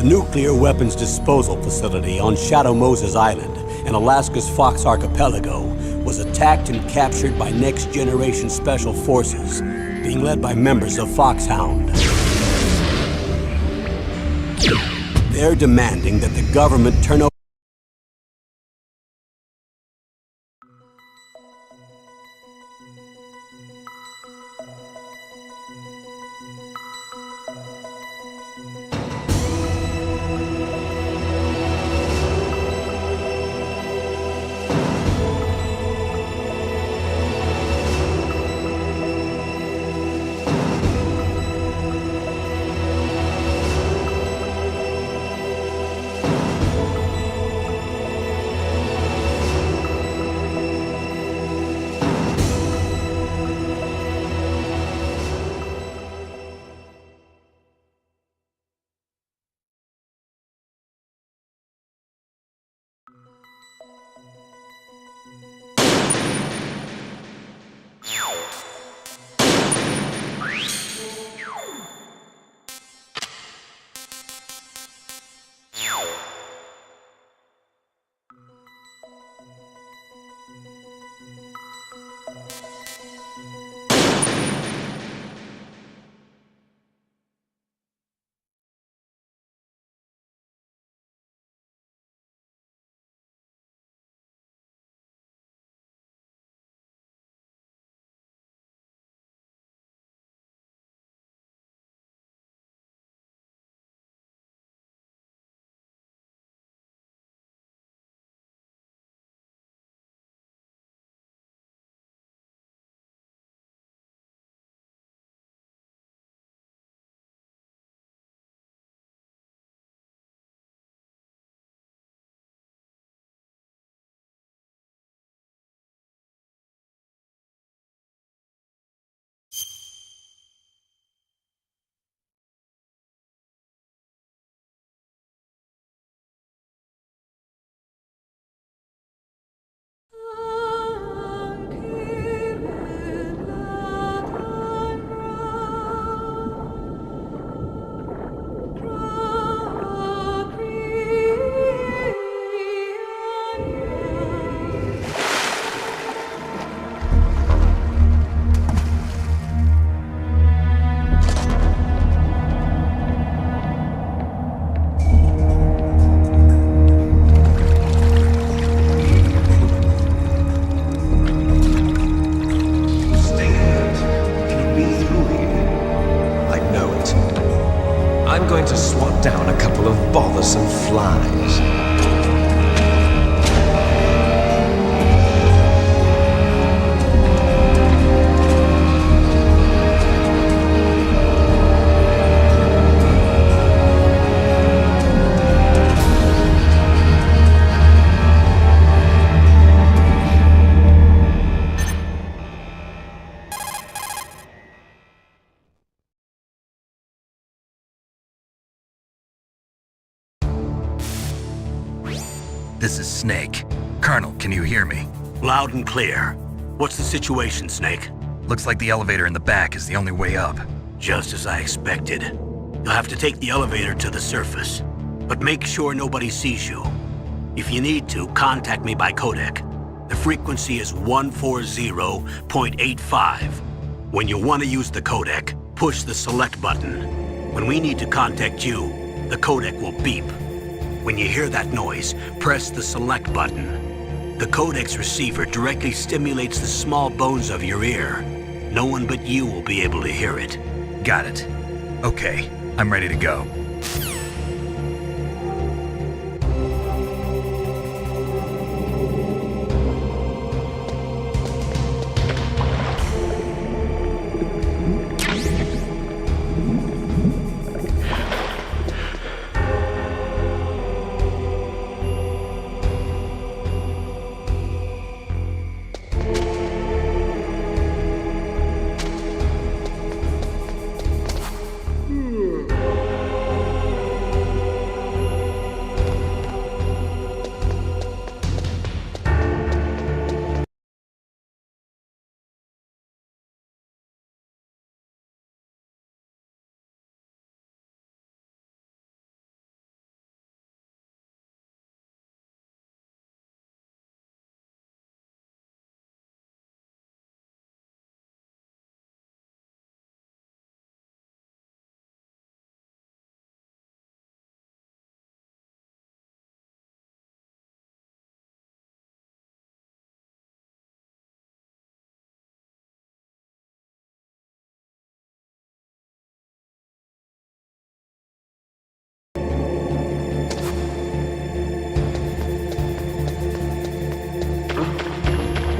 Nuclear weapons disposal facility on Shadow Moses Island in Alaska's Fox Archipelago was attacked and captured by Next Generation Special Forces, being led by members of Foxhound. They're demanding that the government turn over I'm going to swat down a couple of bothersome flies. This is Snake. Colonel, can you hear me? Loud and clear. What's the situation, Snake? Looks like the elevator in the back is the only way up. Just as I expected. You'll have to take the elevator to the surface, but make sure nobody sees you. If you need to, contact me by codec. The frequency is 140.85. When you want to use the codec, push the select button. When we need to contact you, the codec will beep. When you hear that noise, press the select button. The codec's receiver directly stimulates the small bones of your ear. No one but you will be able to hear it. Got it. Okay, I'm ready to go.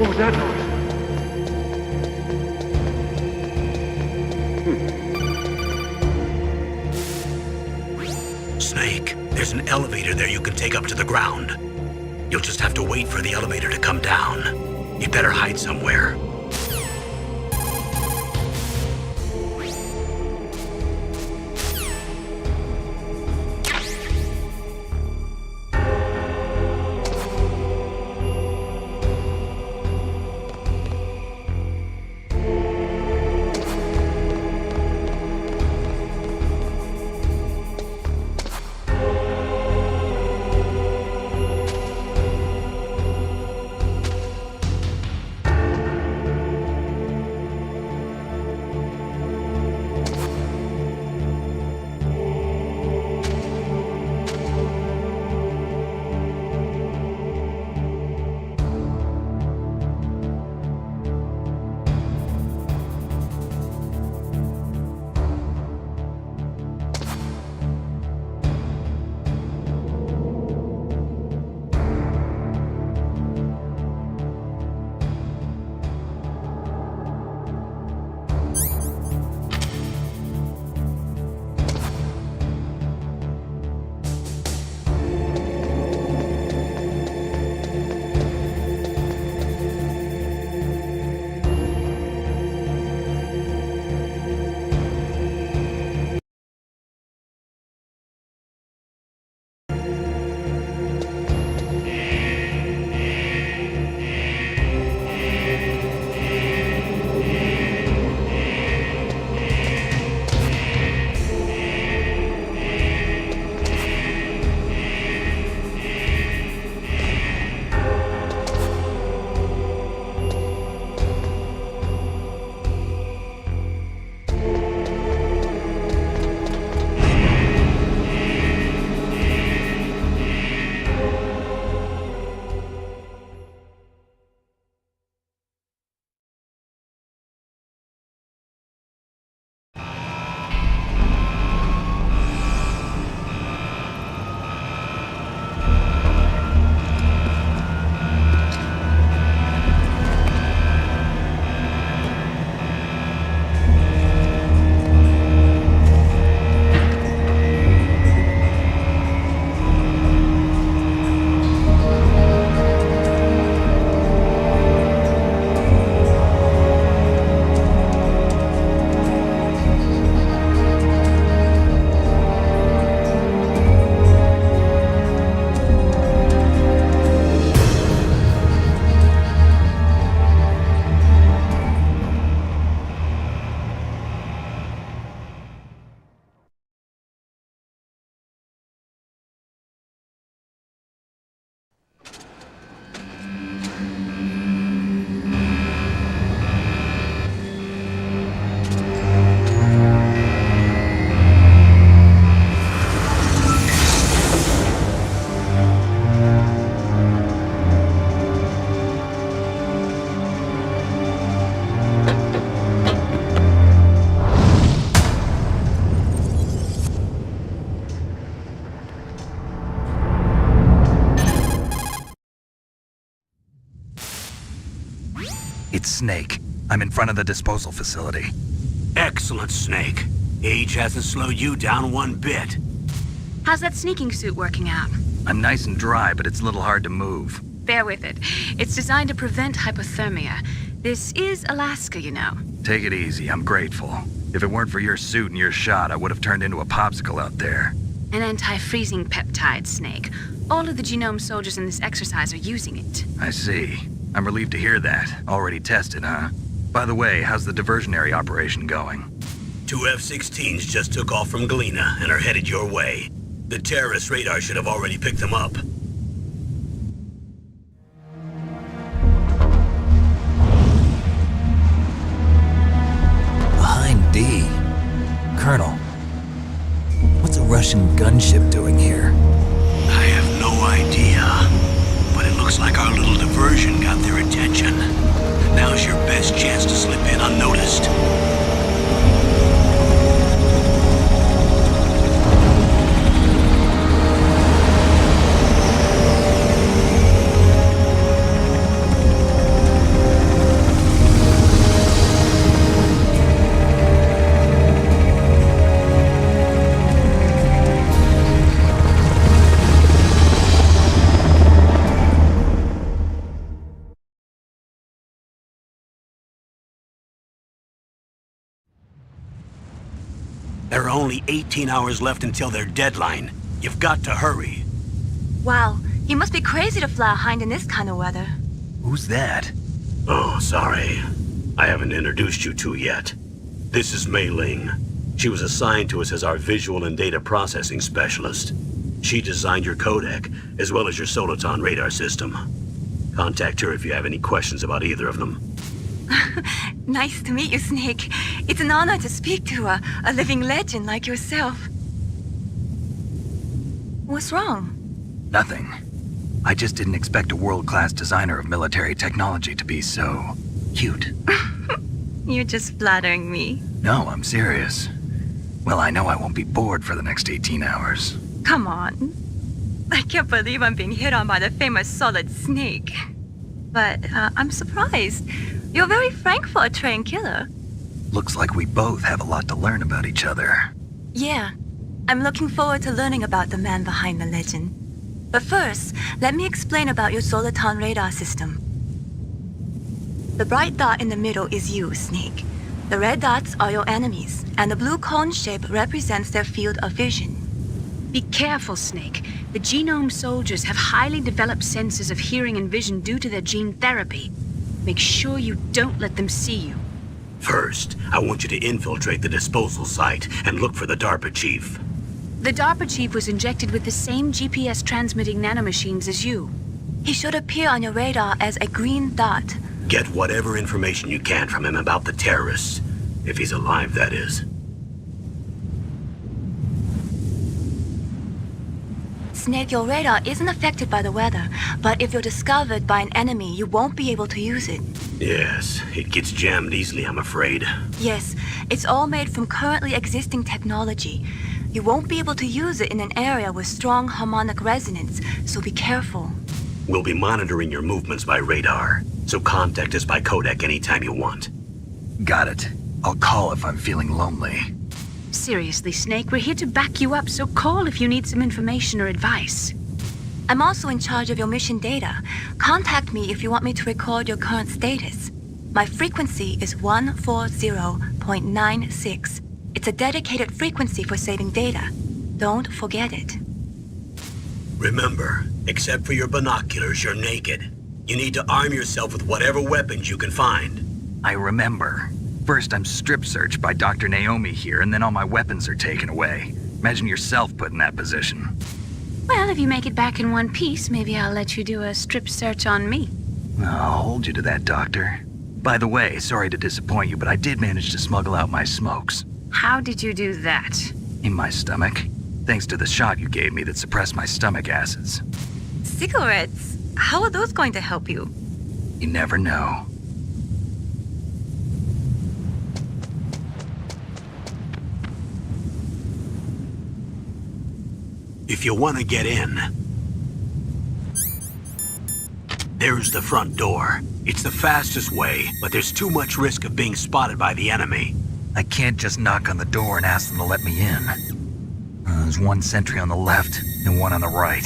What was that noise? Snake, there's an elevator there you can take up to the ground. You'll just have to wait for the elevator to come down. You'd better hide somewhere. It's Snake. I'm in front of the disposal facility. Excellent, Snake. Age hasn't slowed you down one bit. How's that sneaking suit working out? I'm nice and dry, but it's a little hard to move. Bear with it. It's designed to prevent hypothermia. This is Alaska, you know. Take it easy, I'm grateful. If it weren't for your suit and your shot, I would have turned into a popsicle out there. An anti-freezing peptide, Snake. All of the genome soldiers in this exercise are using it. I see. I'm relieved to hear that. Already tested, huh? By the way, how's the diversionary operation going? 2 F-16s just took off from Galena and are headed your way. The terrorist radar should have already picked them up. Behind D. Colonel, what's a Russian gunship doing here? I have no idea. But it looks like our little diversion got their attention. Now's your best chance to slip in unnoticed. There are only 18 hours left until their deadline. You've got to hurry. Wow, you must be crazy to fly a hind in this kind of weather. Who's that? Oh, sorry. I haven't introduced you two yet. This is Mei Ling. She was assigned to us as our visual and data processing specialist. She designed your codec, as well as your Soliton radar system. Contact her if you have any questions about either of them. Nice to meet you, Snake. It's an honor to speak to a living legend like yourself. What's wrong? Nothing. I just didn't expect a world-class designer of military technology to be so cute. You're just flattering me. No, I'm serious. Well, I know I won't be bored for the next 18 hours. Come on. I can't believe I'm being hit on by the famous Solid Snake. But I'm surprised. You're very frank for a trained killer. Looks like we both have a lot to learn about each other. Yeah, I'm looking forward to learning about the man behind the legend. But first, let me explain about your Soliton radar system. The bright dot in the middle is you, Snake. The red dots are your enemies, and the blue cone shape represents their field of vision. Be careful, Snake. The genome soldiers have highly developed senses of hearing and vision due to their gene therapy. Make sure you don't let them see you. First, I want you to infiltrate the disposal site and look for the DARPA chief. The DARPA chief was injected with the same GPS transmitting nanomachines as you. He should appear on your radar as a green dot. Get whatever information you can from him about the terrorists. If he's alive, that is. Snake, your radar isn't affected by the weather, but if you're discovered by an enemy, you won't be able to use it. Yes, it gets jammed easily, I'm afraid. Yes, it's all made from currently existing technology. You won't be able to use it in an area with strong harmonic resonance, so be careful. We'll be monitoring your movements by radar, so contact us by codec anytime you want. Got it. I'll call if I'm feeling lonely. Seriously, Snake, we're here to back you up, so call if you need some information or advice. I'm also in charge of your mission data. Contact me if you want me to record your current status. My frequency is 140.96. It's a dedicated frequency for saving data. Don't forget it. Remember, except for your binoculars, you're naked. You need to arm yourself with whatever weapons you can find. I remember. First, I'm strip searched by Dr. Naomi here, and then all my weapons are taken away. Imagine yourself put in that position. Well, if you make it back in one piece, maybe I'll let you do a strip search on me. I'll hold you to that, Doctor. By the way, sorry to disappoint you, but I did manage to smuggle out my smokes. How did you do that? In my stomach. Thanks to the shot you gave me that suppressed my stomach acids. Cigarettes? How are those going to help you? You never know. If you want to get in, there's the front door. It's the fastest way, but there's too much risk of being spotted by the enemy. I can't just knock on the door and ask them to let me in. There's one sentry on the left and one on the right.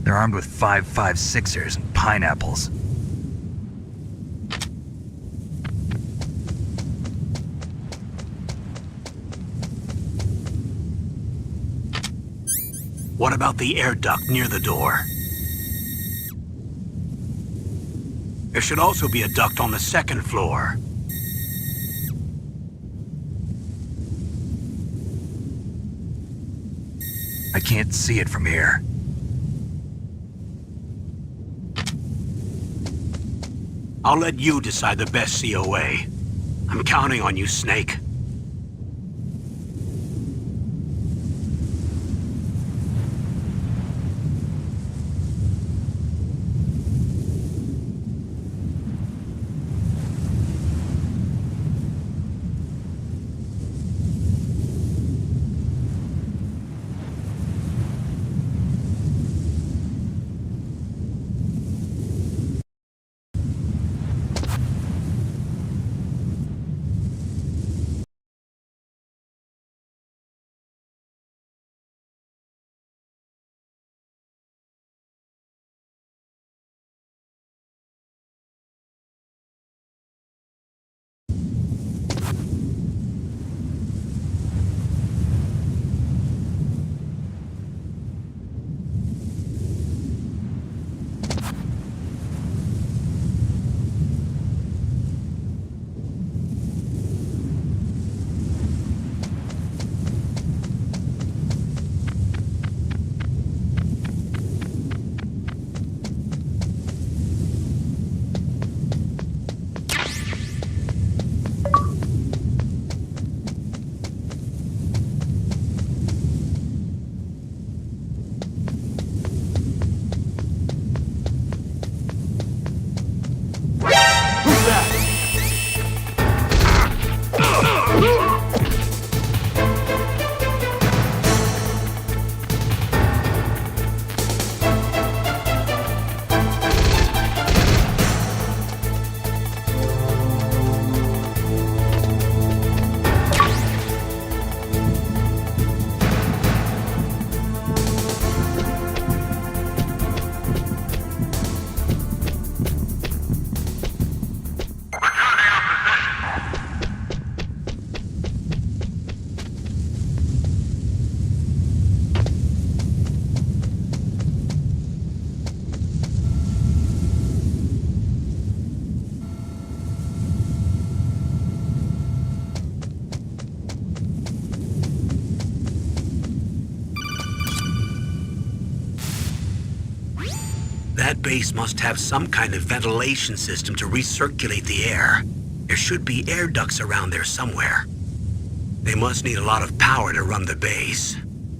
They're armed with 5.56ers and pineapples. What about the air duct near the door? There should also be a duct on the second floor. I can't see it from here. I'll let you decide the best COA. I'm counting on you, Snake. That base must have some kind of ventilation system to recirculate the air. There should be air ducts around there somewhere. They must need a lot of power to run the base.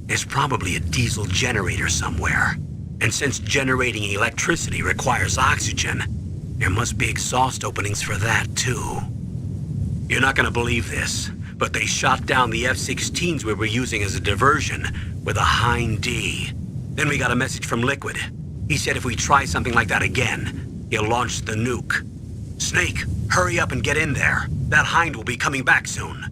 There's probably a diesel generator somewhere. And since generating electricity requires oxygen, there must be exhaust openings for that too. You're not gonna believe this, but they shot down the F-16s we were using as a diversion with a Hind D. Then we got a message from Liquid. He said if we try something like that again, he'll launch the nuke. Snake, hurry up and get in there. That Hind will be coming back soon.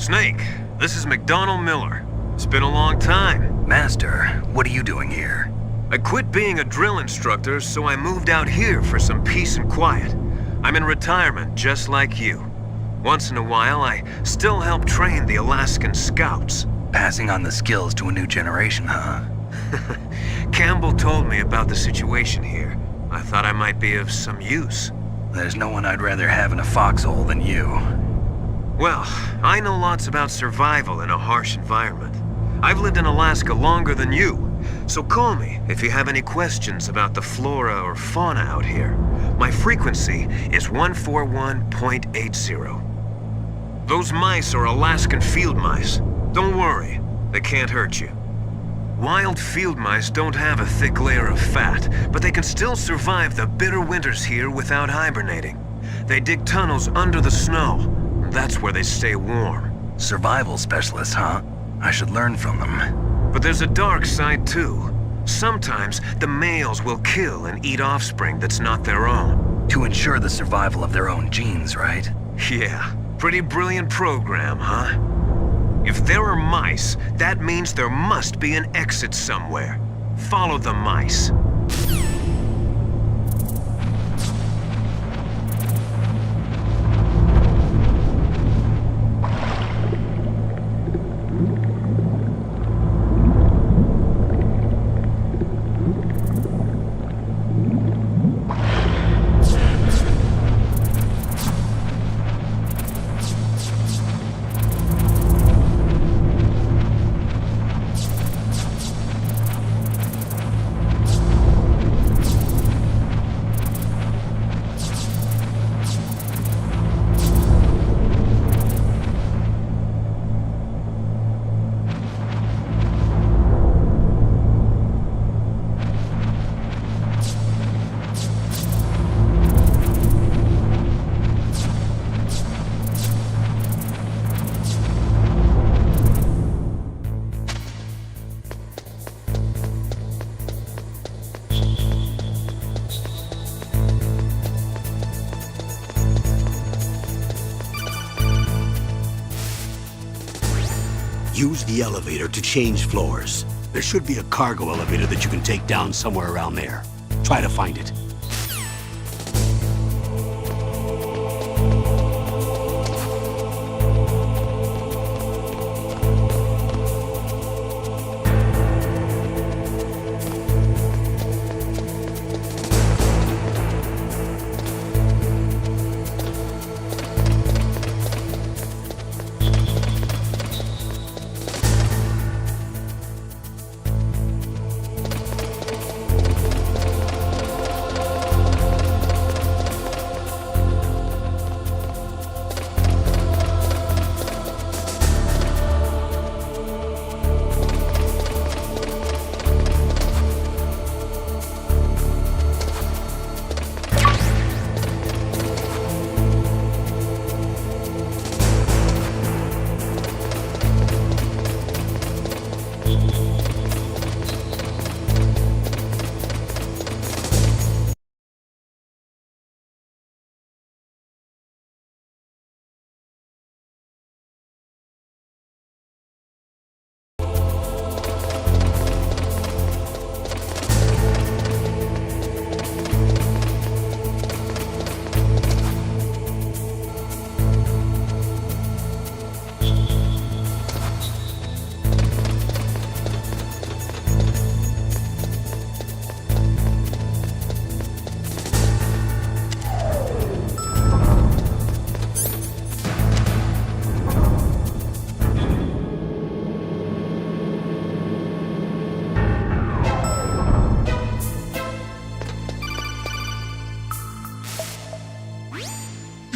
Snake, this is McDonald Miller. It's been a long time. Master, what are you doing here? I quit being a drill instructor, so I moved out here for some peace and quiet. I'm in retirement, just like you. Once in a while, I still help train the Alaskan Scouts. Passing on the skills to a new generation, huh? Campbell told me about the situation here. I thought I might be of some use. There's no one I'd rather have in a foxhole than you. Well, I know lots about survival in a harsh environment. I've lived in Alaska longer than you, so call me if you have any questions about the flora or fauna out here. My frequency is 141.80. Those mice are Alaskan field mice. Don't worry, they can't hurt you. Wild field mice don't have a thick layer of fat, but they can still survive the bitter winters here without hibernating. They dig tunnels under the snow. That's where they stay warm. Survival specialists, huh? I should learn from them. But there's a dark side too. Sometimes the males will kill and eat offspring that's not their own. To ensure the survival of their own genes, right? Yeah, pretty brilliant program, huh? If there are mice, that means there must be an exit somewhere. Follow the mice. Use the elevator to change floors. There should be a cargo elevator that you can take down somewhere around there. Try to find it.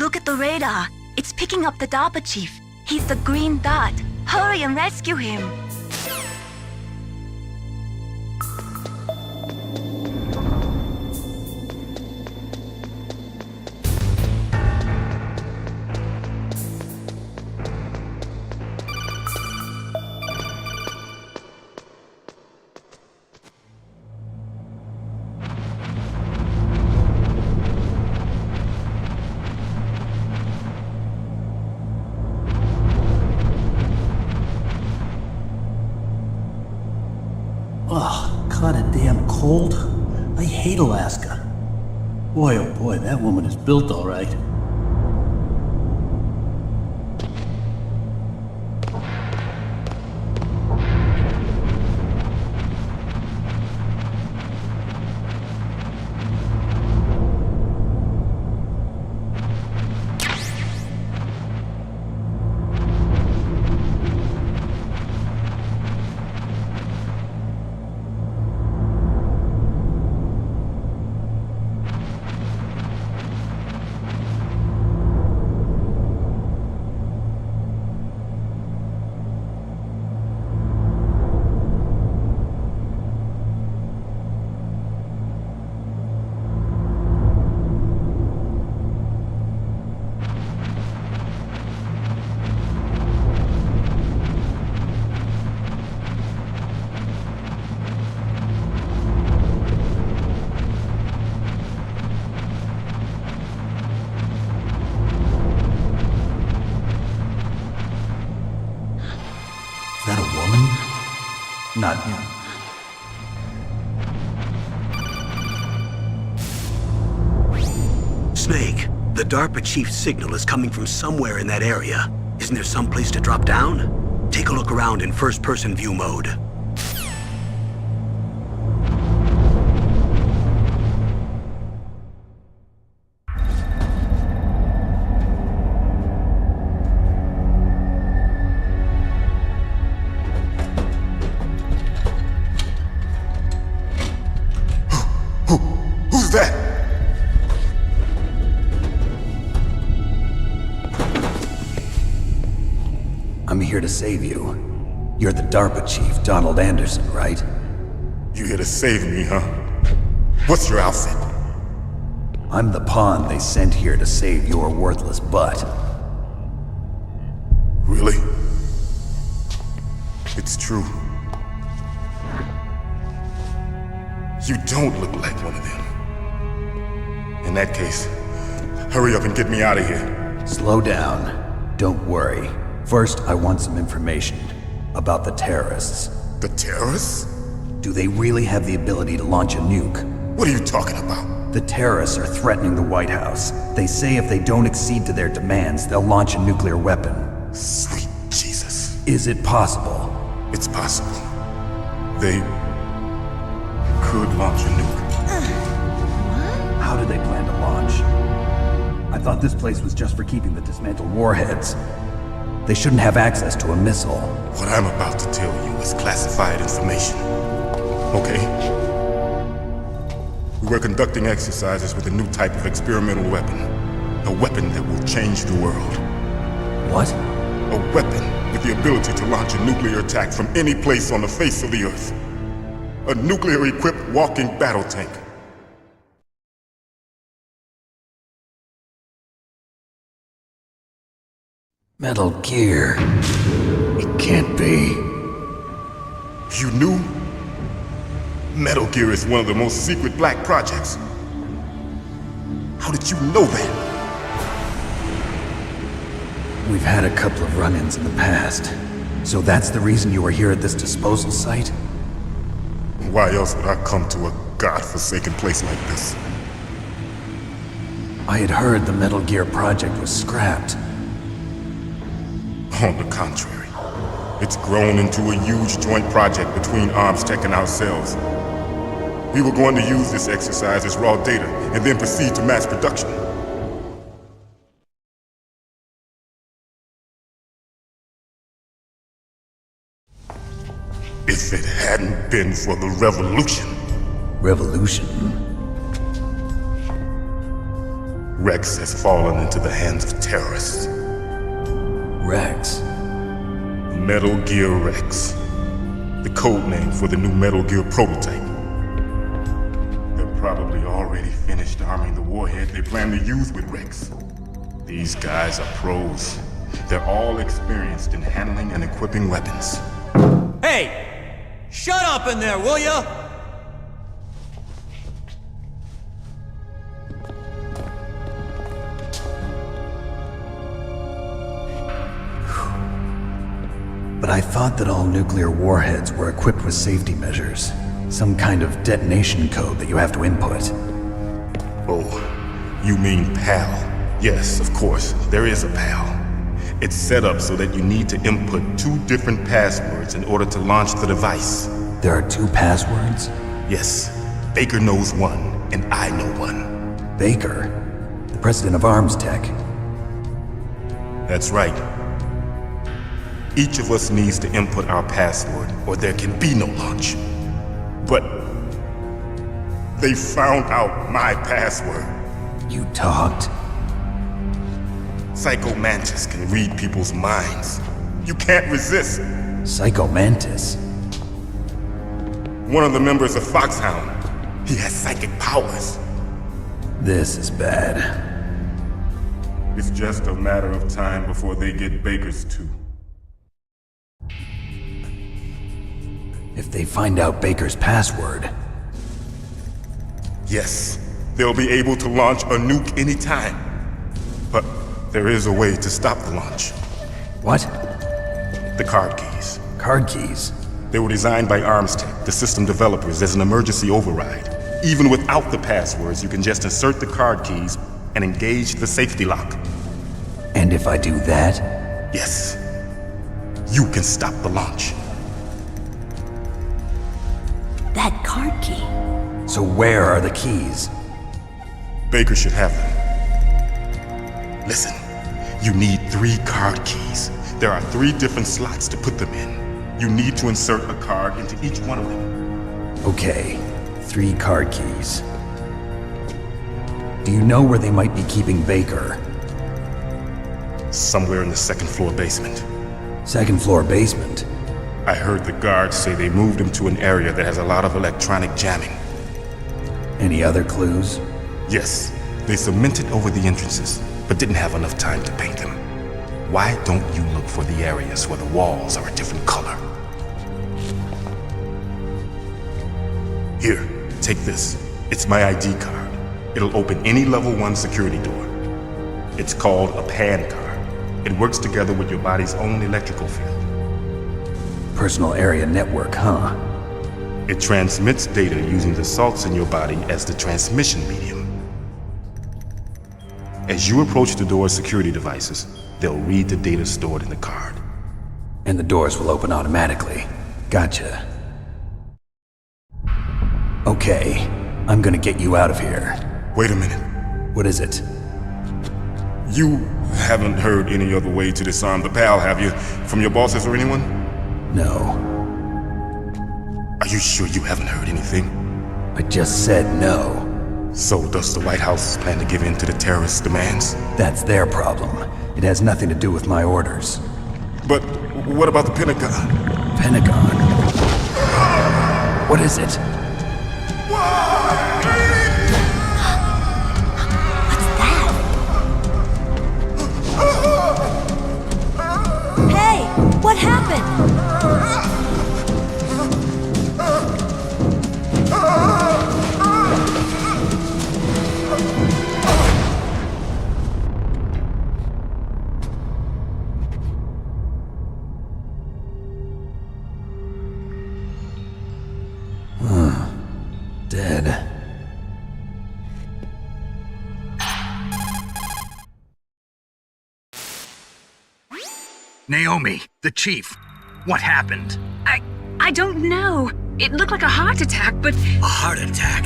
Look at the radar. It's picking up the DARPA chief. He's the green dot. Hurry and rescue him. Ugh, kinda damn cold. I hate Alaska. Boy, oh boy, that woman is built all right. Is that a woman? Not yet. Snake, the DARPA chief's signal is coming from somewhere in that area. Isn't there some place to drop down? Take a look around in first-person view mode. Who's that? I'm here to save you. You're the DARPA chief, Donald Anderson, right? You here to save me, huh? What's your outfit? I'm the pawn they sent here to save your worthless butt. Really? It's true. You don't look like one of them. In that case, hurry up and get me out of here. Slow down. Don't worry. First, I want some information about the terrorists. The terrorists? Do they really have the ability to launch a nuke? What are you talking about? The terrorists are threatening the White House. They say if they don't accede to their demands, they'll launch a nuclear weapon. Sweet Jesus. Is it possible? It's possible. They could launch a nuke. How do they plan to launch? I thought this place was just for keeping the dismantled warheads. They shouldn't have access to a missile. What I'm about to tell you is classified information. Okay? We were conducting exercises with a new type of experimental weapon. A weapon that will change the world. What? A weapon with the ability to launch a nuclear attack from any place on the face of the Earth. A nuclear-equipped walking battle tank. Metal Gear. It can't be. You knew? Metal Gear is one of the most secret black projects. How did you know that? We've had a couple of run-ins in the past. So that's the reason you were here at this disposal site? Why else would I come to a godforsaken place like this? I had heard the Metal Gear project was scrapped. On the contrary, it's grown into a huge joint project between ArmsTech and ourselves. We were going to use this exercise as raw data and then proceed to mass production. If it hadn't been for the revolution. Revolution? Rex has fallen into the hands of terrorists. Rex. Metal Gear Rex. The code name for the new Metal Gear prototype. They're probably already finished arming the warhead they plan to use with Rex. These guys are pros. They're all experienced in handling and equipping weapons. Hey! Shut up in there, will ya? But I thought that all nuclear warheads were equipped with safety measures. Some kind of detonation code that you have to input. Oh, you mean PAL? Yes, of course, there is a PAL. It's set up so that you need to input 2 different passwords in order to launch the device. There are 2 passwords? Yes, Baker knows one, and I know one. Baker? The president of Arms Tech. That's right. Each of us needs to input our password, or there can be no launch. But they found out my password. You talked? Psycho Mantis can read people's minds. You can't resist. Psycho Mantis? One of the members of Foxhound. He has psychic powers. This is bad. It's just a matter of time before they get Baker's too. If they find out Baker's password... Yes, they'll be able to launch a nuke anytime. But there is a way to stop the launch. What? The card keys. Card keys? They were designed by Arms Tech, the system developers, as an emergency override. Even without the passwords, you can just insert the card keys and engage the safety lock. And if I do that? Yes. You can stop the launch. That card key. So where are the keys? Baker should have them. Listen, you need 3 card keys. There are 3 different slots to put them in. You need to insert a card into each one of them. Okay, 3 card keys. Do you know where they might be keeping Baker? Somewhere in the 2nd floor basement. 2nd floor basement? I heard the guards say they moved him to an area that has a lot of electronic jamming. Any other clues? Yes, they cemented over the entrances, but didn't have enough time to paint them. Why don't you look for the areas where the walls are a different color? Here, take this. It's my ID card. It'll open any level 1 security door. It's called a PAN card. It works together with your body's own electrical field. Personal area network, huh? It transmits data using the salts in your body as the transmission medium. As you approach the door's security devices, they'll read the data stored in the card. And the doors will open automatically. Gotcha. Okay, I'm gonna get you out of here. Wait a minute. What is it? You haven't heard any other way to disarm the PAL, have you? From your bosses or anyone? No. Are you sure you haven't heard anything? I just said no. So does the White House plan to give in to the terrorists' demands? That's their problem. It has nothing to do with my orders. But what about the Pentagon? Pentagon? What is it? Hey, what happened? Dead. Naomi, the chief. What happened? I don't know. It looked like a heart attack, but... A heart attack?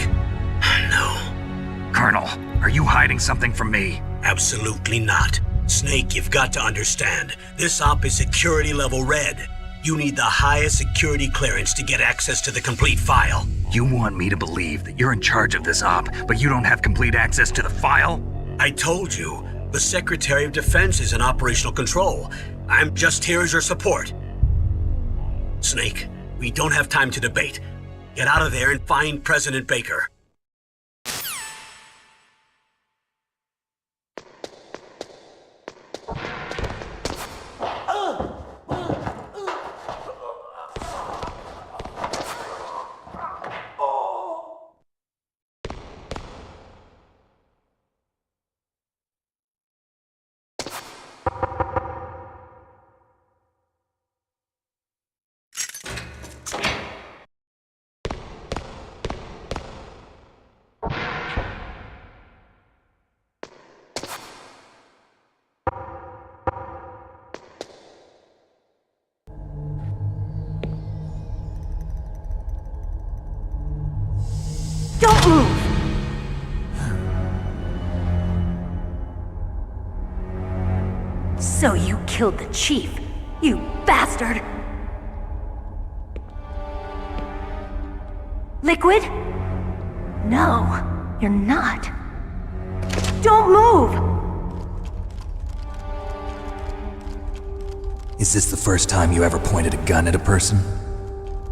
No. Colonel, are you hiding something from me? Absolutely not. Snake, you've got to understand. This op is security level red. You need the highest security clearance to get access to the complete file. You want me to believe that you're in charge of this op, but you don't have complete access to the file? I told you, the Secretary of Defense is in operational control. I'm just here as your support. Snake, we don't have time to debate. Get out of there and find President Baker. Don't move! So you killed the chief, you bastard! Liquid? No, you're not. Don't move! Is this the first time you ever pointed a gun at a person?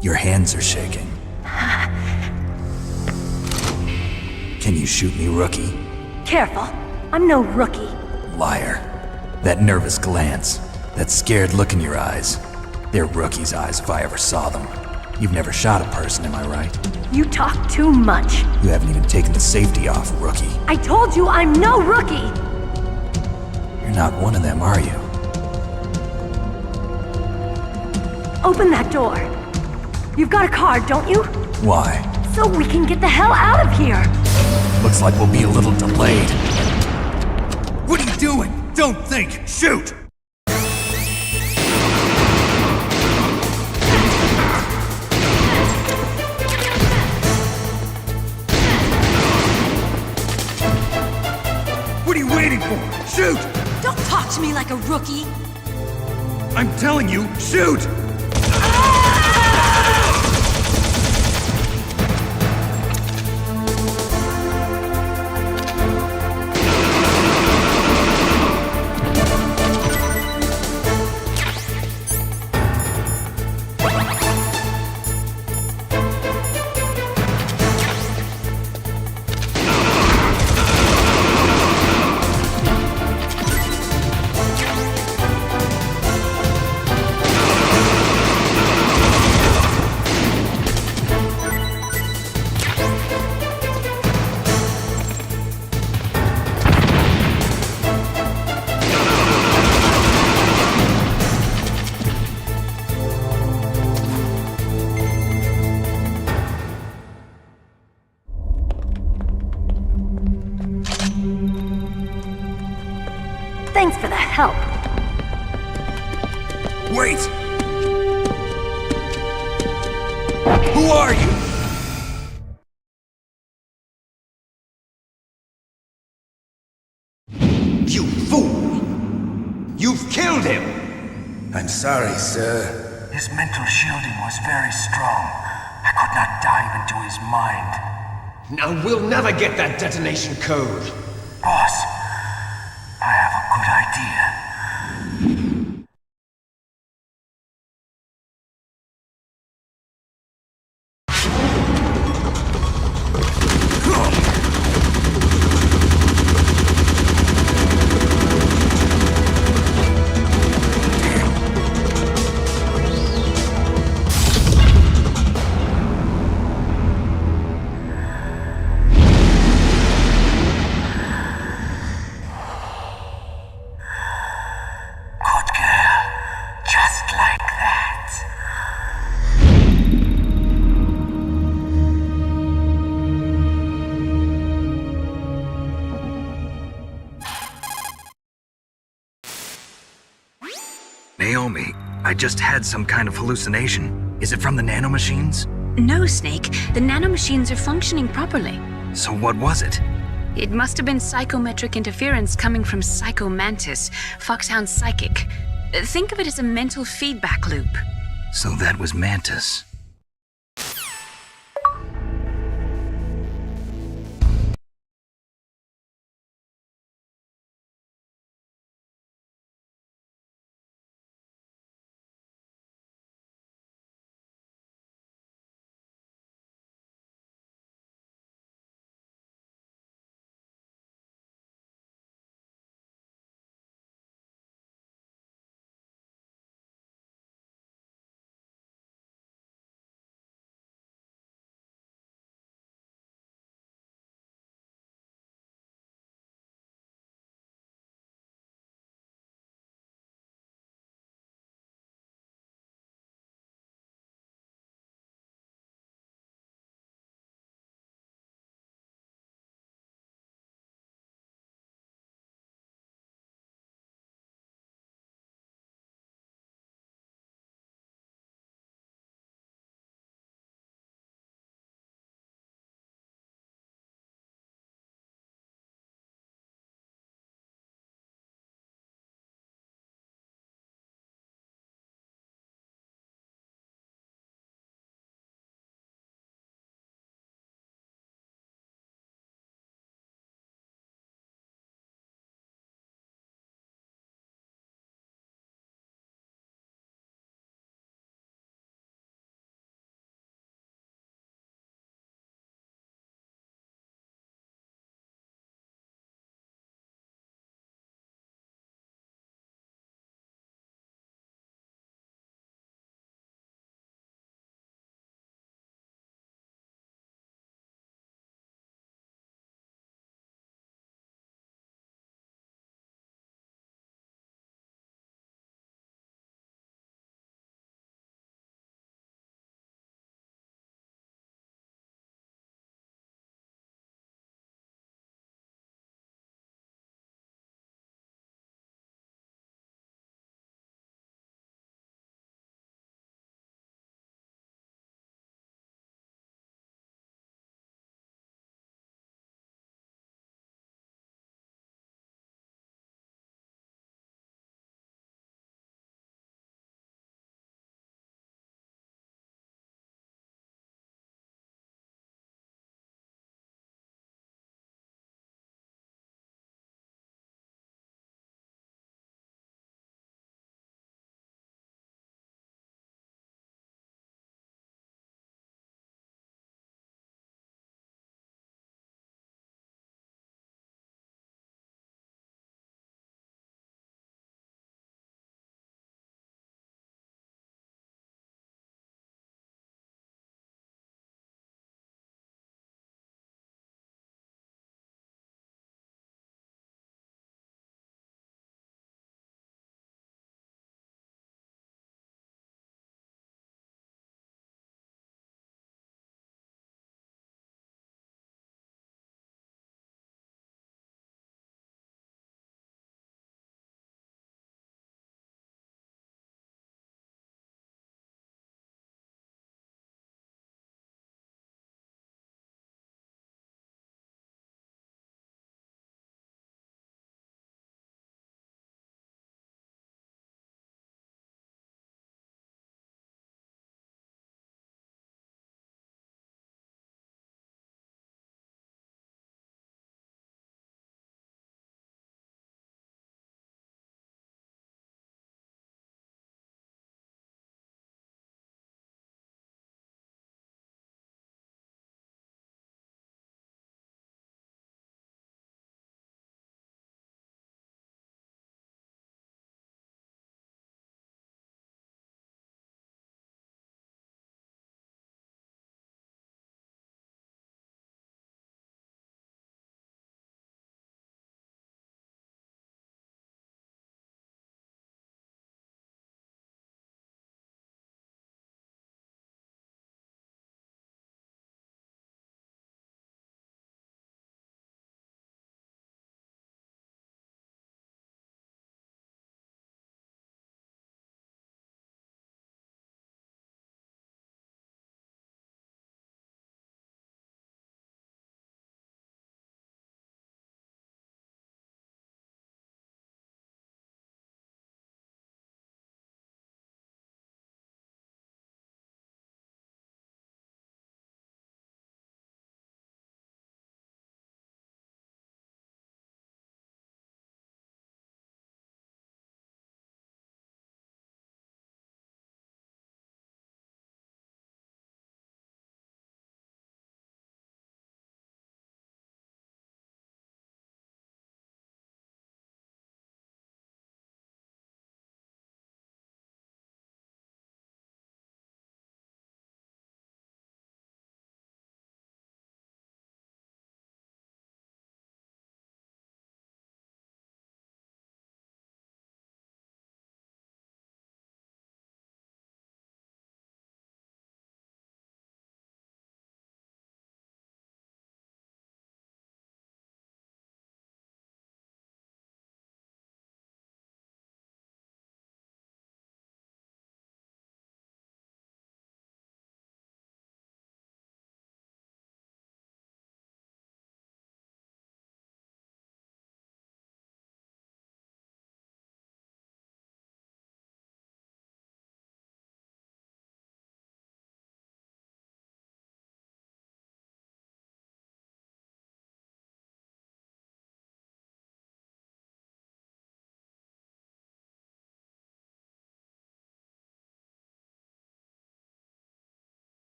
Your hands are shaking. Can you shoot me, rookie? Careful, I'm no rookie. Liar. That nervous glance, that scared look in your eyes. They're rookie's eyes if I ever saw them. You've never shot a person, am I right? You talk too much. You haven't even taken the safety off, rookie. I told you I'm no rookie! You're not one of them, are you? Open that door. You've got a card, don't you? Why? So we can get the hell out of here! Looks like we'll be a little delayed. What are you doing? Don't think! Shoot! What are you waiting for? Shoot! Don't talk to me like a rookie! I'm telling you, shoot! Thanks for the help. Wait! Who are you? You fool! You've killed him! I'm sorry, sir. His mental shielding was very strong. I could not dive into his mind. Now we'll never get that detonation code. Boss, I have a good idea. Naomi, I just had some kind of hallucination. Is it from the nanomachines? No, Snake. The nanomachines are functioning properly. So what was it? It must have been psychometric interference coming from Psycho Mantis, Foxhound Psychic. Think of it as a mental feedback loop. So that was Mantis.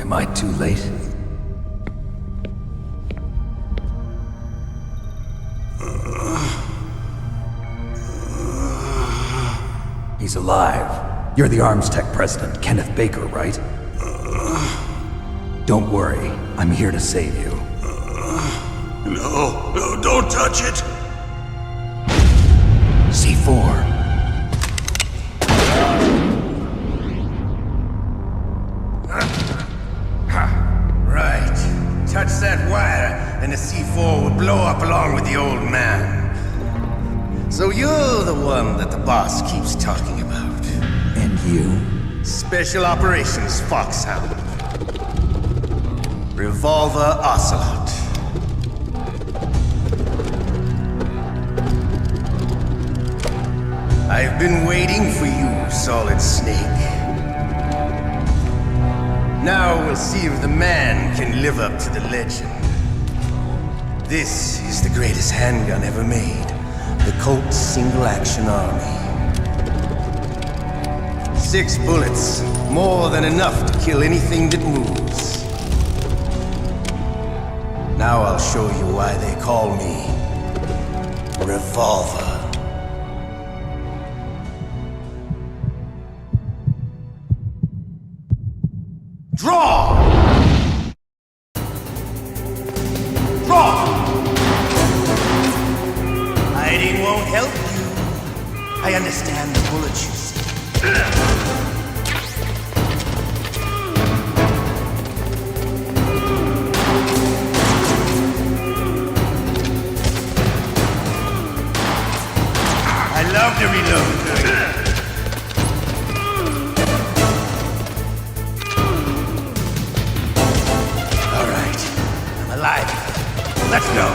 Am I too late? He's alive. You're the Arms Tech president, Kenneth Baker, right? Don't worry, I'm here to save you. No, don't touch it! C4. Right. Touch that wire, and the C4 will blow up along with the old man. So you're the one that the boss keeps talking about. And you? Special Operations Foxhound. Revolver Ocelot. I've been waiting for you, Solid Snake. Now we'll see if the man can live up to the legend. This is the greatest handgun ever made. The Colt Single Action Army. 6 bullets, more than enough to kill anything that moves. Now I'll show you why they call me Revolver. Draw! Draw! Hiding won't help you. I understand the bullets you see. I love to reload. All right, I'm alive. Let's go.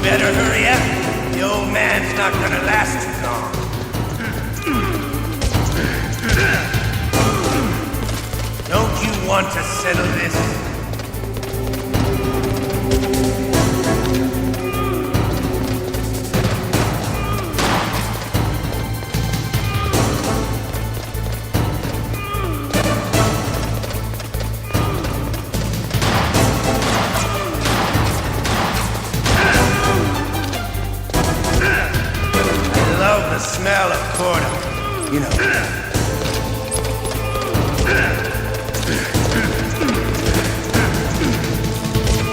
Better hurry up. The old man's not gonna last too long. Don't you want to settle this? The smell of corn, you know.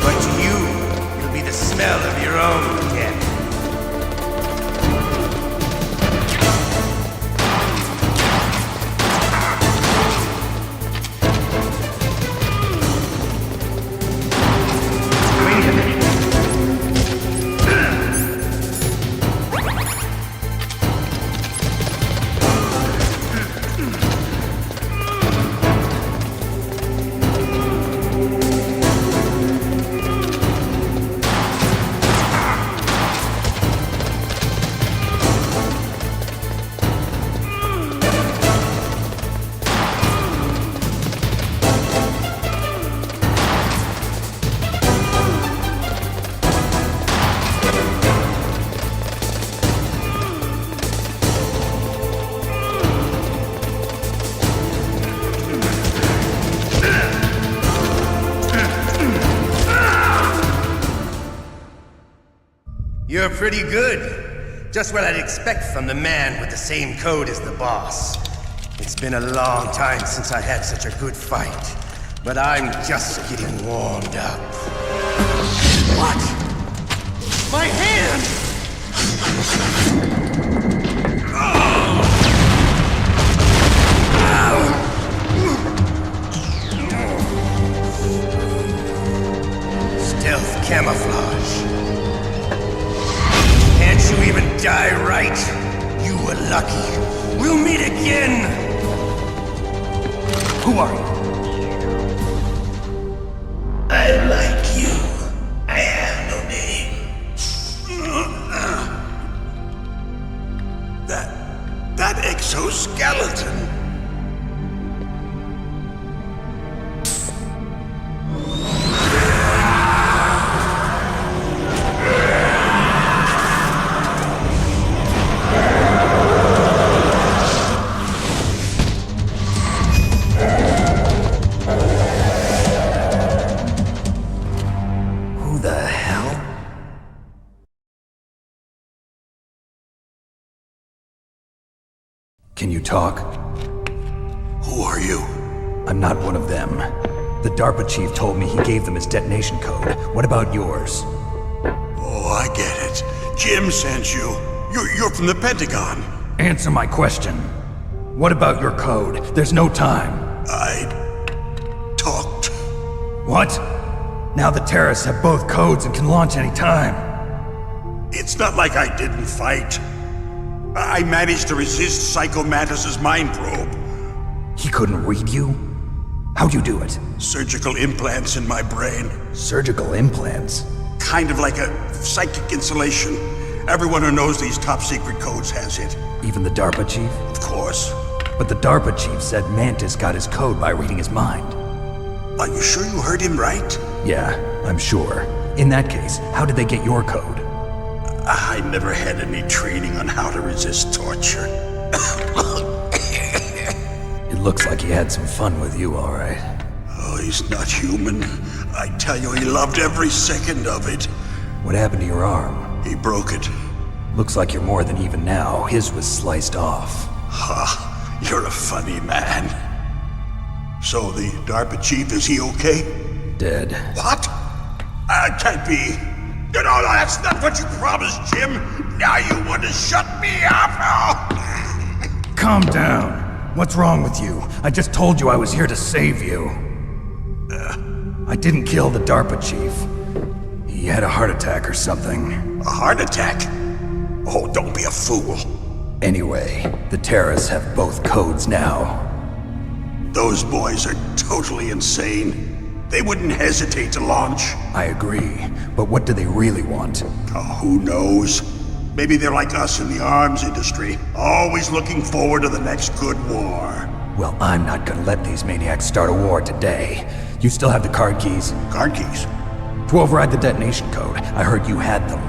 But to you, it'll be the smell of your own death. Wait a minute. You're pretty good. Just what I'd expect from the man with the same code as the boss. It's been a long time since I had such a good fight, but I'm just getting warmed up. What? My hand! Stealth camouflage. Can't you even die right? You were lucky. We'll meet again! Who are you? I like you. I have talk? Who are you? I'm not one of them. The DARPA chief told me he gave them his detonation code. What about yours? Oh, I get it. Jim sent you. You're from the Pentagon. Answer my question. What about your code? There's no time. I talked. What? Now the terrorists have both codes and can launch any time. It's not like I didn't fight. I managed to resist Psycho Mantis's mind probe. He couldn't read you? How'd you do it? Surgical implants in my brain. Surgical implants? Kind of like a psychic insulation. Everyone who knows these top secret codes has it. Even the DARPA chief? Of course. But the DARPA chief said Mantis got his code by reading his mind. Are you sure you heard him right? Yeah, I'm sure. In that case, how did they get your code? I never had any training on how to resist torture. It looks like he had some fun with you, all right. Oh, he's not human. I tell you, he loved every second of it. What happened to your arm? He broke it. Looks like you're more than even now. His was sliced off. Ha, you're a funny man. So the DARPA chief, is he okay? Dead. What? Can't be. No, that's not what you promised, Jim. Now you want to shut me up? Calm down. What's wrong with you? I just told you I was here to save you. I didn't kill the DARPA chief. He had a heart attack or something. A heart attack? Oh, don't be a fool. Anyway, the terrorists have both codes now. Those boys are totally insane. They wouldn't hesitate to launch. I agree, but what do they really want? Oh, who knows? Maybe they're like us in the arms industry, always looking forward to the next good war. Well, I'm not gonna let these maniacs start a war today. You still have the card keys? Card keys? To override the detonation code. I heard you had them.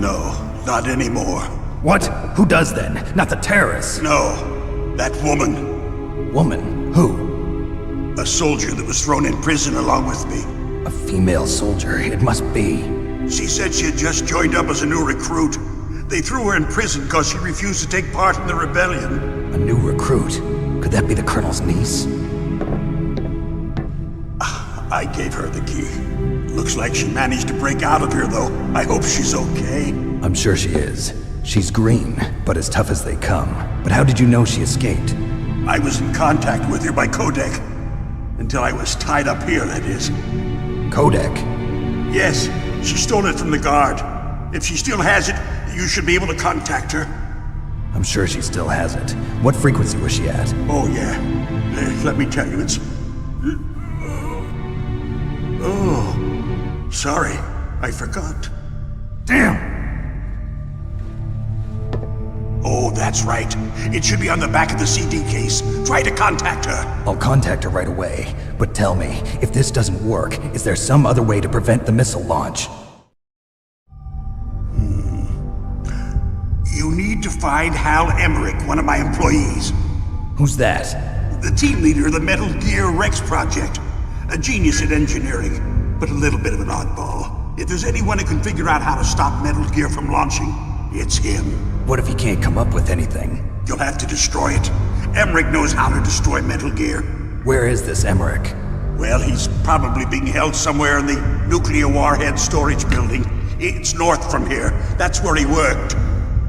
No, not anymore. What? Who does then? Not the terrorists? No, that woman. Woman? Who? A soldier that was thrown in prison along with me. A female soldier, it must be. She said she had just joined up as a new recruit. They threw her in prison because she refused to take part in the rebellion. A new recruit? Could that be the Colonel's niece? I gave her the key. Looks like she managed to break out of here, though. I hope she's okay. I'm sure she is. She's green, but as tough as they come. But how did you know she escaped? I was in contact with her by codec. Until I was tied up here, that is. Codec? Yes, she stole it from the guard. If she still has it, you should be able to contact her. I'm sure she still has it. What frequency was she at? Oh, yeah. Let me tell you, it's... Oh, sorry. I forgot. Damn! Oh, that's right. It should be on the back of the CD case. Try to contact her. I'll contact her right away. But tell me, if this doesn't work, is there some other way to prevent the missile launch? You need to find Hal Emmerich, one of my employees. Who's that? The team leader of the Metal Gear Rex project. A genius at engineering, but a little bit of an oddball. If there's anyone who can figure out how to stop Metal Gear from launching, it's him. What if he can't come up with anything? You'll have to destroy it. Emmerich knows how to destroy Metal Gear. Where is this Emmerich? Well, he's probably being held somewhere in the nuclear warhead storage building. It's north from here. That's where he worked.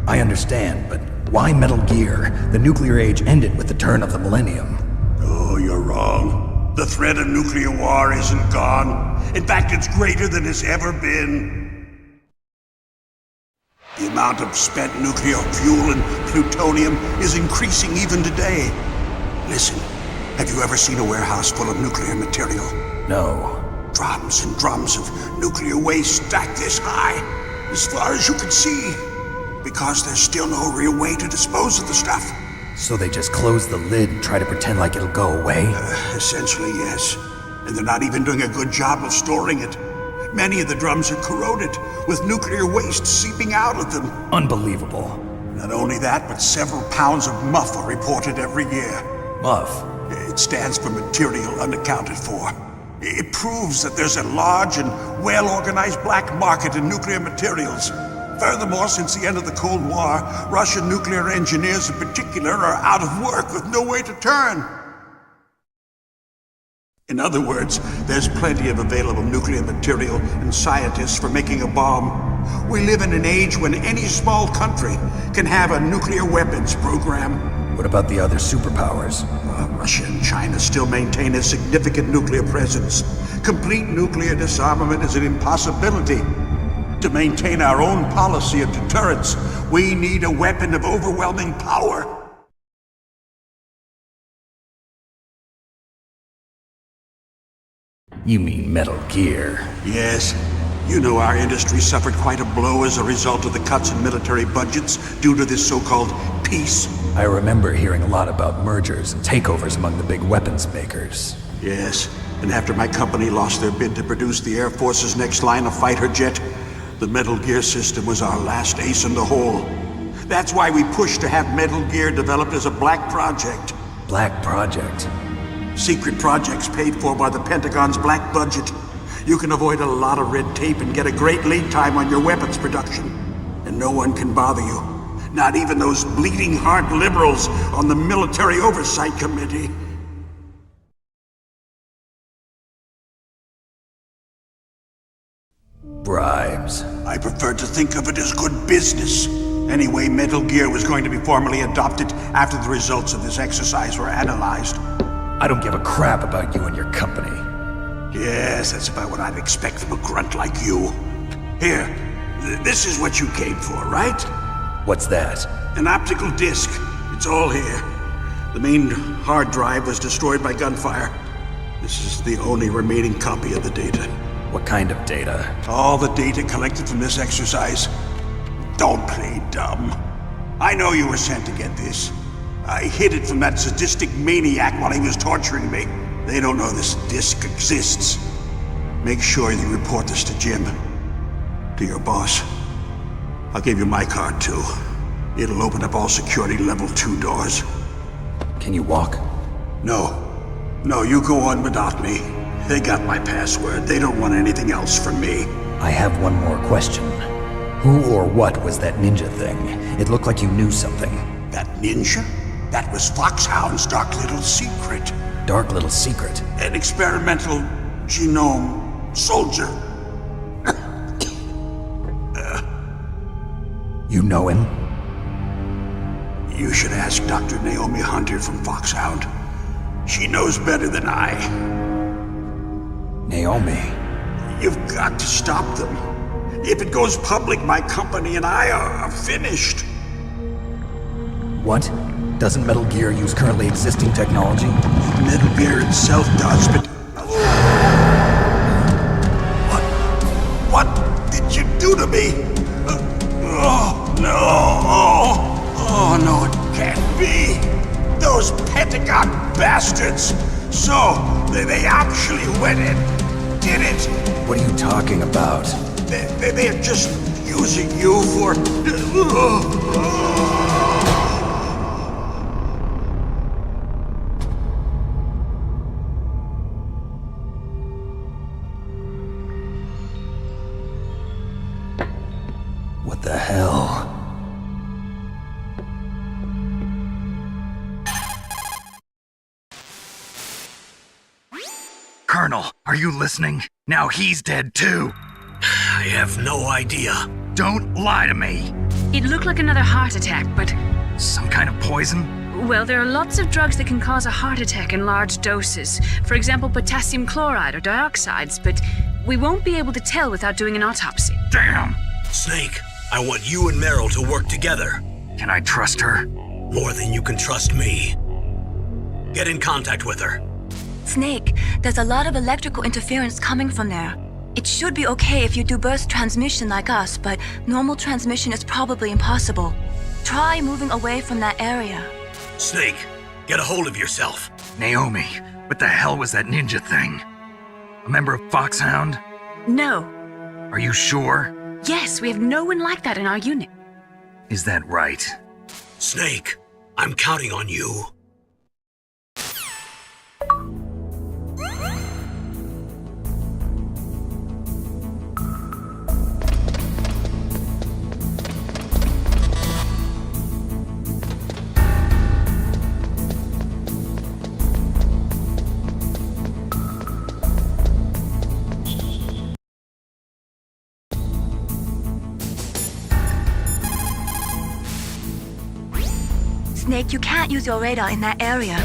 I understand, but why Metal Gear? The nuclear age ended with the turn of the millennium. Oh, you're wrong. The threat of nuclear war isn't gone. In fact, it's greater than it's ever been. The amount of spent nuclear fuel and plutonium is increasing even today. Listen, have you ever seen a warehouse full of nuclear material? No. Drums and drums of nuclear waste stacked this high, as far as you can see. Because there's still no real way to dispose of the stuff. So they just close the lid and try to pretend like it'll go away? Essentially, yes. And they're not even doing a good job of storing it. Many of the drums are corroded, with nuclear waste seeping out of them. Unbelievable. Not only that, but several pounds of MUF are reported every year. MUF? It stands for material unaccounted for. It proves that there's a large and well-organized black market in nuclear materials. Furthermore, since the end of the Cold War, Russian nuclear engineers in particular are out of work with no way to turn. In other words, there's plenty of available nuclear material and scientists for making a bomb. We live in an age when any small country can have a nuclear weapons program. What about the other superpowers? Russia and China still maintain a significant nuclear presence. Complete nuclear disarmament is an impossibility. To maintain our own policy of deterrence, we need a weapon of overwhelming power. You mean Metal Gear? Yes. You know our industry suffered quite a blow as a result of the cuts in military budgets due to this so-called peace. I remember hearing a lot about mergers and takeovers among the big weapons makers. Yes, and after my company lost their bid to produce the Air Force's next line of fighter jet, the Metal Gear system was our last ace in the hole. That's why we pushed to have Metal Gear developed as a black project. Black project? Secret projects paid for by the Pentagon's black budget. You can avoid a lot of red tape and get a great lead time on your weapons production. And no one can bother you. Not even those bleeding heart liberals on the Military Oversight Committee. Bribes. I prefer to think of it as good business. Anyway, Metal Gear was going to be formally adopted after the results of this exercise were analyzed. I don't give a crap about you and your company. Yes, that's about what I'd expect from a grunt like you. Here, this is what you came for, right? What's that? An optical disc. It's all here. The main hard drive was destroyed by gunfire. This is the only remaining copy of the data. What kind of data? All the data collected from this exercise. Don't play dumb. I know you were sent to get this. I hid it from that sadistic maniac while he was torturing me. They don't know this disc exists. Make sure you report this to Jim. To your boss. I'll give you my card too. It'll open up all security level 2 doors. Can you walk? No. No, you go on without me. They got my password. They don't want anything else from me. I have one more question. Who or what was that ninja thing? It looked like you knew something. That ninja? That was Foxhound's dark little secret. Dark little secret? An experimental genome soldier. You know him? You should ask Dr. Naomi Hunter from Foxhound. She knows better than I. Naomi? You've got to stop them. If it goes public, my company and I are finished. What? Doesn't Metal Gear use currently existing technology? Metal Gear itself does, but... What did you do to me? Oh, no! Oh, no, it can't be! Those Pentagon bastards! So, they actually went and did it! What are you talking about? They're just using you for... What the hell? Colonel, are you listening? Now he's dead too. I have no idea. Don't lie to me. It looked like another heart attack, but... Some kind of poison? Well, there are lots of drugs that can cause a heart attack in large doses. For example, potassium chloride or dioxides, but we won't be able to tell without doing an autopsy. Damn! Snake, I want you and Meryl to work together. Can I trust her? More than you can trust me. Get in contact with her. Snake, there's a lot of electrical interference coming from there. It should be okay if you do burst transmission like us, but normal transmission is probably impossible. Try moving away from that area. Snake, get a hold of yourself. Naomi, what the hell was that ninja thing? A member of Foxhound? No. Are you sure? Yes, we have no one like that in our unit. Is that right? Snake, I'm counting on you. Snake, you can't use your radar in that area.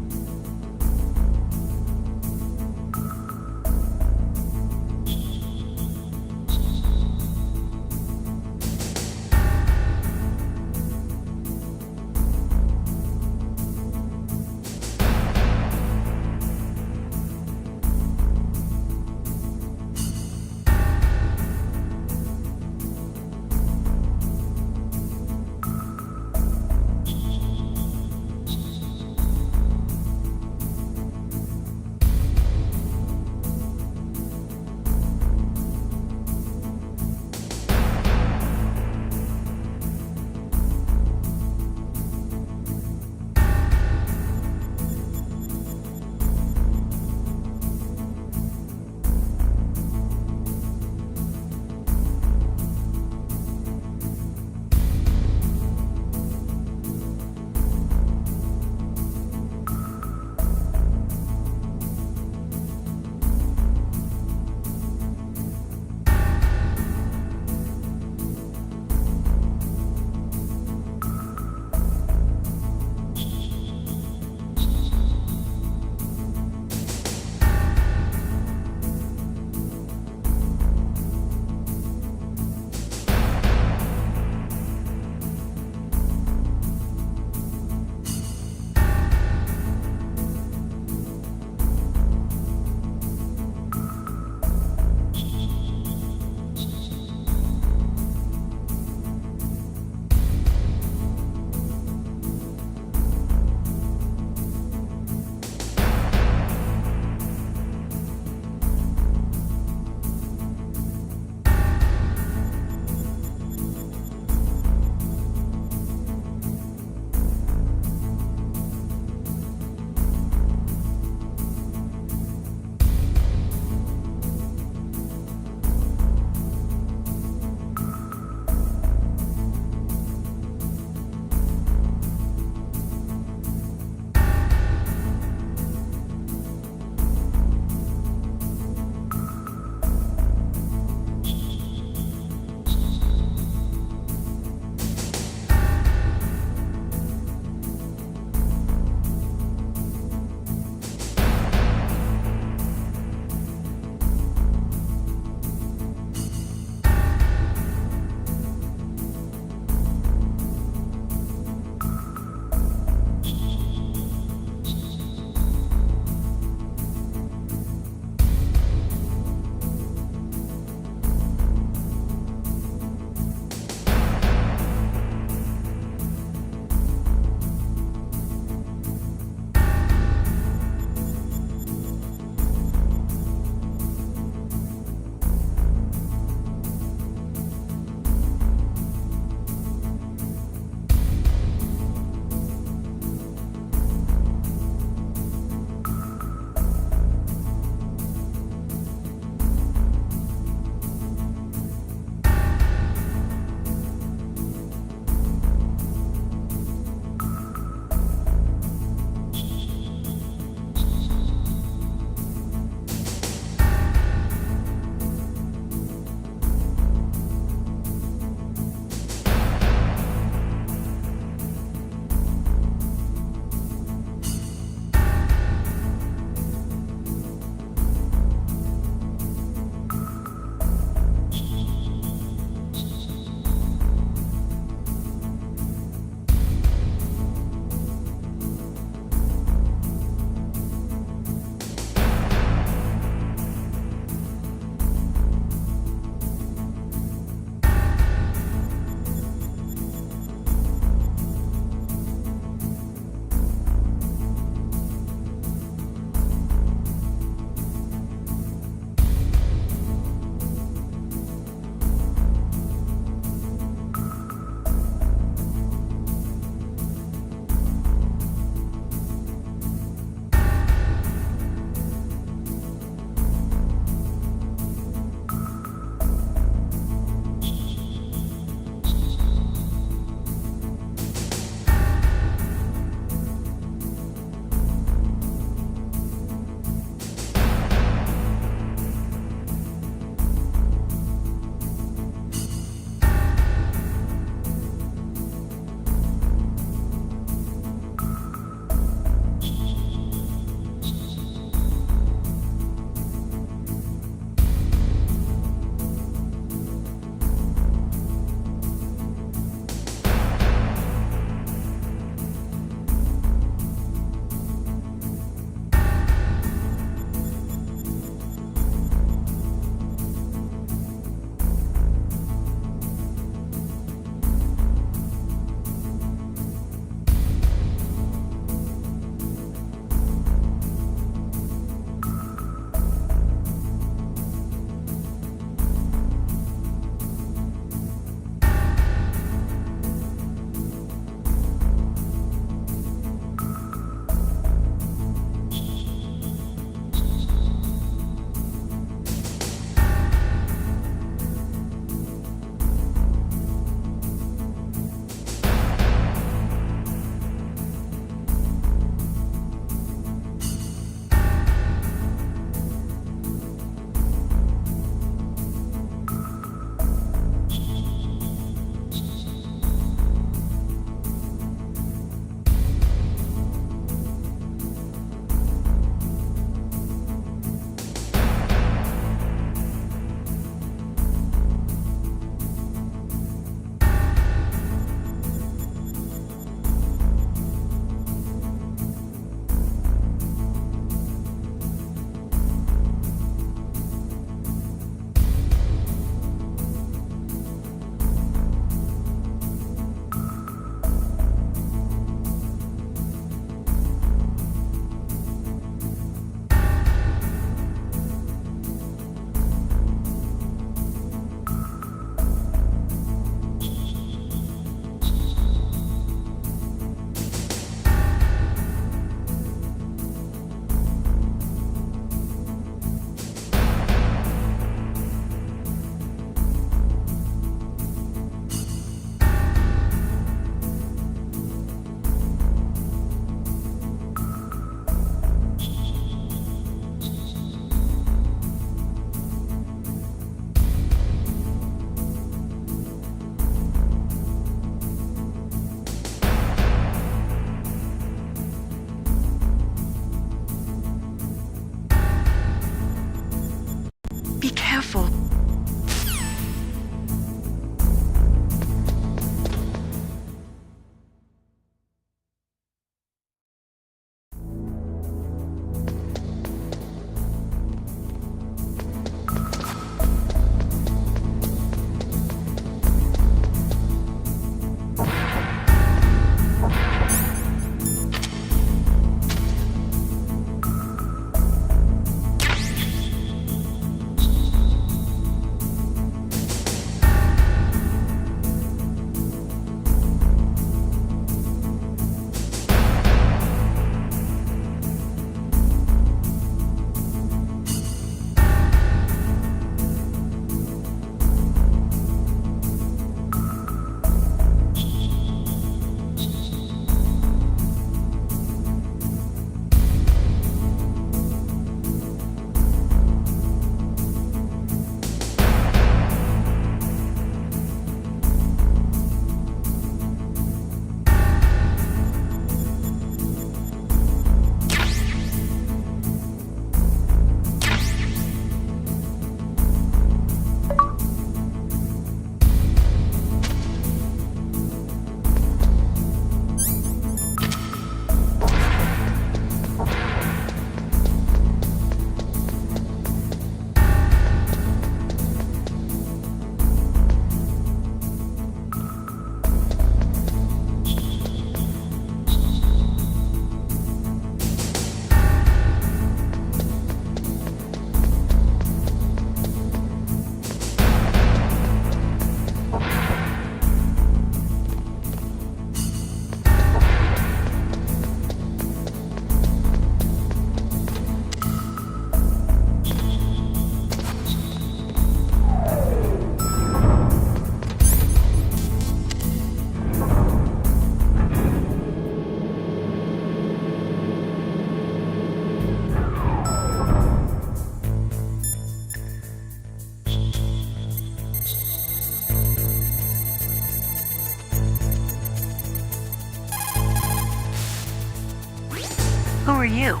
Who are you?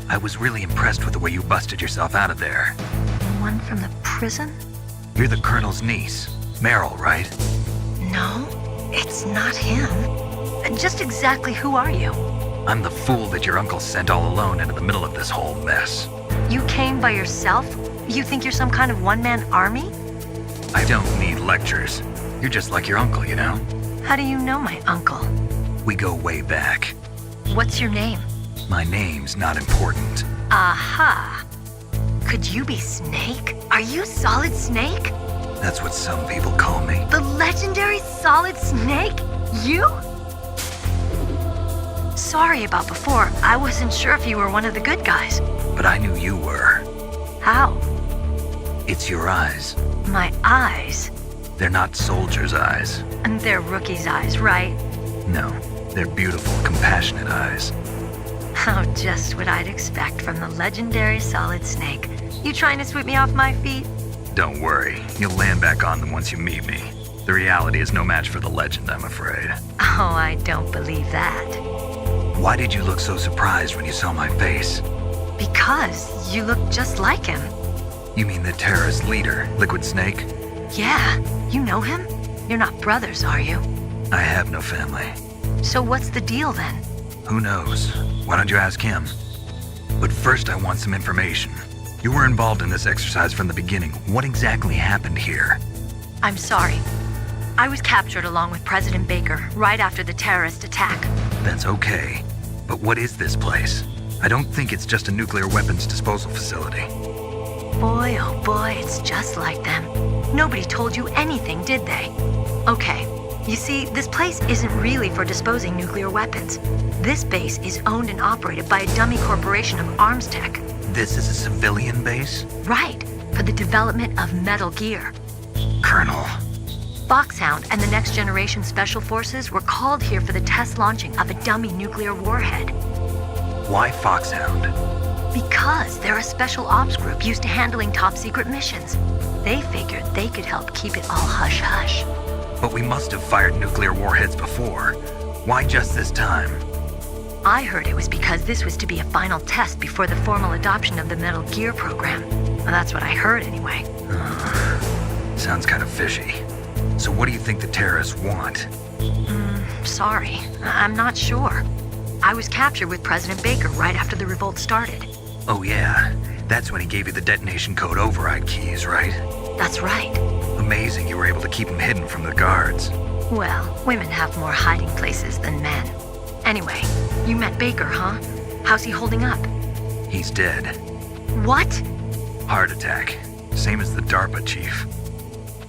I was really impressed with the way you busted yourself out of there. One from the prison? You're the Colonel's niece, Meryl, right? No, it's not him. Just exactly who are you? I'm the fool that your uncle sent all alone into the middle of this whole mess. You came by yourself? You think you're some kind of one-man army? I don't need lectures. You're just like your uncle, you know? How do you know my uncle? We go way back. What's your name? My name's not important. Aha! Could you be Snake? Are you Solid Snake? That's what some people call me. The legendary Solid Snake? You? Sorry about before. I wasn't sure if you were one of the good guys. But I knew you were. How? It's your eyes. My eyes? They're not soldiers' eyes. And they're rookies' eyes, right? No, they're beautiful, compassionate eyes. Oh, just what I'd expect from the legendary Solid Snake. You trying to sweep me off my feet? Don't worry, you'll land back on them once you meet me. The reality is no match for the legend, I'm afraid. Oh, I don't believe that. Why did you look so surprised when you saw my face? Because you look just like him. You mean the terrorist leader, Liquid Snake? Yeah, you know him? You're not brothers, are you? I have no family. So what's the deal then? Who knows? Why don't you ask him? But first I want some information. You were involved in this exercise from the beginning. What exactly happened here? I'm sorry. I was captured along with President Baker right after the terrorist attack. That's okay. But what is this place? I don't think it's just a nuclear weapons disposal facility. Boy, oh boy, it's just like them. Nobody told you anything, did they? Okay, you see, this place isn't really for disposing nuclear weapons. This base is owned and operated by a dummy corporation of arms tech. This is a civilian base? Right, for the development of Metal Gear. Colonel. Foxhound and the Next Generation Special Forces were called here for the test launching of a dummy nuclear warhead. Why Foxhound? Because they're a special ops group used to handling top secret missions. They figured they could help keep it all hush-hush. But we must have fired nuclear warheads before. Why just this time? I heard it was because this was to be a final test before the formal adoption of the Metal Gear program. Well, that's what I heard anyway. Sounds kind of fishy. So what do you think the terrorists want? Sorry, I'm not sure. I was captured with President Baker right after the revolt started. Oh yeah, that's when he gave you the detonation code override keys, right? That's right. Amazing you were able to keep him hidden from the guards. Well, women have more hiding places than men. Anyway, you met Baker, huh? How's he holding up? He's dead. What? Heart attack. Same as the DARPA chief.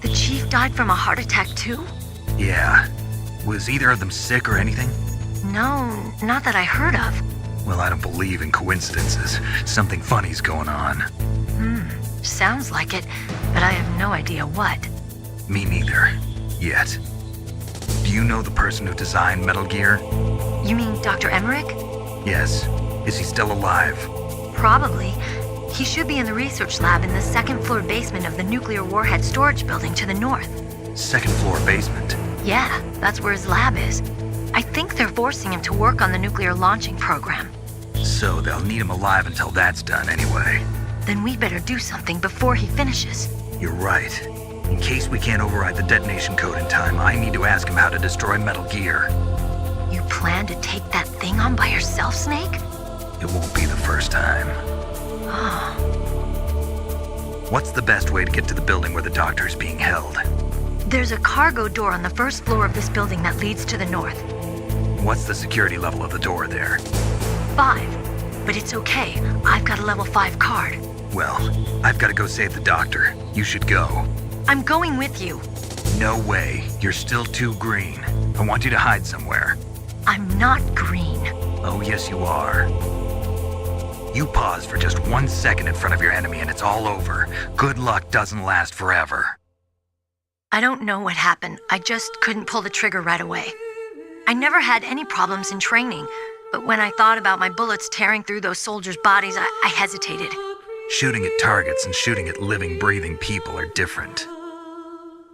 The chief died from a heart attack too? Yeah. Was either of them sick or anything? No, not that I heard of. Well, I don't believe in coincidences. Something funny's going on. Sounds like it, but I have no idea what. Me neither. Yet. Do you know the person who designed Metal Gear? You mean Dr. Emmerich? Yes. Is he still alive? Probably. He should be in the research lab in the second floor basement of the nuclear warhead storage building to the north. Second floor basement? Yeah, that's where his lab is. I think they're forcing him to work on the nuclear launching program. So they'll need him alive until that's done anyway. Then we better do something before he finishes. You're right. In case we can't override the detonation code in time, I need to ask him how to destroy Metal Gear. You plan to take that thing on by yourself, Snake? It won't be the first time. What's the best way to get to the building where the doctor is being held? There's a cargo door on the first floor of this building that leads to the north. What's the security level of the door there? 5. But it's okay. I've got a level 5 card. Well, I've got to go save the doctor. You should go. I'm going with you. No way. You're still too green. I want you to hide somewhere. I'm not green. Oh, yes, you are. You pause for just 1 second in front of your enemy and it's all over. Good luck doesn't last forever. I don't know what happened. I just couldn't pull the trigger right away. I never had any problems in training, but when I thought about my bullets tearing through those soldiers' bodies, I hesitated. Shooting at targets and shooting at living, breathing people are different.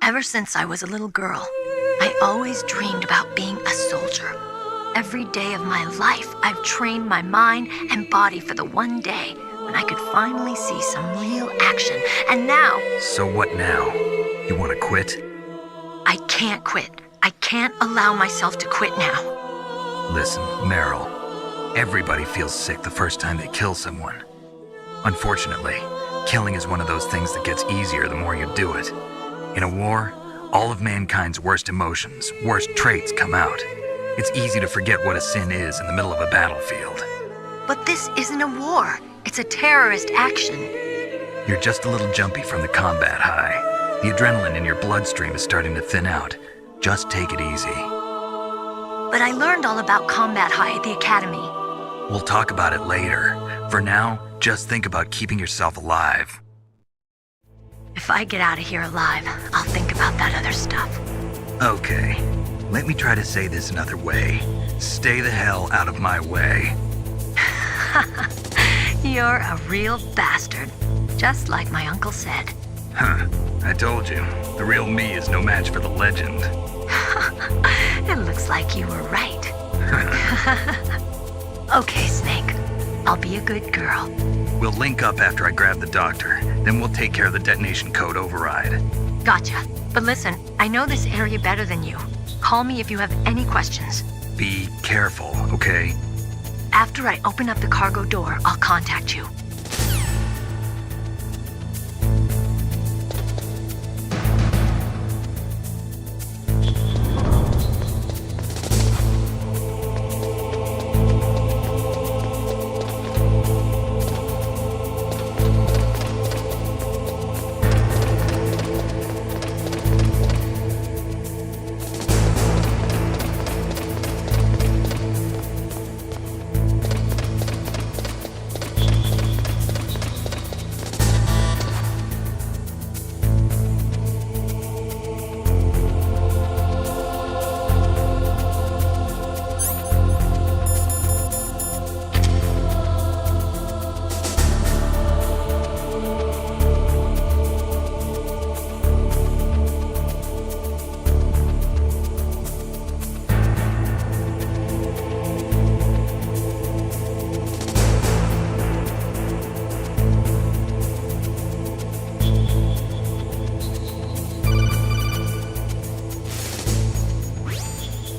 Ever since I was a little girl, I always dreamed about being a soldier. Every day of my life, I've trained my mind and body for the one day when I could finally see some real action. And now... So what now? You want to quit? I can't quit. I can't allow myself to quit now. Listen, Meryl. Everybody feels sick the first time they kill someone. Unfortunately, killing is one of those things that gets easier the more you do it. In a war, all of mankind's worst emotions, worst traits come out. It's easy to forget what a sin is in the middle of a battlefield. But this isn't a war. It's a terrorist action. You're just a little jumpy from the combat high. The adrenaline in your bloodstream is starting to thin out. Just take it easy. But I learned all about combat high at the academy. We'll talk about it later. For now, just think about keeping yourself alive. If I get out of here alive, I'll think about that other stuff. Okay. Let me try to say this another way. Stay the hell out of my way. You're a real bastard. Just like my uncle said. Huh. I told you. The real me is no match for the legend. It looks like you were right. Okay, Snake. I'll be a good girl. We'll link up after I grab the doctor. Then we'll take care of the detonation code override. Gotcha. But listen, I know this area better than you. Call me if you have any questions. Be careful, okay? After I open up the cargo door, I'll contact you.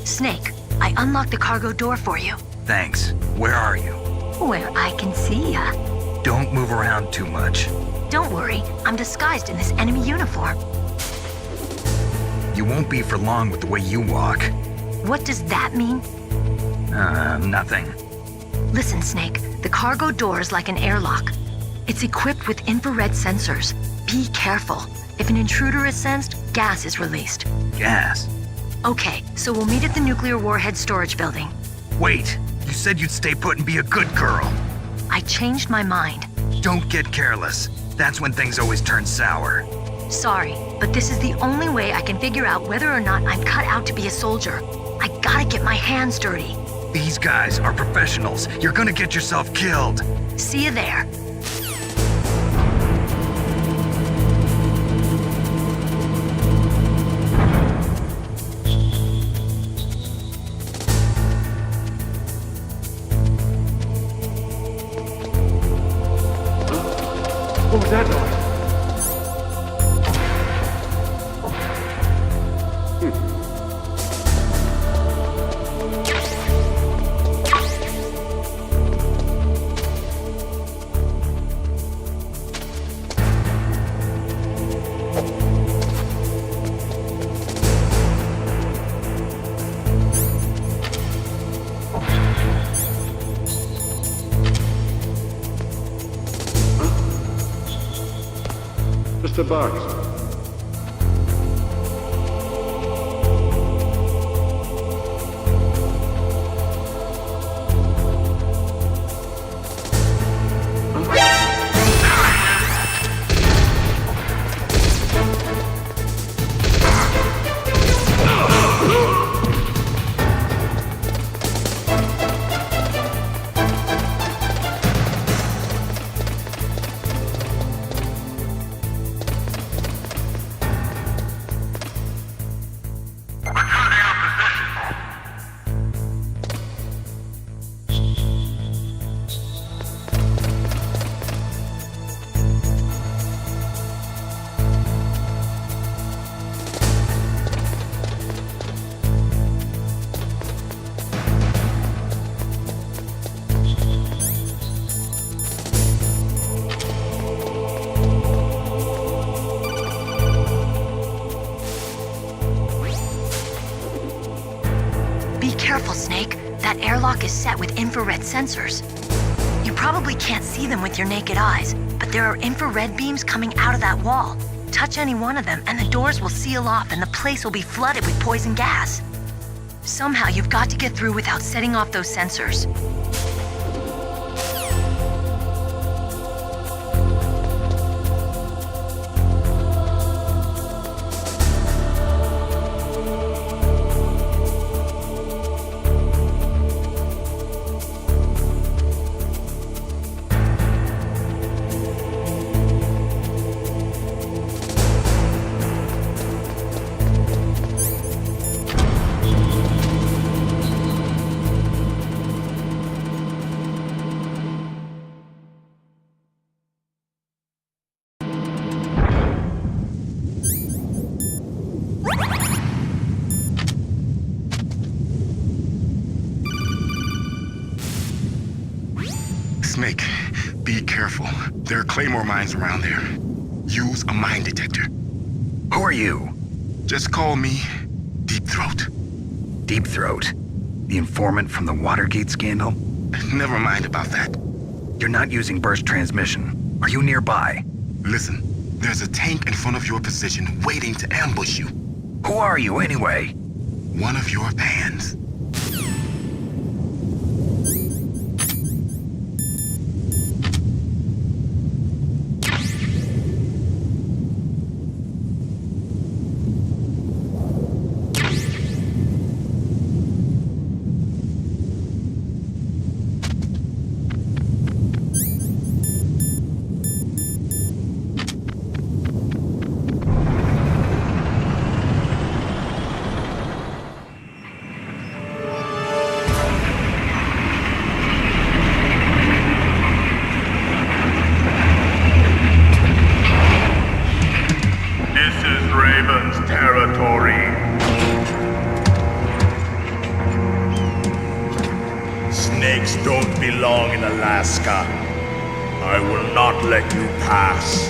Snake, I unlocked the cargo door for you. Thanks. Where are you? Where I can see ya. Don't move around too much. Don't worry, I'm disguised in this enemy uniform. You won't be for long with the way you walk. What does that mean? Nothing. Listen, Snake, the cargo door is like an airlock. It's equipped with infrared sensors. Be careful. If an intruder is sensed, gas is released. Gas? Okay, so we'll meet at the nuclear warhead storage building. Wait, you said you'd stay put and be a good girl. I changed my mind. Don't get careless. That's when things always turn sour. Sorry, but this is the only way I can figure out whether or not I'm cut out to be a soldier. I gotta get my hands dirty. These guys are professionals. You're gonna get yourself killed. See you there. What was that noise? Just a box. Be careful, Snake. That airlock is set with infrared sensors. You probably can't see them with your naked eyes, but there are infrared beams coming out of that wall. Touch any one of them, and the doors will seal off and the place will be flooded with poison gas. Somehow you've got to get through without setting off those sensors. Snake, be careful. There are Claymore mines around there. Use a mine detector. Who are you? Just call me Deep Throat. Deep Throat? The informant from the Watergate scandal? Never mind about that. You're not using burst transmission. Are you nearby? Listen, there's a tank in front of your position waiting to ambush you. Who are you anyway? One of your fans. Snakes don't belong in Alaska. I will not let you pass.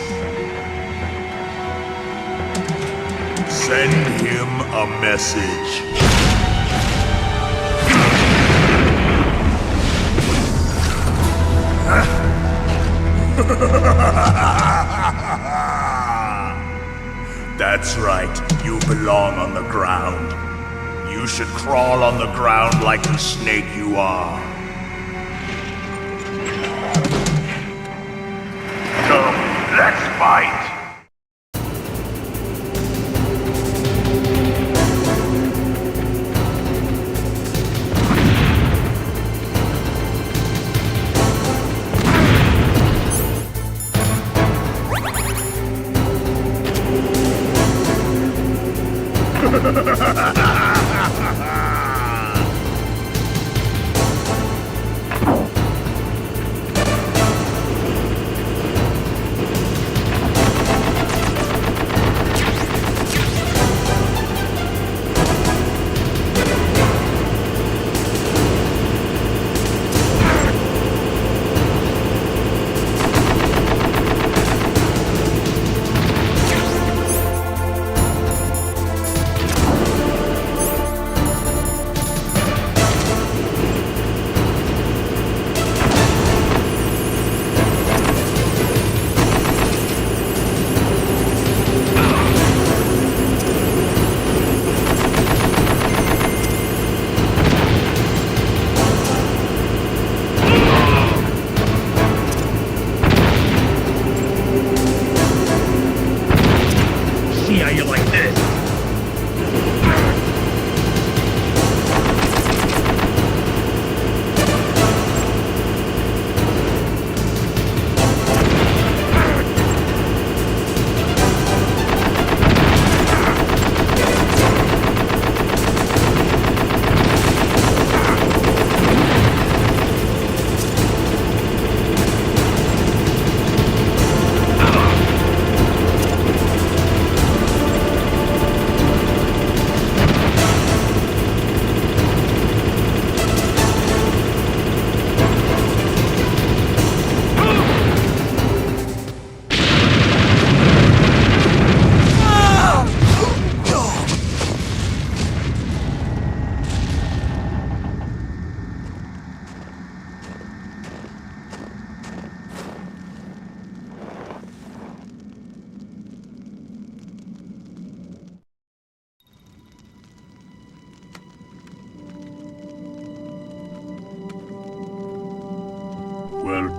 Send him a message. That's right, you belong on the ground. You should crawl on the ground like the snake you are. Come, let's fight!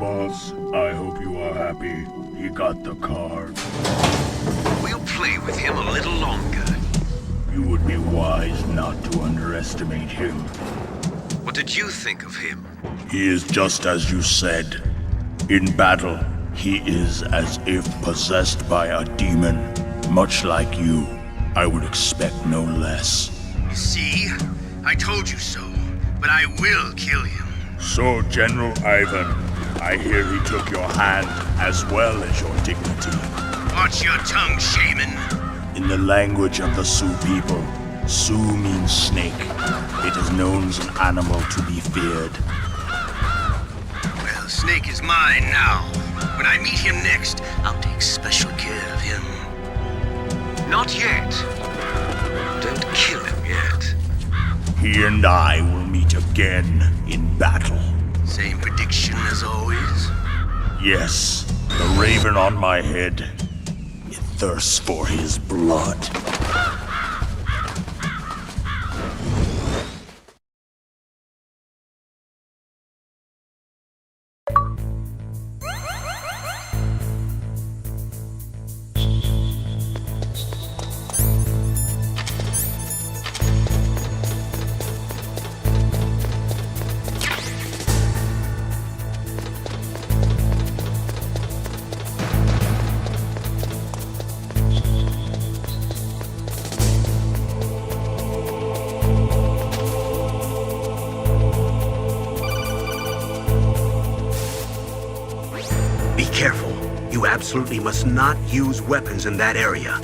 boss. I hope you are happy. He got the card. We'll play with him a little longer. You would be wise not to underestimate him. What did you think of him? He is just as you said. In battle, he is as if possessed by a demon. Much like you, I would expect no less. See? I told you so. But I will kill him. So, General Ivan, I hear he took your hand as well as your dignity. Watch your tongue, shaman. In the language of the Sioux people, Sioux means snake. It is known as an animal to be feared. Well, Snake is mine now. When I meet him next, I'll take special care of him. Not yet. Don't kill him yet. He and I will meet again in battle. Same prediction as always? Yes, the raven on my head. It thirsts for his blood. Be careful. You absolutely must not use weapons in that area.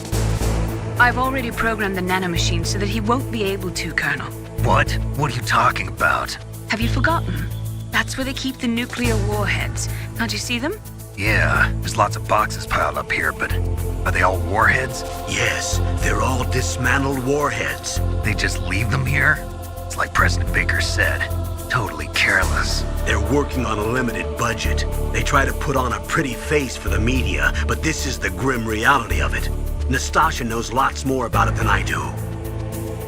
I've already programmed the nanomachine so that he won't be able to, Colonel. What? What are you talking about? Have you forgotten? That's where they keep the nuclear warheads. Can't you see them? Yeah, there's lots of boxes piled up here, but are they all warheads? Yes, they're all dismantled warheads. They just leave them here? It's like President Baker said. Totally careless. They're working on a limited budget. They try to put on a pretty face for the media, but this is the grim reality of it. Nastasha knows lots more about it than I do.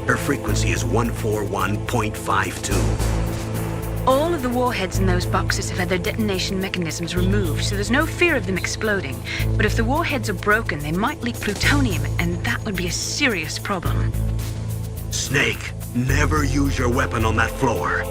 Her frequency is 141.52. All of the warheads in those boxes have had their detonation mechanisms removed, so there's no fear of them exploding. But if the warheads are broken, they might leak plutonium, and that would be a serious problem. Snake, never use your weapon on that floor.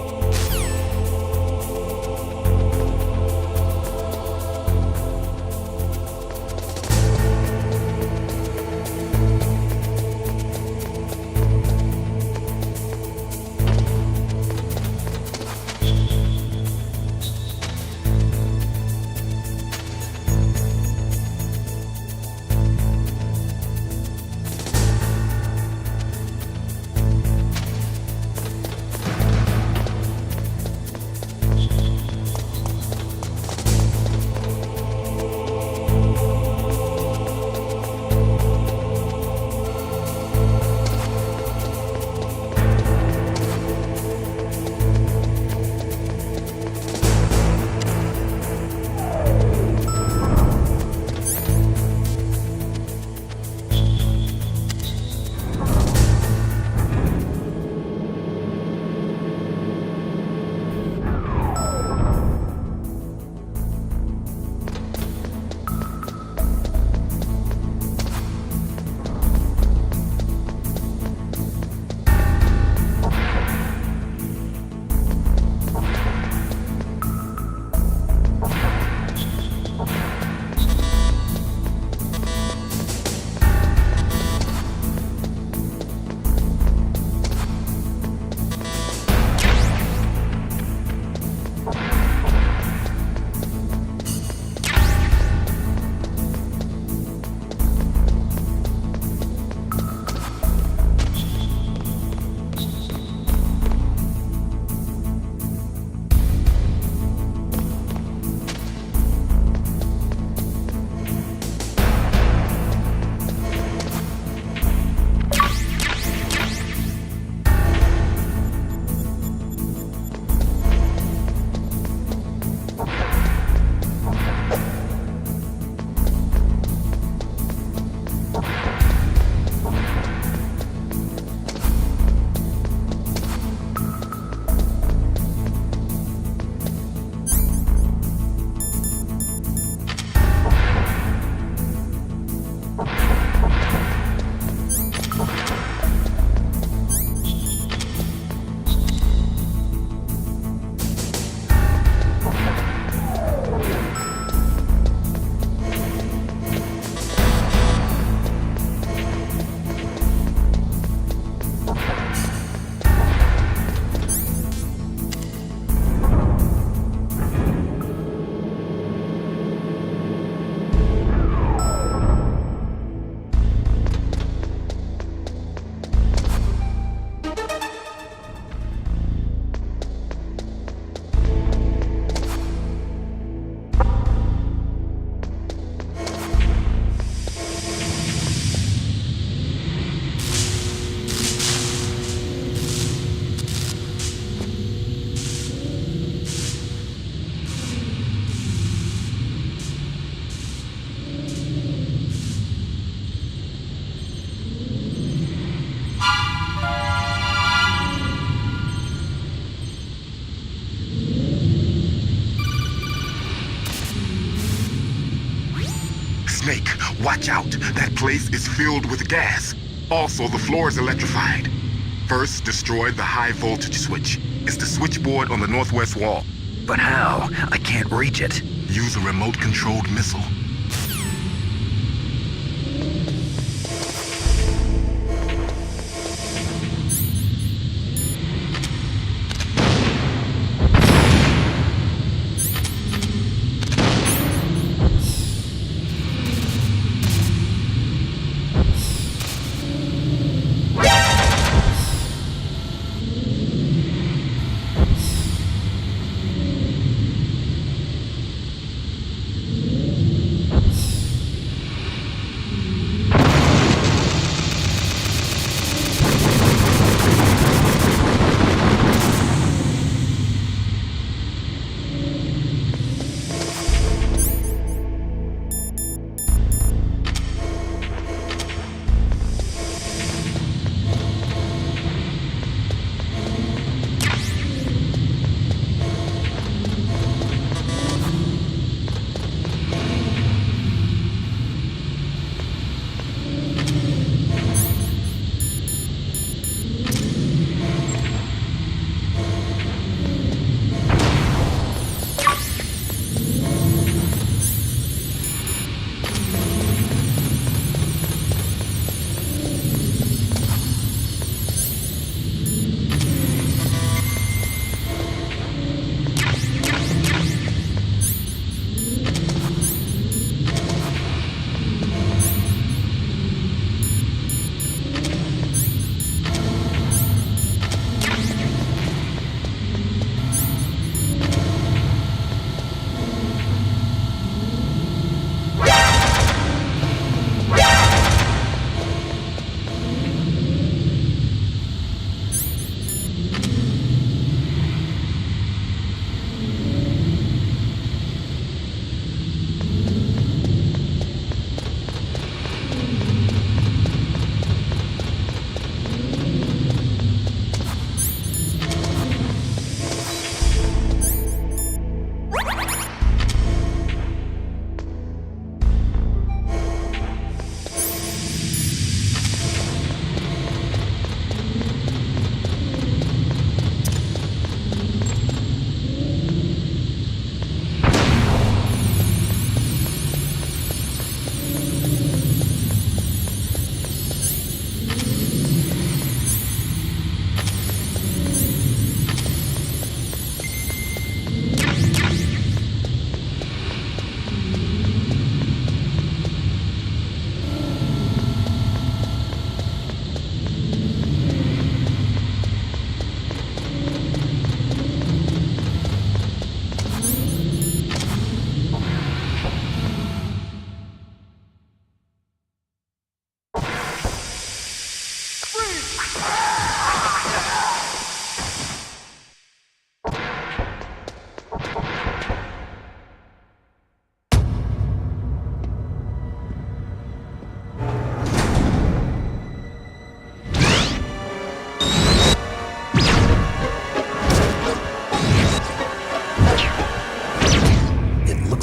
Watch out. That place is filled with gas. Also, the floor is electrified. First, destroy the high voltage switch. It's the switchboard on the northwest wall. But how? I can't reach it. Use a remote-controlled missile.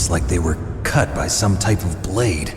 Like they were cut by some type of blade.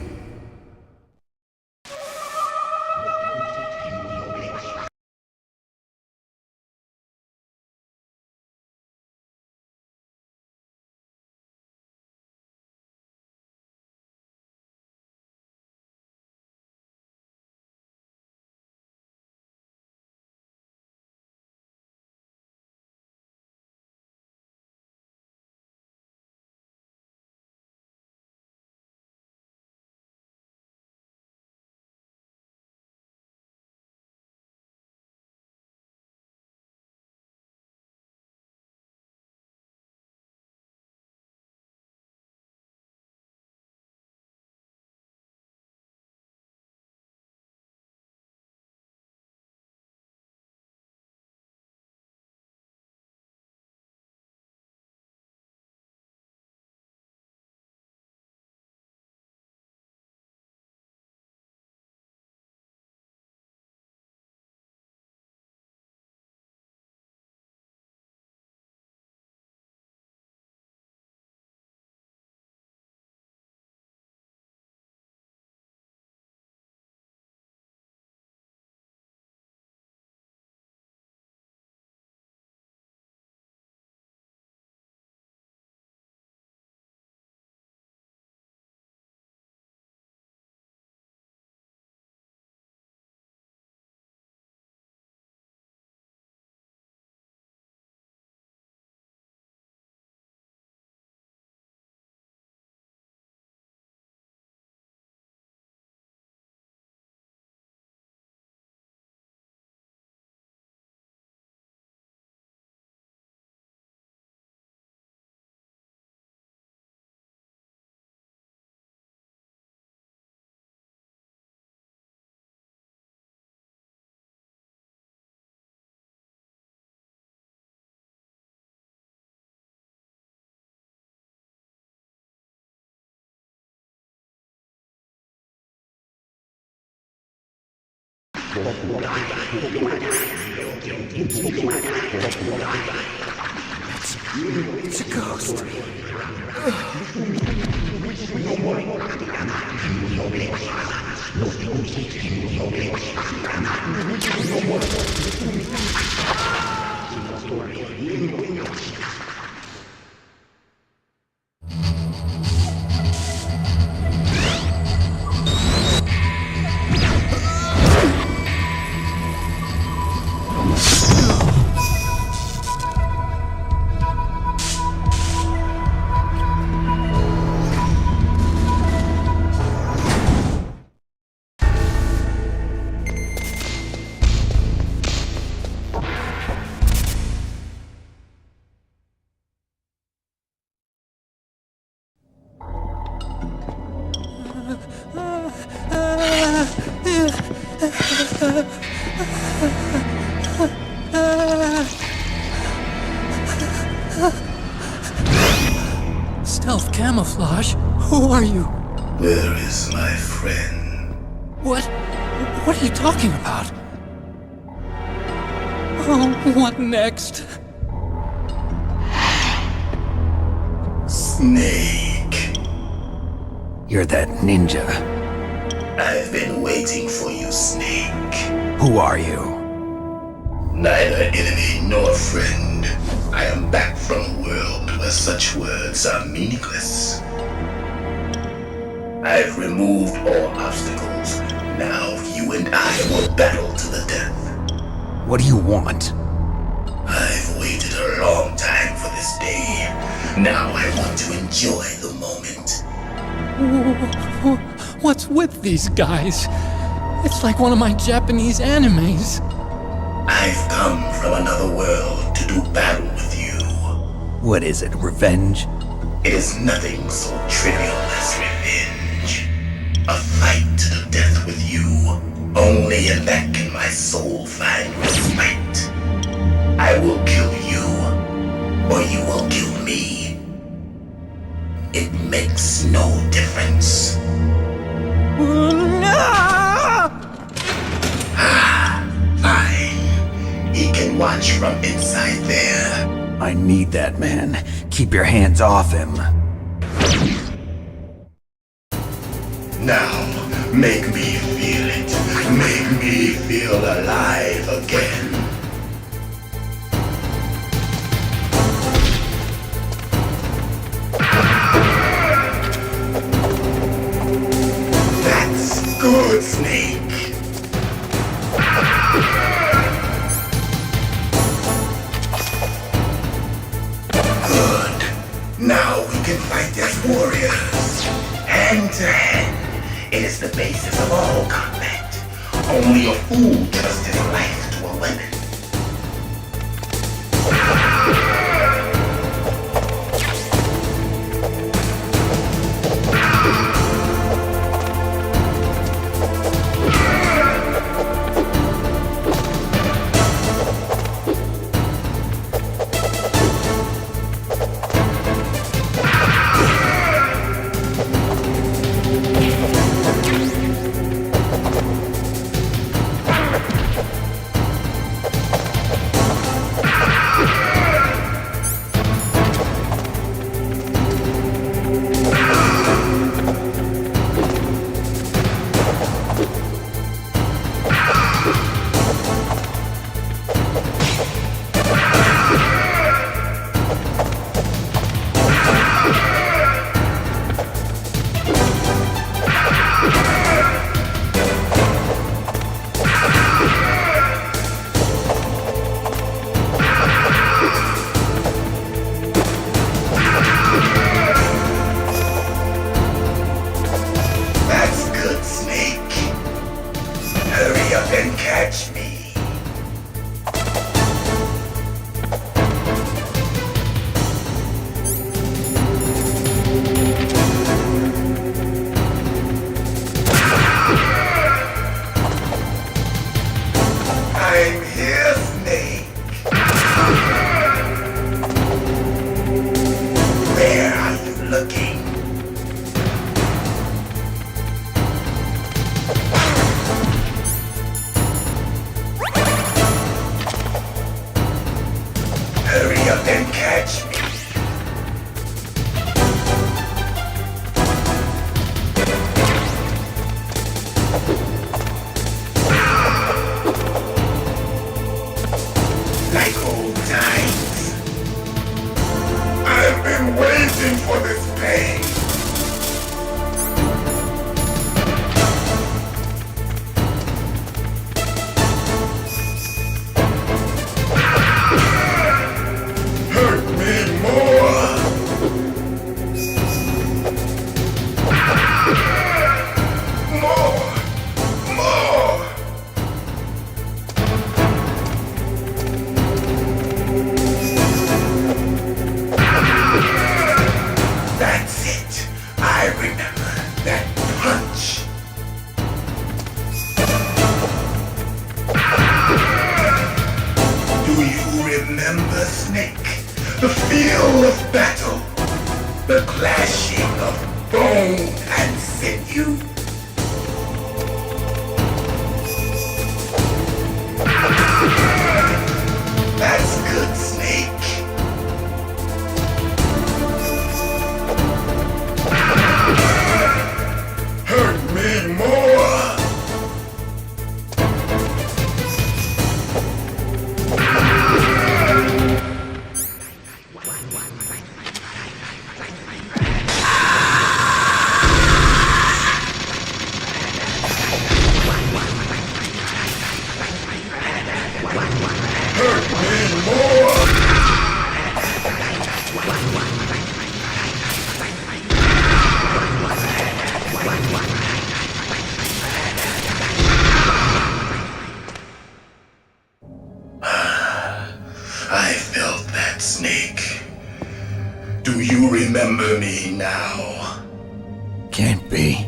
It's a ghost. Stealth camouflage? Who are you? Where is my friend? What? What are you talking about? Oh, what next? Snake. You're that ninja. I've been waiting for you, Snake. Who are you? Neither enemy nor friend. I am back from a world where such words are meaningless. I've removed all obstacles. Now you and I will battle to the death. What do you want? I've waited a long time for this day. Now I want to enjoy the moment. What's with these guys? It's like one of my Japanese animes. I've come from another world to do battle with you. What is it, revenge? It is nothing so trivial as revenge. A fight to the death with you. Only in that can my soul find respite. I will kill you, or you will kill me. It makes no difference. Fine. He can watch from inside there. I need that man. Keep your hands off him. Now, make me feel it. Make me feel alive again. That's good, Snake. Good. Now we can fight as warriors. Hand to hand. It is the basis of all combat. Only a fool trusts his life to a weapon. times. I've been waiting for this pain. Hurt me more. More. That's it. I remember that punch. Do you remember, Snake? The feel of battle. The clashing of bone and sinew. That's good, Snake. Hurt me more. Hurt me more. I felt that, Snake. Do you remember me now? Can't be.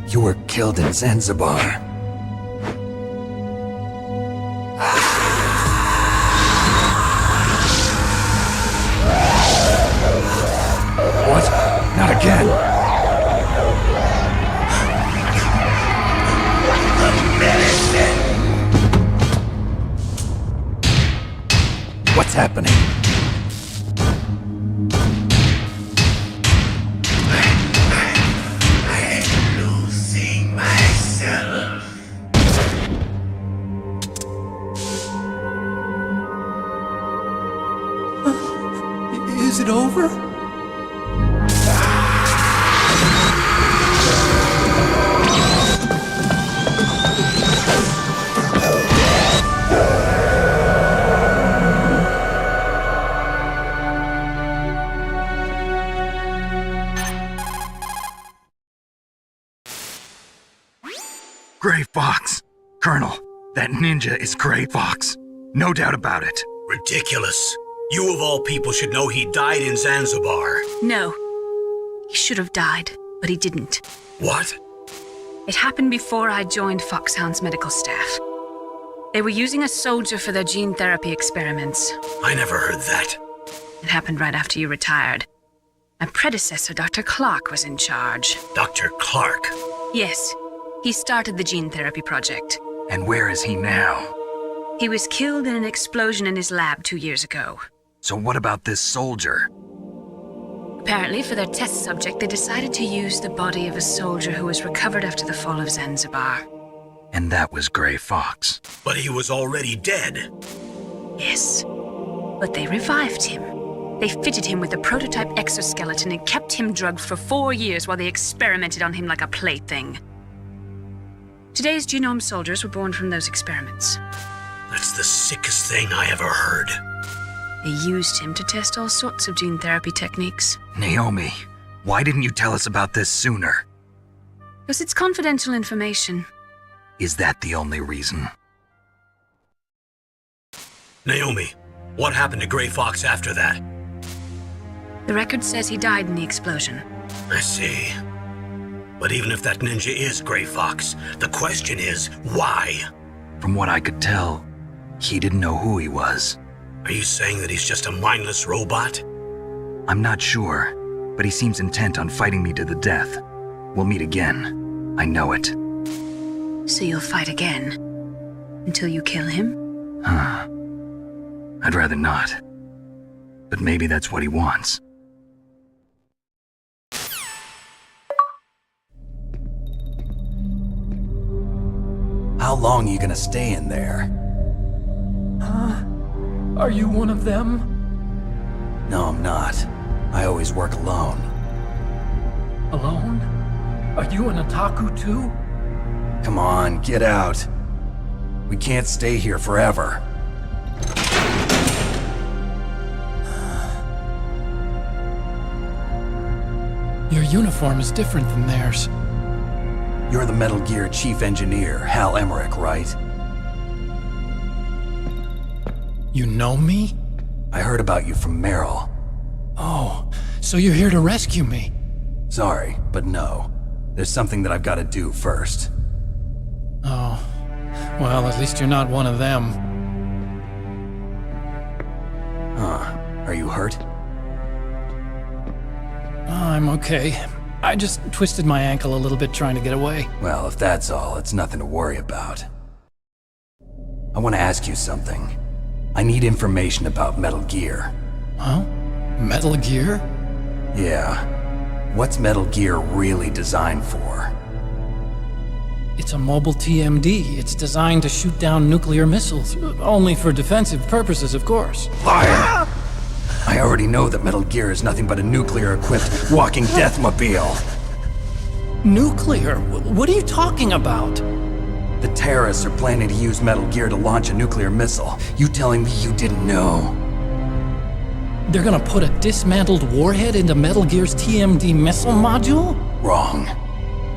You were killed in Zanzibar. What? Not again! What's happening? I'm losing myself. Is it over? Gray Fox! Colonel, that ninja is Gray Fox. No doubt about it. Ridiculous. You of all people should know he died in Zanzibar. No. He should have died, but he didn't. What? It happened before I joined Foxhound's medical staff. They were using a soldier for their gene therapy experiments. I never heard that. It happened right after you retired. My predecessor, Dr. Clark, was in charge. Dr. Clark? Yes, he started the gene therapy project. And where is he now? He was killed in an explosion in his lab 2 years ago. So what about this soldier? Apparently, for their test subject, they decided to use the body of a soldier who was recovered after the fall of Zanzibar. And that was Gray Fox. But he was already dead. Yes, but they revived him. They fitted him with a prototype exoskeleton and kept him drugged for 4 years while they experimented on him like a plaything. Today's genome soldiers were born from those experiments. That's the sickest thing I ever heard. They used him to test all sorts of gene therapy techniques. Naomi, why didn't you tell us about this sooner? Because it's confidential information. Is that the only reason? Naomi, what happened to Gray Fox after that? The record says he died in the explosion. I see. But even if that ninja is Gray Fox, the question is, why? From what I could tell, he didn't know who he was. Are you saying that he's just a mindless robot? I'm not sure, but he seems intent on fighting me to the death. We'll meet again. I know it. So you'll fight again? Until you kill him? Huh. I'd rather not. But maybe that's what he wants. How long are you gonna stay in there? Are you one of them? No, I'm not. I always work alone. Alone? Are you an otaku too? Come on, get out. We can't stay here forever. Your uniform is different than theirs. You're the Metal Gear Chief Engineer, Hal Emmerich, right? You know me? I heard about you from Meryl. Oh, so you're here to rescue me? Sorry, but no. There's something that I've got to do first. Oh, well, at least you're not one of them. Huh. Are you hurt? I'm okay. I just twisted my ankle a little bit trying to get away. Well, if that's all, it's nothing to worry about. I want to ask you something. I need information about Metal Gear. Huh? Metal Gear? Yeah. What's Metal Gear really designed for? It's a mobile TMD. It's designed to shoot down nuclear missiles. Only for defensive purposes, of course. Liar! I already know that Metal Gear is nothing but a nuclear-equipped walking deathmobile. Nuclear? What are you talking about? The terrorists are planning to use Metal Gear to launch a nuclear missile. You telling me you didn't know? They're gonna put a dismantled warhead into Metal Gear's TMD missile module? Wrong.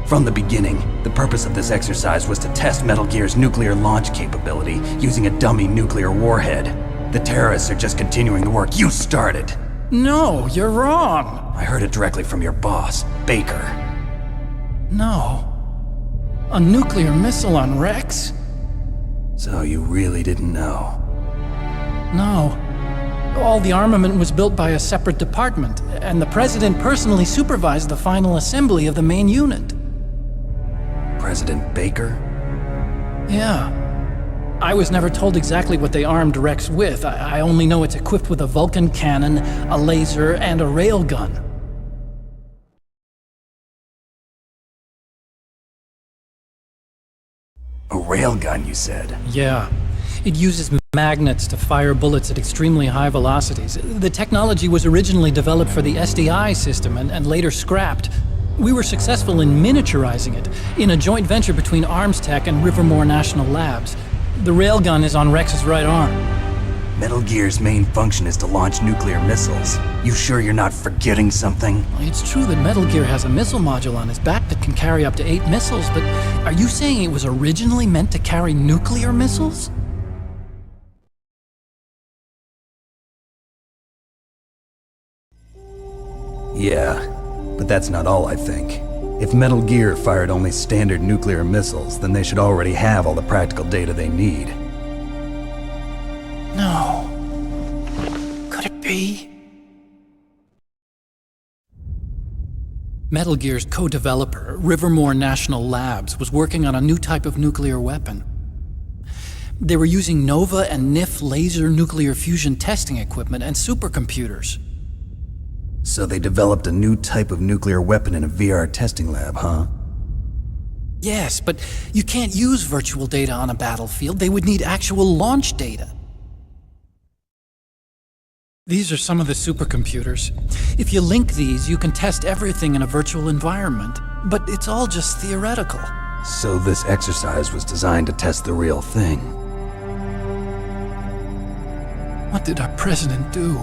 From the beginning, the purpose of this exercise was to test Metal Gear's nuclear launch capability using a dummy nuclear warhead. The terrorists are just continuing the work you started. No, you're wrong. I heard it directly from your boss, Baker. No. A nuclear missile on Rex? So you really didn't know? No. All the armament was built by a separate department, and the President personally supervised the final assembly of the main unit. President Baker? Yeah. I was never told exactly what they armed Rex with. I only know it's equipped with a Vulcan cannon, a laser, and a railgun. A railgun, you said? Yeah. It uses magnets to fire bullets at extremely high velocities. The technology was originally developed for the SDI system and later scrapped. We were successful in miniaturizing it, in a joint venture between ArmsTech and Rivermore National Labs. The railgun is on Rex's right arm. Metal Gear's main function is to launch nuclear missiles. You sure you're not forgetting something? It's true that Metal Gear has a missile module on his back that can carry up to 8 missiles, but are you saying it was originally meant to carry nuclear missiles? Yeah, but that's not all I think. If Metal Gear fired only standard nuclear missiles, then they should already have all the practical data they need. No. Could it be? Metal Gear's co-developer, Rivermore National Labs, was working on a new type of nuclear weapon. They were using NOVA and NIF laser nuclear fusion testing equipment and supercomputers. So they developed a new type of nuclear weapon in a VR testing lab, huh? Yes, but you can't use virtual data on a battlefield. They would need actual launch data. These are some of the supercomputers. If you link these, you can test everything in a virtual environment. But it's all just theoretical. So this exercise was designed to test the real thing. What did our president do?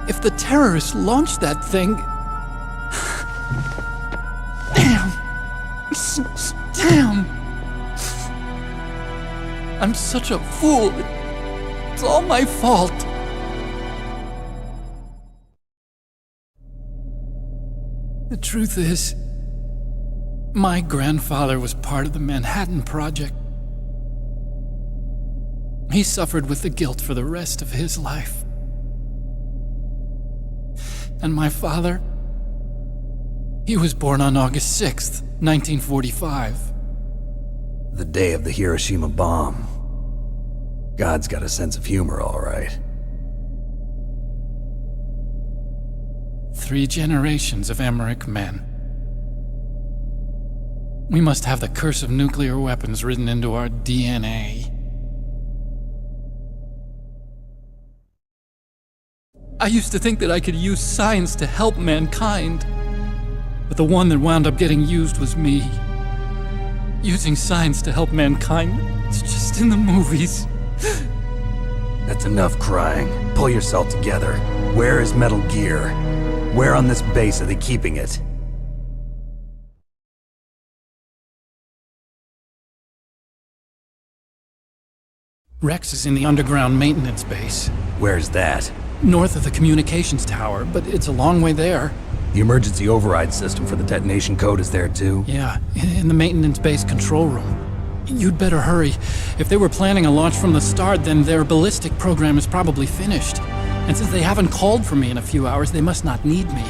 If the terrorists launched that thing... Damn! Damn! I'm such a fool. It's all my fault. The truth is, my grandfather was part of the Manhattan Project. He suffered with the guilt for the rest of his life. And my father, he was born on August 6th, 1945. The day of the Hiroshima bomb. God's got a sense of humor, all right. 3 generations of Emmerich men. We must have the curse of nuclear weapons written into our DNA. I used to think that I could use science to help mankind. But the one that wound up getting used was me. Using science to help mankind, it's just in the movies. That's enough crying. Pull yourself together. Where is Metal Gear? Where on this base are they keeping it? Rex is in the underground maintenance base. Where's that? North of the communications tower, but it's a long way there. The emergency override system for the detonation code is there too? Yeah, in the maintenance base control room. You'd better hurry. If they were planning a launch from the start, then their ballistic program is probably finished. And since they haven't called for me in a few hours, they must not need me.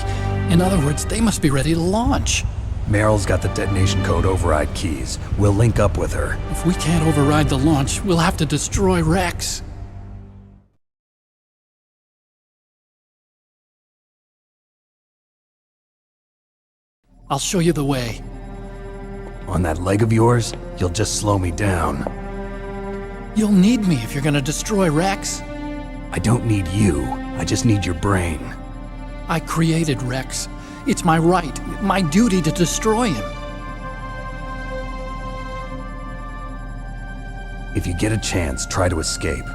In other words, they must be ready to launch. Meryl's got the detonation code override keys. We'll link up with her. If we can't override the launch, we'll have to destroy Rex. I'll show you the way. On that leg of yours, you'll just slow me down. You'll need me if you're gonna destroy Rex. I don't need you. I just need your brain. I created Rex. It's my right, my duty to destroy him. If you get a chance, try to escape.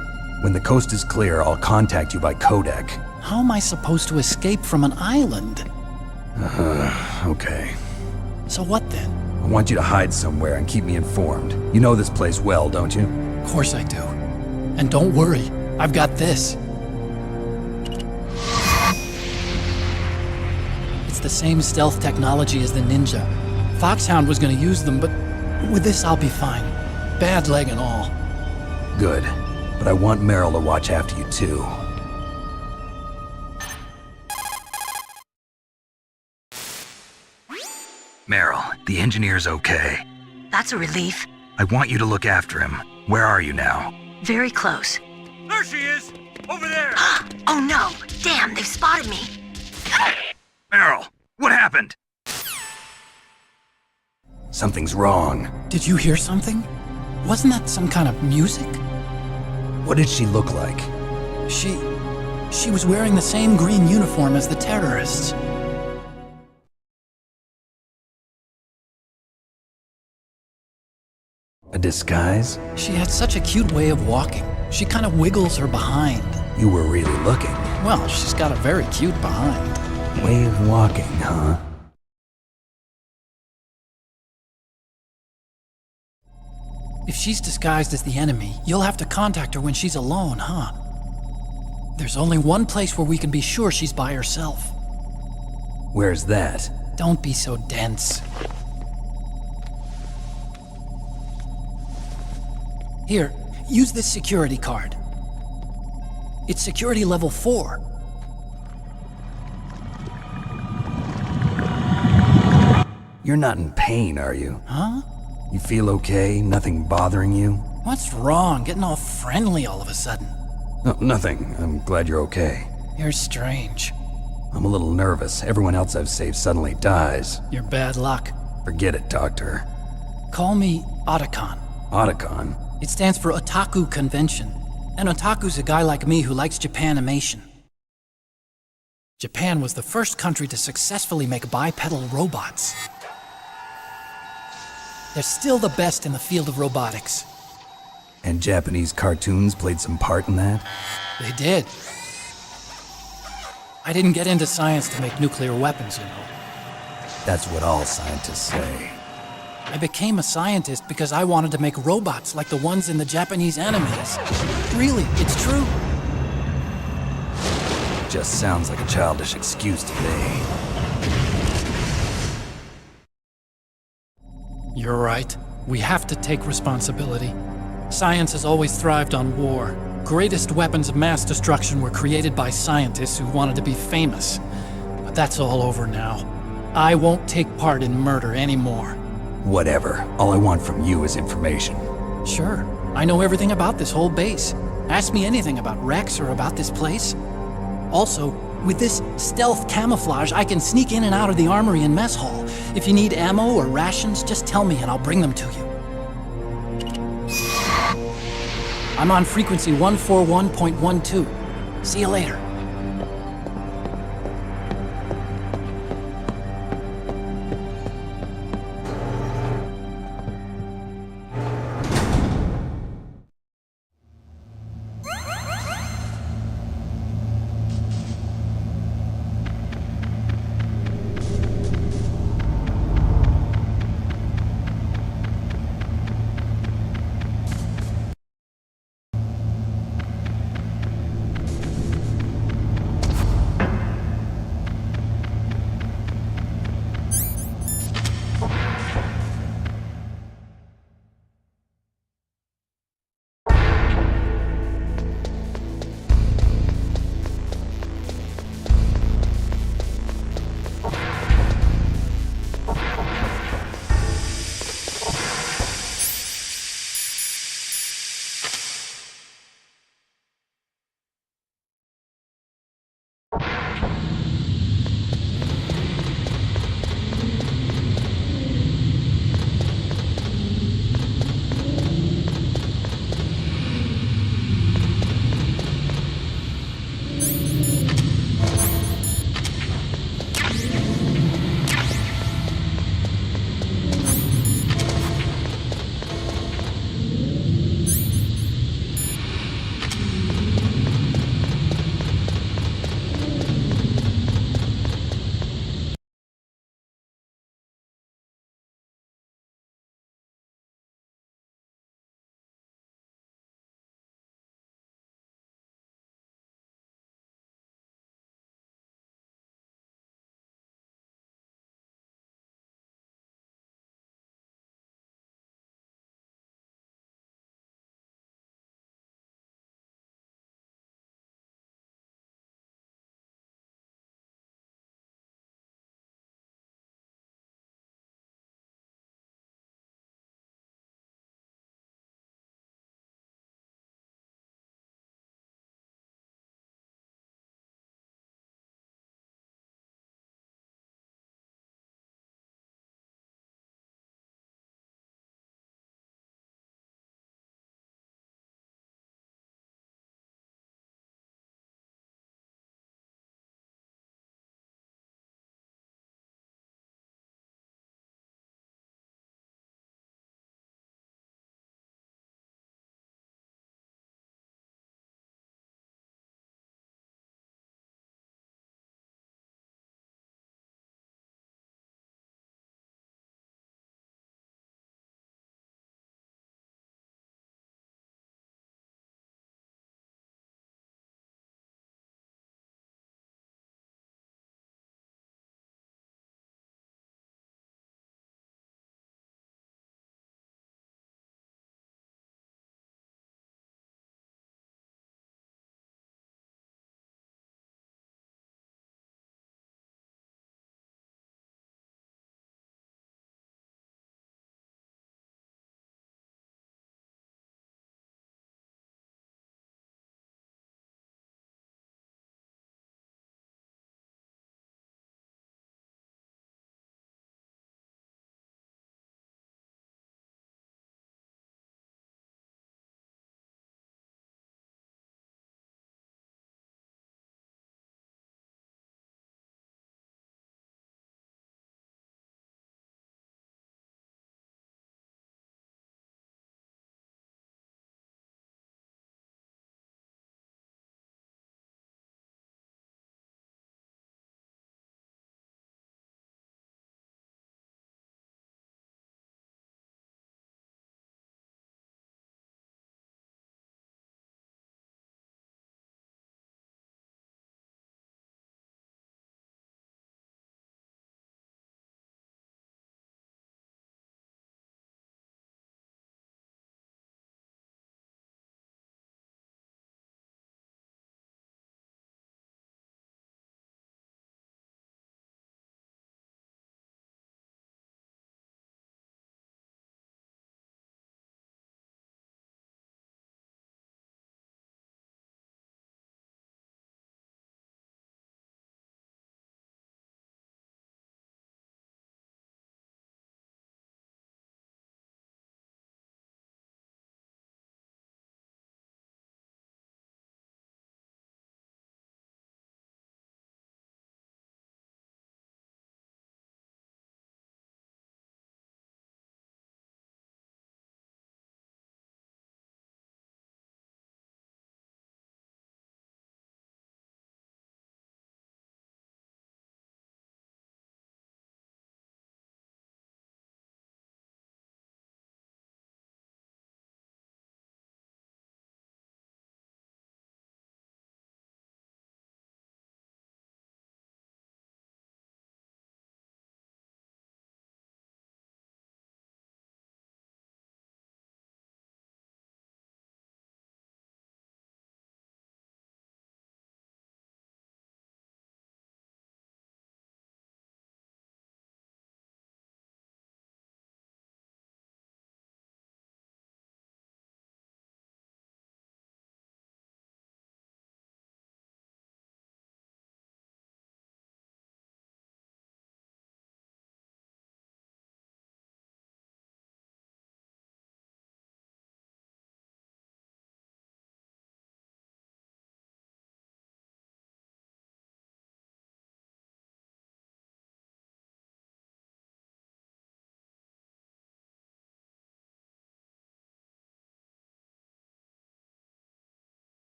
When the coast is clear, I'll contact you by codec. How am I supposed to escape from an island? Okay. So what then? I want you to hide somewhere and keep me informed. You know this place well, don't you? Of course I do. And don't worry, I've got this. It's the same stealth technology as the Ninja. Foxhound was gonna use them, but with this I'll be fine. Bad leg and all. Good. But I want Meryl to watch after you too. Meryl, the engineer's okay. That's a relief. I want you to look after him. Where are you now? Very close. There she is! Over there! Oh no! Damn, they've spotted me! Meryl, what happened? Something's wrong. Did you hear something? Wasn't that some kind of music? What did she look like? She was wearing the same green uniform as the terrorists. A disguise? She had such a cute way of walking. She kind of wiggles her behind. You were really looking. Well, she's got a very cute behind. Way of walking, huh? If she's disguised as the enemy, you'll have to contact her when she's alone, huh? There's only one place where we can be sure she's by herself. Where's that? Don't be so dense. Here, use this security card. It's security level 4. You're not in pain, are you? Huh? You feel okay? Nothing bothering you? What's wrong? Getting all friendly all of a sudden. No, nothing. I'm glad you're okay. You're strange. I'm a little nervous. Everyone else I've saved suddenly dies. You're bad luck. Forget it, Doctor. Call me Otacon. Otacon? It stands for Otaku Convention. An otaku's a guy like me who likes Japanimation. Japan was the first country to successfully make bipedal robots. They're still the best in the field of robotics. And Japanese cartoons played some part in that? They did. I didn't get into science to make nuclear weapons, you know. That's what all scientists say. I became a scientist because I wanted to make robots like the ones in the Japanese animes. Really, it's true. Just sounds like a childish excuse to me. You're right. We have to take responsibility. Science has always thrived on war. Greatest weapons of mass destruction were created by scientists who wanted to be famous. But that's all over now. I won't take part in murder anymore. Whatever. All I want from you is information. Sure. I know everything about this whole base. Ask me anything about Rex or about this place. Also, with this stealth camouflage, I can sneak in and out of the armory and mess hall. If you need ammo or rations, just tell me and I'll bring them to you. I'm on frequency 141.12. See you later.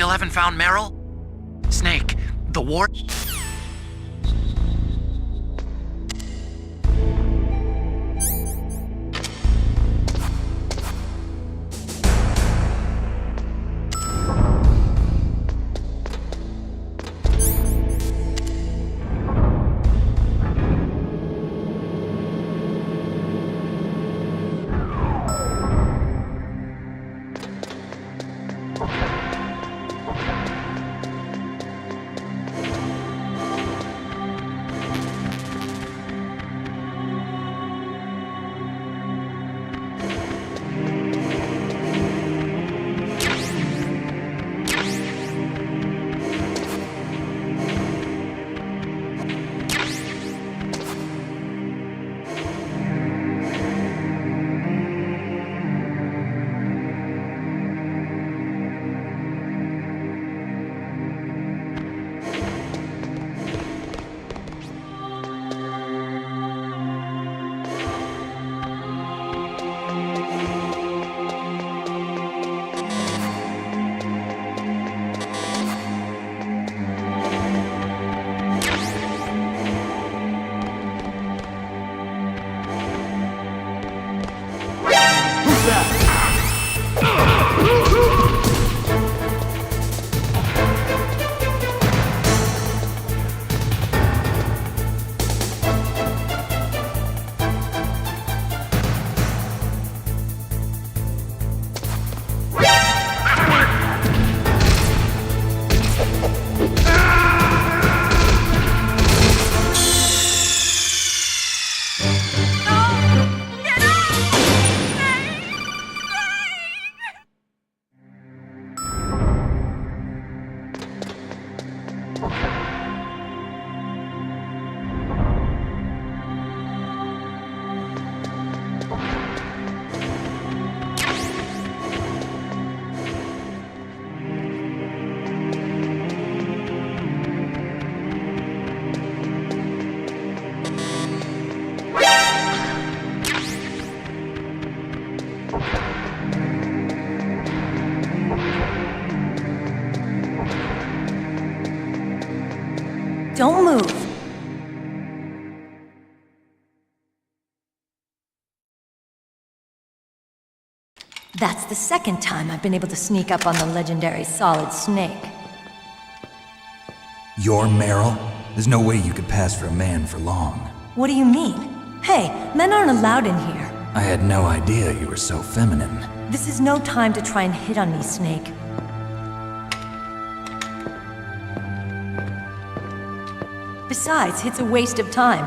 still haven't found Meryl? Snake, the war... Don't move. That's the second time I've been able to sneak up on the legendary Solid Snake. You're Meryl? There's no way you could pass for a man for long. What do you mean? Hey, men aren't allowed in here. I had no idea you were so feminine. This is no time to try and hit on me, Snake. Besides, it's a waste of time.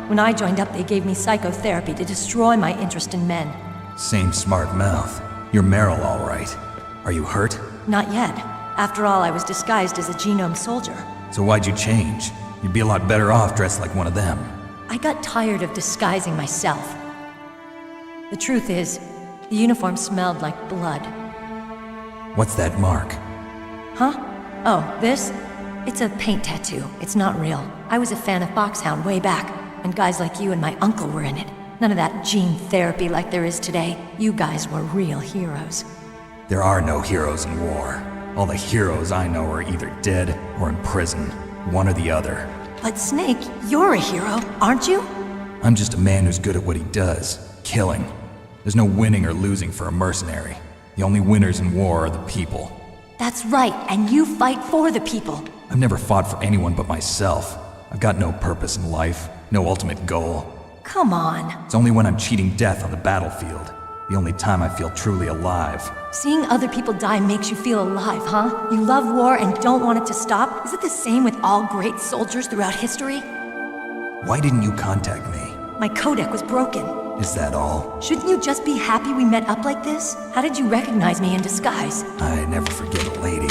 When I joined up, they gave me psychotherapy to destroy my interest in men. Same smart mouth. You're Meryl, all right. Are you hurt? Not yet. After all, I was disguised as a genome soldier. So why'd you change? You'd be a lot better off dressed like one of them. I got tired of disguising myself. The truth is, the uniform smelled like blood. What's that mark? Huh? Oh, this? It's a paint tattoo. It's not real. I was a fan of Foxhound way back, and guys like you and my uncle were in it. None of that gene therapy like there is today. You guys were real heroes. There are no heroes in war. All the heroes I know are either dead or in prison. One or the other. But Snake, you're a hero, aren't you? I'm just a man who's good at what he does. Killing. There's no winning or losing for a mercenary. The only winners in war are the people. That's right, and you fight for the people. I've never fought for anyone but myself. I've got no purpose in life, no ultimate goal. Come on. It's only when I'm cheating death on the battlefield. The only time I feel truly alive. Seeing other people die makes you feel alive, huh? You love war and don't want it to stop? Is it the same with all great soldiers throughout history? Why didn't you contact me? My codec was broken. Is that all? Shouldn't you just be happy we met up like this? How did you recognize me in disguise? I never forget a lady.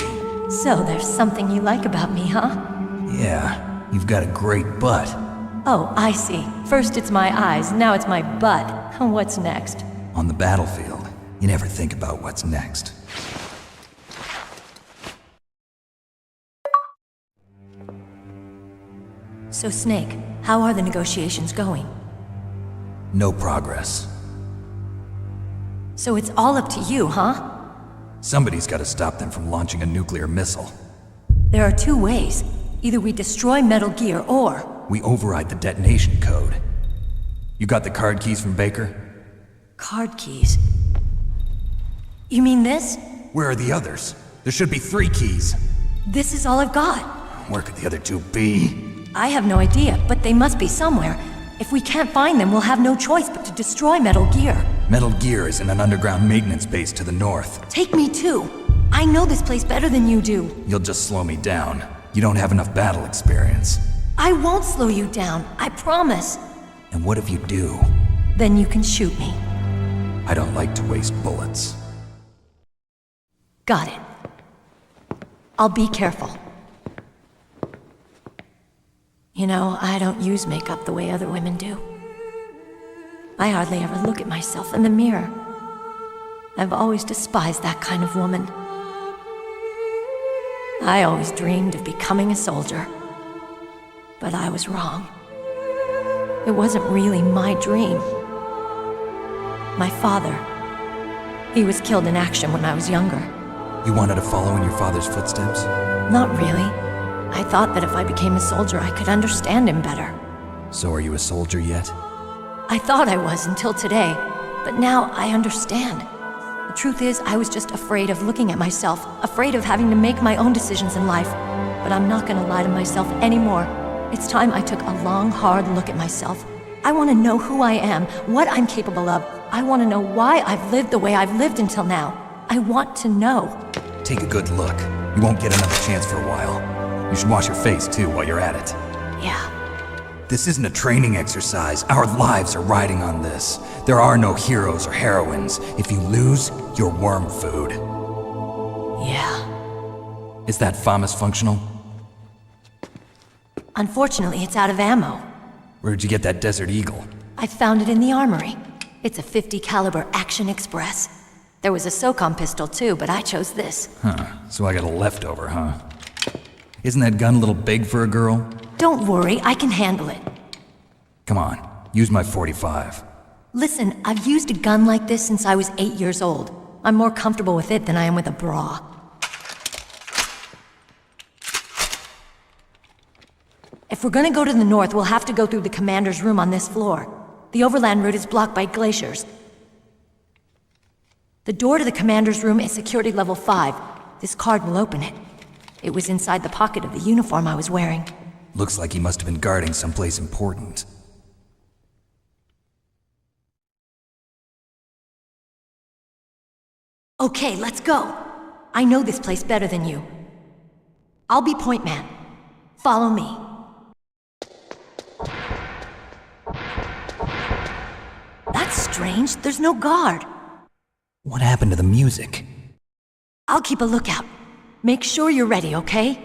So there's something you like about me, huh? Yeah, you've got a great butt. Oh, I see. First it's my eyes, now it's my butt. What's next? On the battlefield, you never think about what's next. So Snake, how are the negotiations going? No progress. So it's all up to you, huh? Somebody's got to stop them from launching a nuclear missile. There are two ways. Either we destroy Metal Gear, or... we override the detonation code. You got the card keys from Baker? Card keys? You mean this? Where are the others? There should be 3 keys. This is all I've got. Where could the other 2 be? I have no idea, but they must be somewhere. If we can't find them, we'll have no choice but to destroy Metal Gear. Metal Gear is in an underground maintenance base to the north. Take me too. I know this place better than you do. You'll just slow me down. You don't have enough battle experience. I won't slow you down, I promise. And what if you do? Then you can shoot me. I don't like to waste bullets. Got it. I'll be careful. You know, I don't use makeup the way other women do. I hardly ever look at myself in the mirror. I've always despised that kind of woman. I always dreamed of becoming a soldier. But I was wrong. It wasn't really my dream. My father, he was killed in action when I was younger. You wanted to follow in your father's footsteps? Not really. I thought that if I became a soldier, I could understand him better. So are you a soldier yet? I thought I was until today, but now I understand. The truth is, I was just afraid of looking at myself, afraid of having to make my own decisions in life. But I'm not gonna lie to myself anymore. It's time I took a long, hard look at myself. I want to know who I am, what I'm capable of. I want to know why I've lived the way I've lived until now. I want to know. Take a good look. You won't get another chance for a while. You should wash your face, too, while you're at it. Yeah. This isn't a training exercise. Our lives are riding on this. There are no heroes or heroines. If you lose, you're worm food. Yeah. Is that FAMAS functional? Unfortunately, it's out of ammo. Where'd you get that Desert Eagle? I found it in the armory. It's a .50 caliber Action Express. There was a SOCOM pistol too, but I chose this. Huh, so I got a leftover, huh? Isn't that gun a little big for a girl? Don't worry, I can handle it. Come on, use my .45. Listen, I've used a gun like this since I was 8 years old. I'm more comfortable with it than I am with a bra. If we're gonna go to the north, we'll have to go through the commander's room on this floor. The overland route is blocked by glaciers. The door to the commander's room is security level 5. This card will open it. It was inside the pocket of the uniform I was wearing. Looks like he must have been guarding someplace important. Okay, let's go. I know this place better than you. I'll be point man. Follow me. That's strange. There's no guard. What happened to the music? I'll keep a lookout. Make sure you're ready, okay?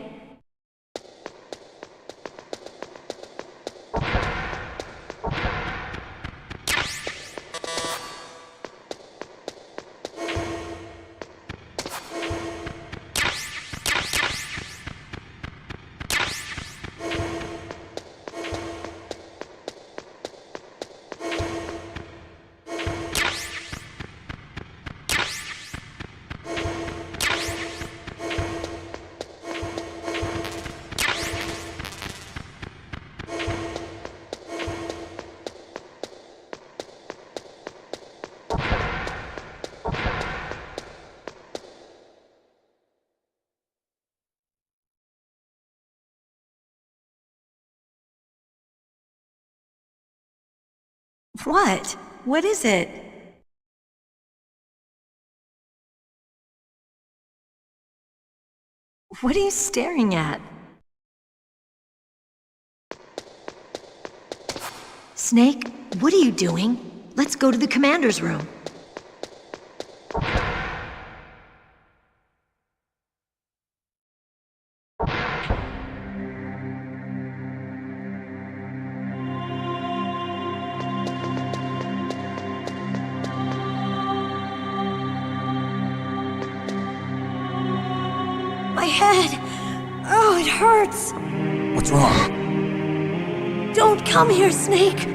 What? What is it? What are you staring at? Snake, what are you doing? Let's go to the commander's room. My head! Oh, it hurts! What's wrong? Don't come here, Snake!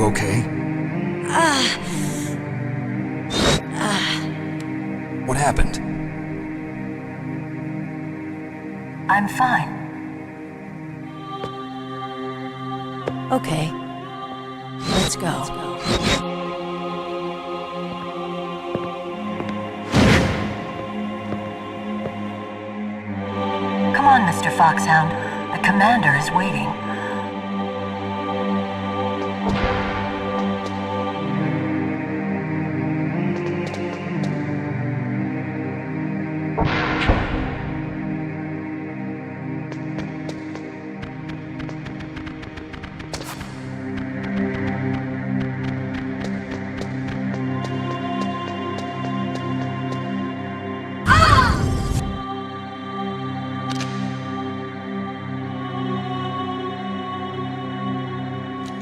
you okay? What happened? I'm fine. Okay. Let's go. Come on, Mr. Foxhound. The commander is waiting.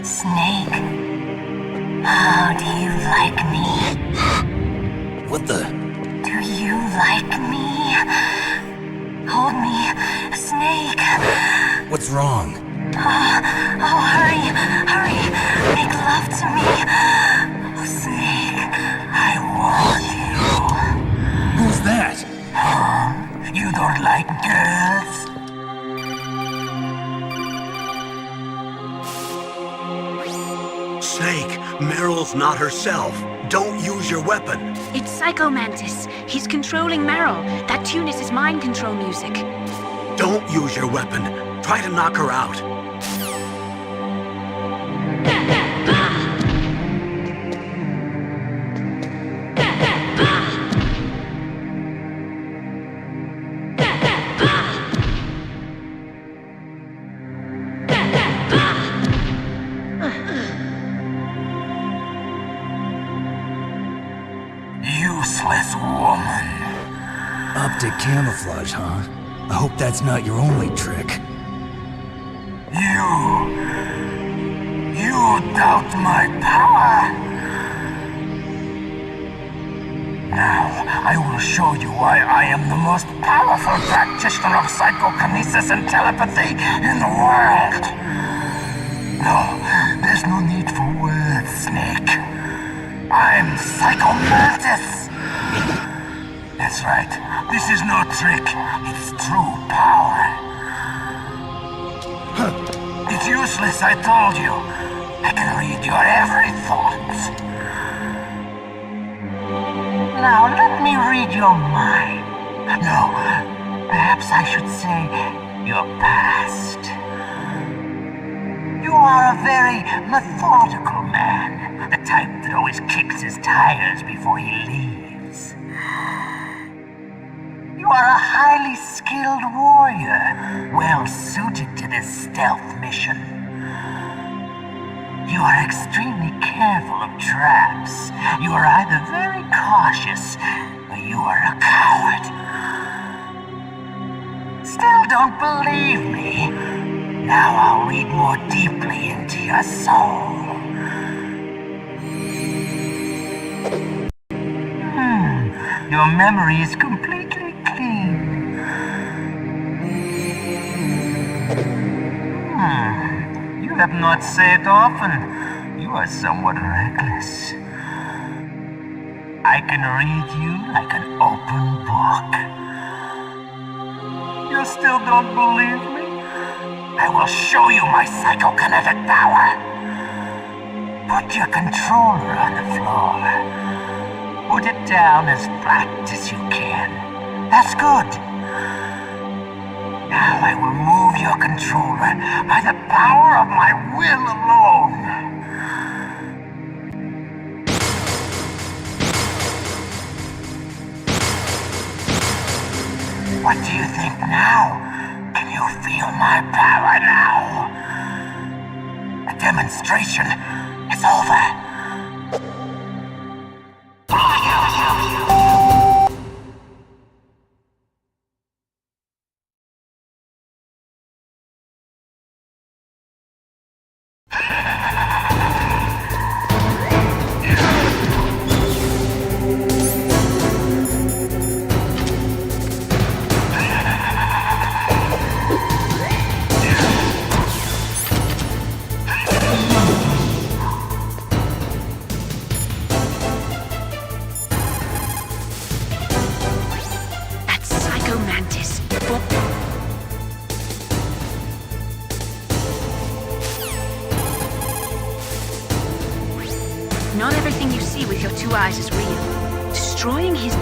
Snake, how do you like me? What the? Do you like me? Hold me, Snake. What's wrong? Oh, hurry, hurry. Make love to me. Oh, Snake, I want you. Who's that? You don't like girls? Snake, Meryl's not herself. Don't use your weapon. It's Psycho Mantis. He's controlling Meryl. That tune is his mind control music. Don't use your weapon. Try to knock her out. Useless woman. Optic camouflage, huh? I hope that's not your only trick. You doubt my power? Now, I will show you why I am the most powerful practitioner of psychokinesis and telepathy in the world. No, there's no need for words, Snake. I'm Psycho Mantis! That's right. This is no trick. It's true power. It's useless, I told you. I can read your every thought. Now, let me read your mind. No, perhaps I should say your past. You are a very methodical man. The type that always kicks his tires before he leaves. You are a highly skilled warrior, well suited to this stealth mission. You are extremely careful of traps. You are either very cautious, or you are a coward. Still don't believe me? Now I'll read more deeply into your soul. Your memory is completely clean. You have not saved often. You are somewhat reckless. I can read you like an open book. You still don't believe me? I will show you my psychokinetic power. Put your controller on the floor. Put it down as flat as you can. That's good. Now I will move your controller by the power of my will alone. What do you think now? Can you feel my power now? The demonstration is over. Rise is real. Destroying his...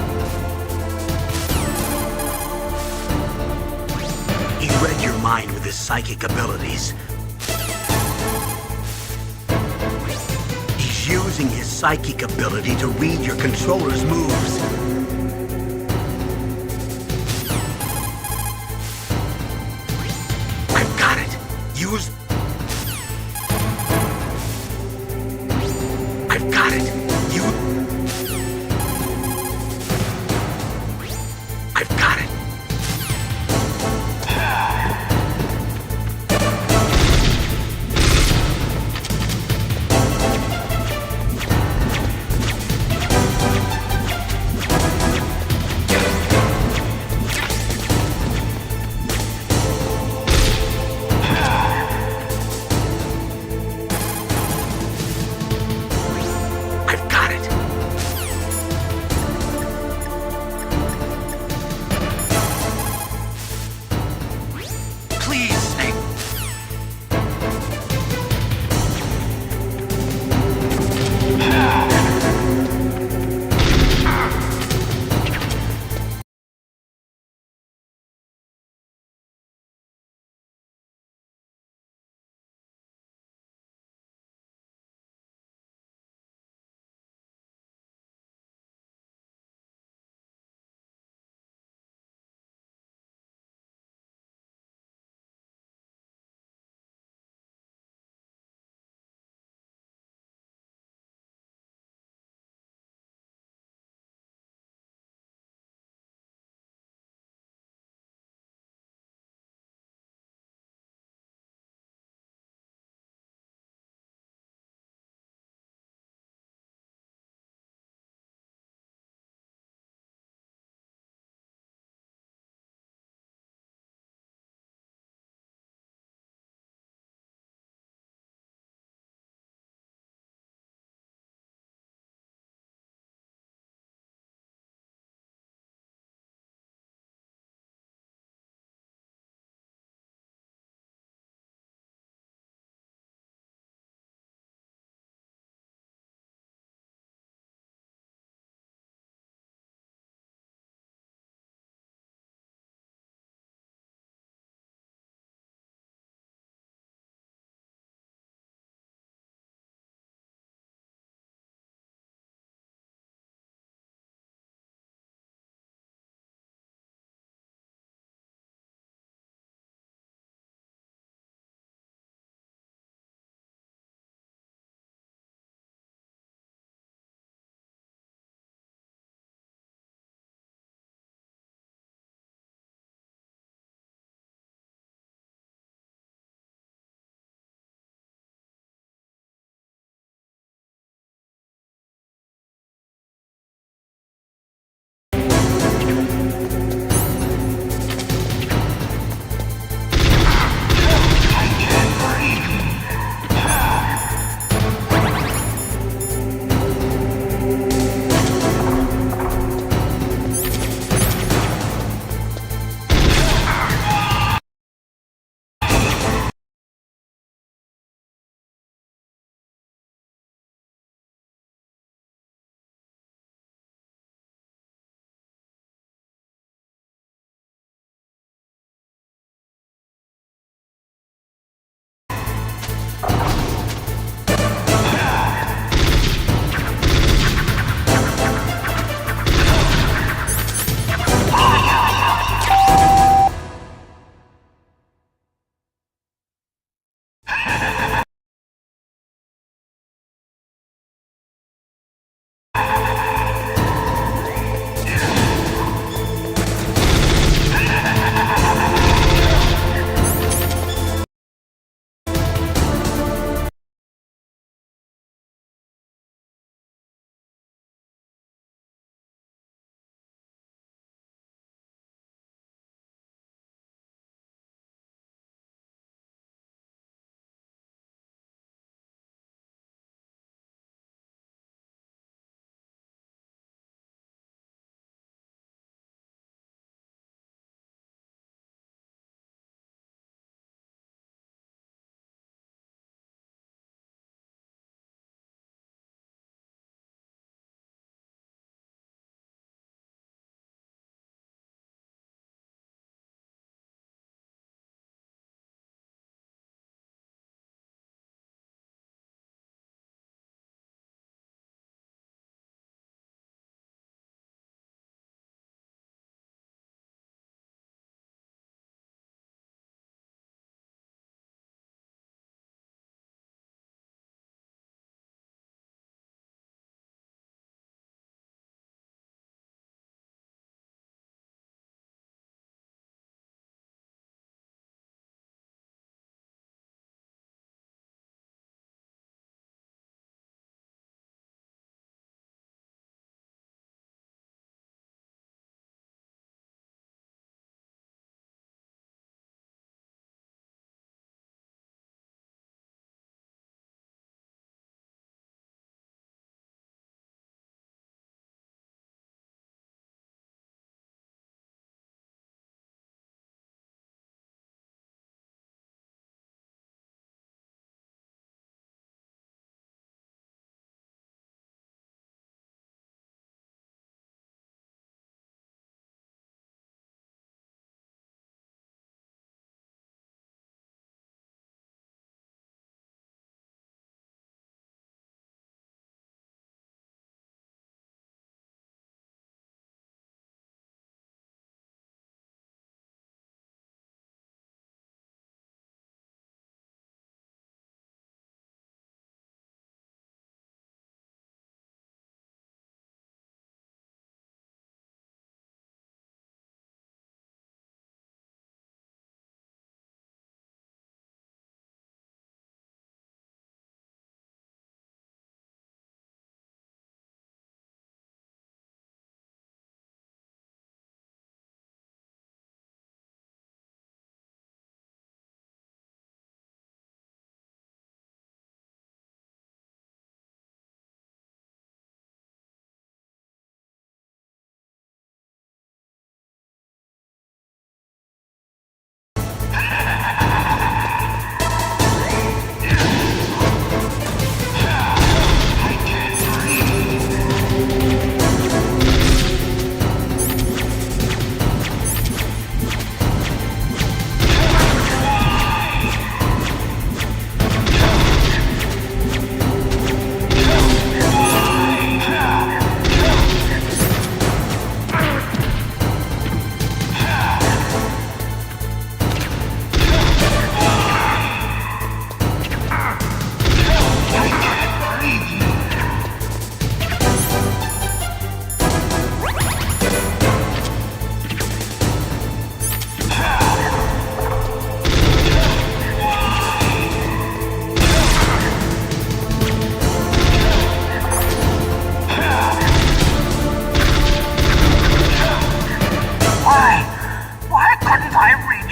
He read your mind with his psychic abilities. He's using his psychic ability to read your controller's moves. I've got it. Use... I've got it. I've got it.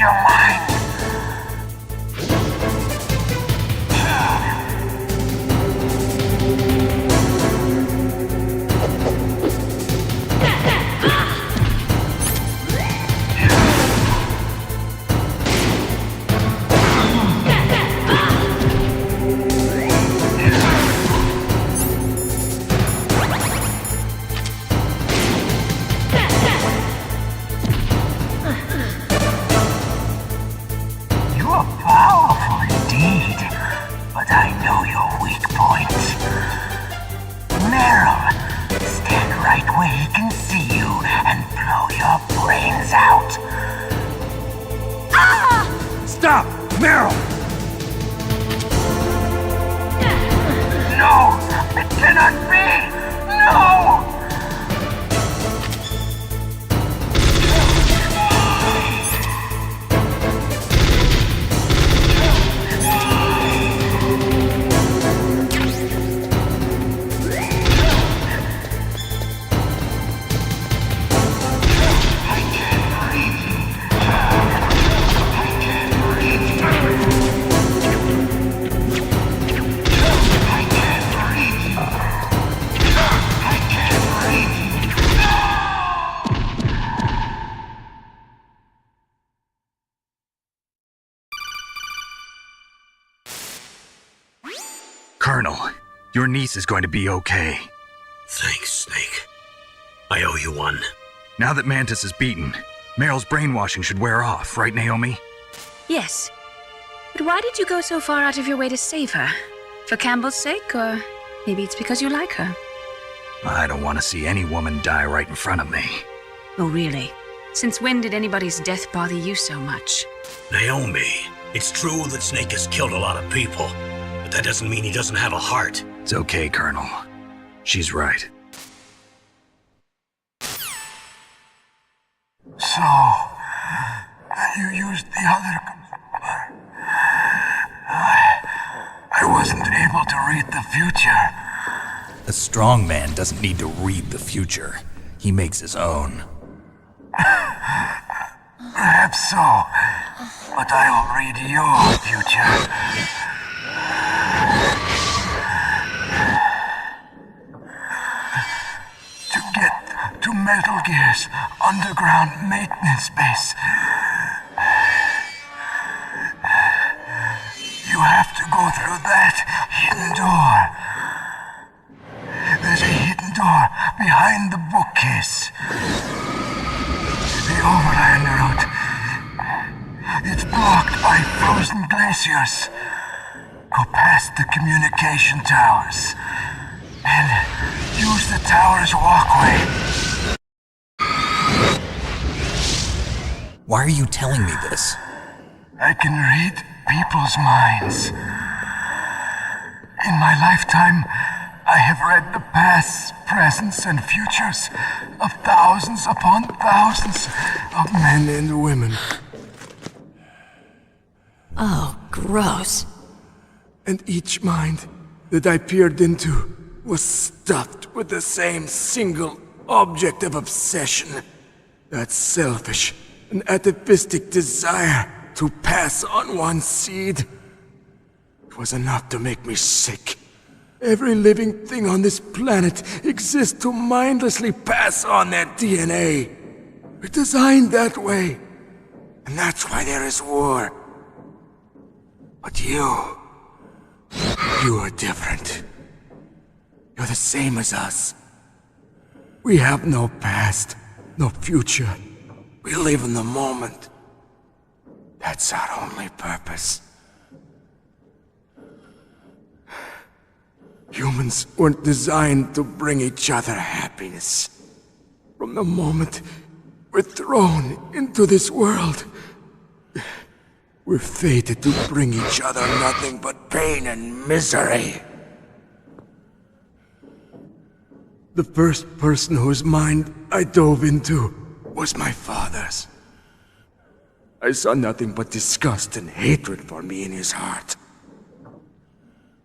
your mind. Stop! Meryl! No! It cannot be! No! Colonel, your niece is going to be okay. Thanks, Snake. I owe you one. Now that Mantis is beaten, Meryl's brainwashing should wear off, right, Naomi? Yes. But why did you go so far out of your way to save her? For Campbell's sake, or maybe it's because you like her? I don't want to see any woman die right in front of me. Oh, really? Since when did anybody's death bother you so much? Naomi, it's true that Snake has killed a lot of people, but that doesn't mean he doesn't have a heart. It's okay, Colonel. She's right. So, you used the other... I wasn't able to read the future. A strong man doesn't need to read the future. He makes his own. Perhaps so, but I'll read your future. To get to Metal Gear's underground maintenance base, you have to go through that hidden door. There's a hidden door behind the bookcase. The overland route. It's blocked by frozen glaciers. Go past the communication towers. And use the tower's walkway. Why are you telling me this? I can read people's minds. In my lifetime, I have read the pasts, presents, and futures of thousands upon thousands of men and women. Oh, gross. And each mind that I peered into was stuffed with the same single object of obsession. That selfish and atavistic desire to pass on one's seed. It was enough to make me sick. Every living thing on this planet exists to mindlessly pass on their DNA. We're designed that way. And that's why there is war. But you are different. You're the same as us. We have no past, no future. We live in the moment. That's our only purpose. Humans weren't designed to bring each other happiness. From the moment we're thrown into this world, we're fated to bring each other nothing but pain and misery. The first person whose mind I dove into was my father's. I saw nothing but disgust and hatred for me in his heart.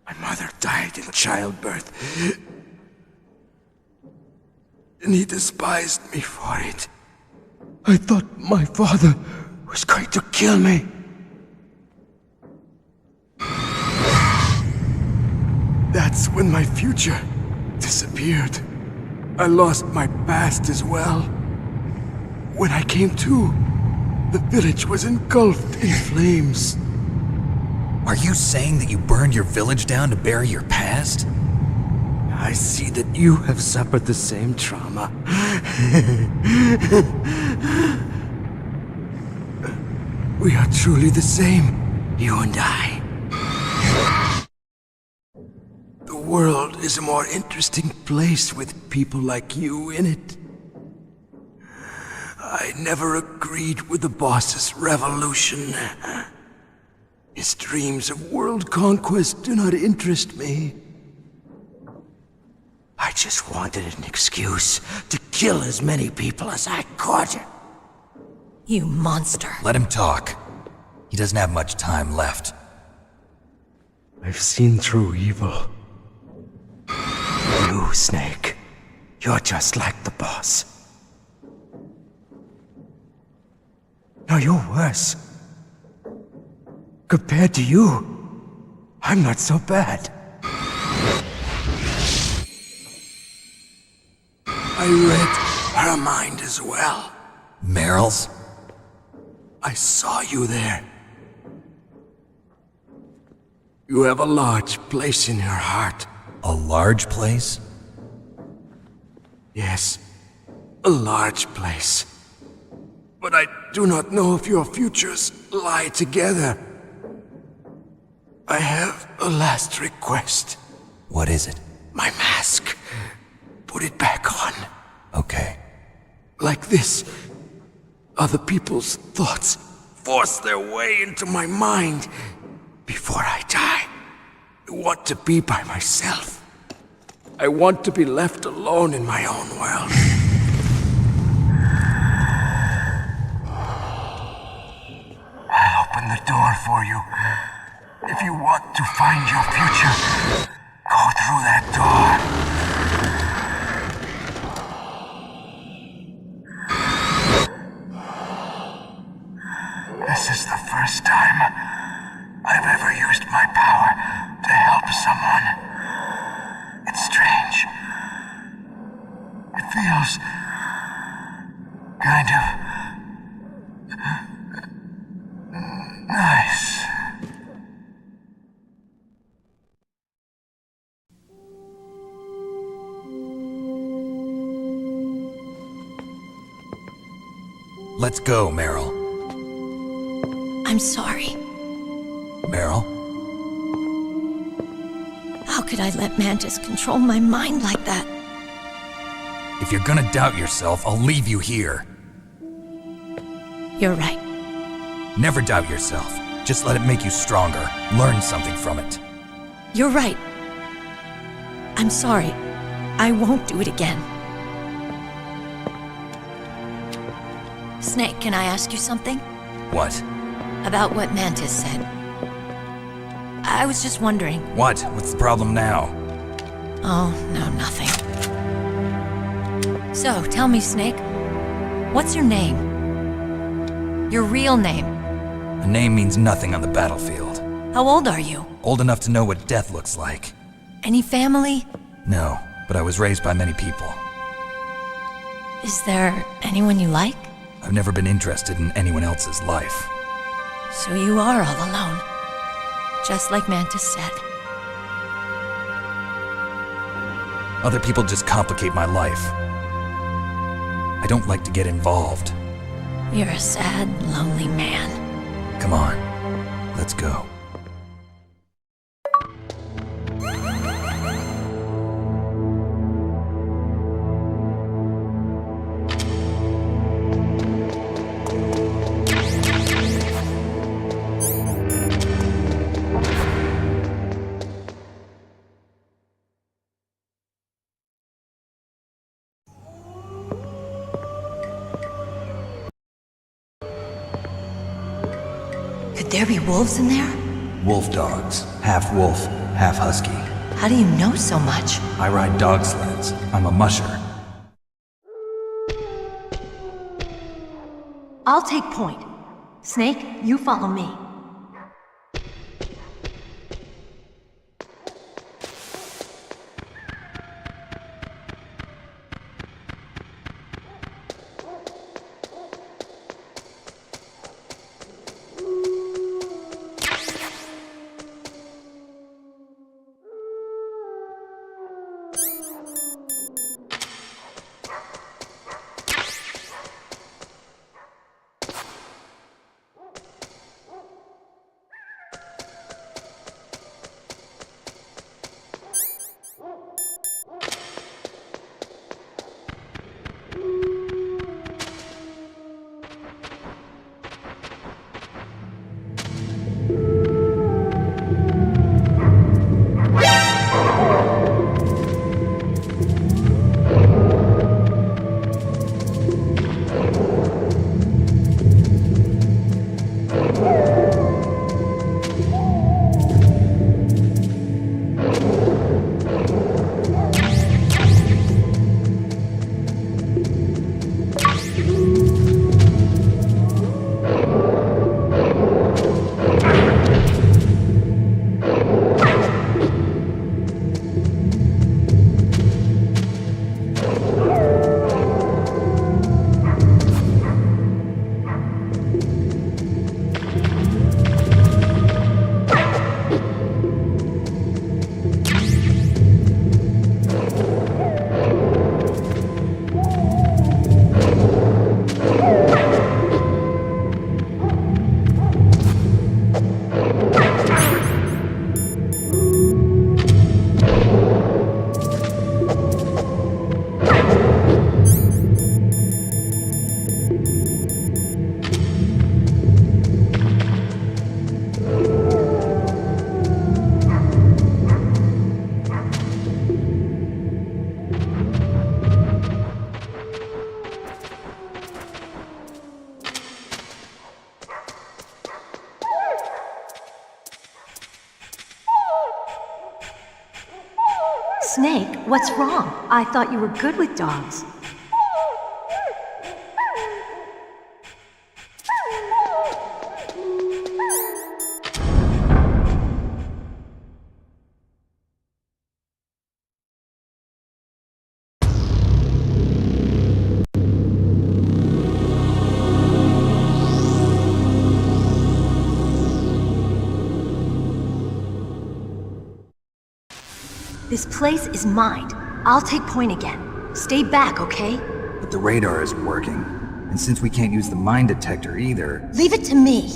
My mother died in childbirth, and he despised me for it. I thought my father was going to kill me. That's when my future disappeared. I lost my past as well. When I came to, the village was engulfed in flames. Are you saying that you burned your village down to bury your past? I see that you have suffered the same trauma. We are truly the same, you and I. The world is a more interesting place with people like you in it. I never agreed with the boss's revolution. His dreams of world conquest do not interest me. I just wanted an excuse to kill as many people as I could. You monster. Let him talk. He doesn't have much time left. I've seen through evil. You, Snake, you're just like the boss. No, you're worse. Compared to you, I'm not so bad. I read her mind as well. Meryl's? I saw you there. You have a large place in her heart. A large place? Yes, a large place. But I do not know if your futures lie together. I have a last request. What is it? My mask. Put it back on. Okay. Like this, other people's thoughts force their way into my mind. Before I die, I want to be by myself. I want to be left alone in my own world. I'll open the door for you. If you want to find your future, go through that door. This is the first time I've ever used my power to help someone. It's strange. It feels kind of nice. Let's go, Meryl. I'm sorry. Meryl? How could I let Mantis control my mind like that? If you're gonna doubt yourself, I'll leave you here. You're right. Never doubt yourself. Just let it make you stronger. Learn something from it. You're right. I'm sorry. I won't do it again. Snake, can I ask you something? What? About what Mantis said. I was just wondering. What? What's the problem now? Oh, no, nothing. So, tell me, Snake. What's your name? Your real name? A name means nothing on the battlefield. How old are you? Old enough to know what death looks like. Any family? No, but I was raised by many people. Is there anyone you like? I've never been interested in anyone else's life. So you are all alone. Just like Mantis said. Other people just complicate my life. I don't like to get involved. You're a sad, lonely man. Come on, let's go. Could there be wolves in there? Wolf dogs. Half wolf, half husky. How do you know so much? I ride dog sleds. I'm a musher. I'll take point. Snake, you follow me. Snake, what's wrong? I thought you were good with dogs. This place is mine. I'll take point again. Stay back, okay? But the radar isn't working. And since we can't use the mine detector either... Leave it to me.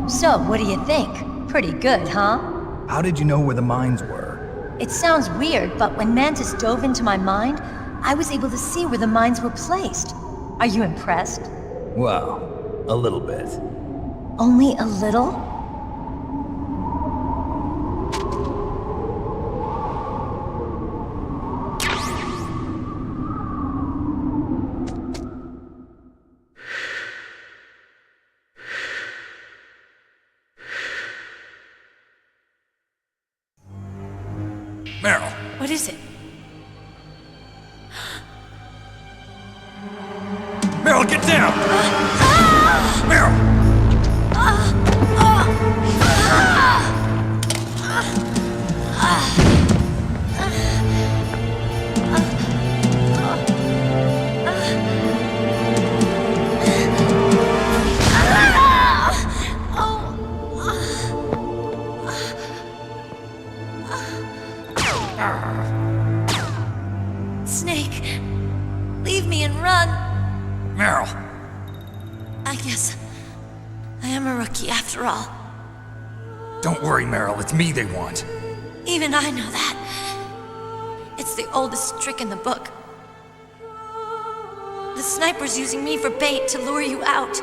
So, what do you think? Pretty good, huh? How did you know where the mines were? It sounds weird, but when Mantis dove into my mind, I was able to see where the mines were placed. Are you impressed? Well, a little bit. Only a little? Meryl! What is it? Meryl, get down! Meryl! Snake, leave me and run. Meryl! I guess I am a rookie after all. Don't worry, Meryl. It's me they want. Even I know that. It's the oldest trick in the book. The sniper's using me for bait to lure you out.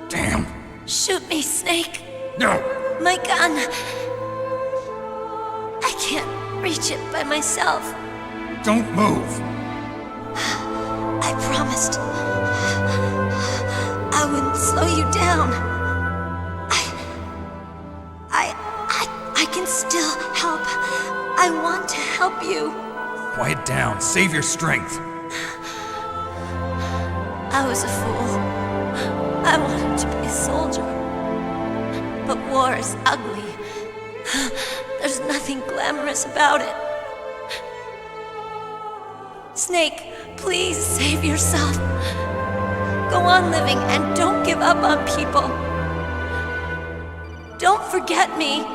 Damn. Shoot me, Snake. No! My gun. I can't reach it by myself. Don't move! I promised I wouldn't slow you down. I can still help. I want to help you. Quiet down. Save your strength. I was a fool. I wanted to be a soldier. But war is ugly. There's nothing glamorous about it. Snake, please save yourself. Go on living and don't give up on people. Don't forget me.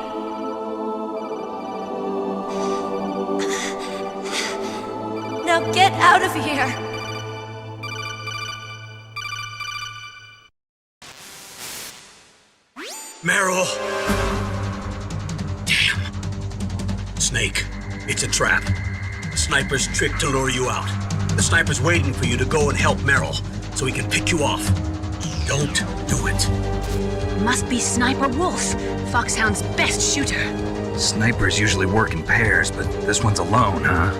Now get out of here. Meryl! Damn. Snake, it's a trap. The sniper's trick to lure you out. The sniper's waiting for you to go and help Meryl, so he can pick you off. Don't do it. Must be Sniper Wolf, Foxhound's best shooter. Snipers usually work in pairs, but this one's alone, huh?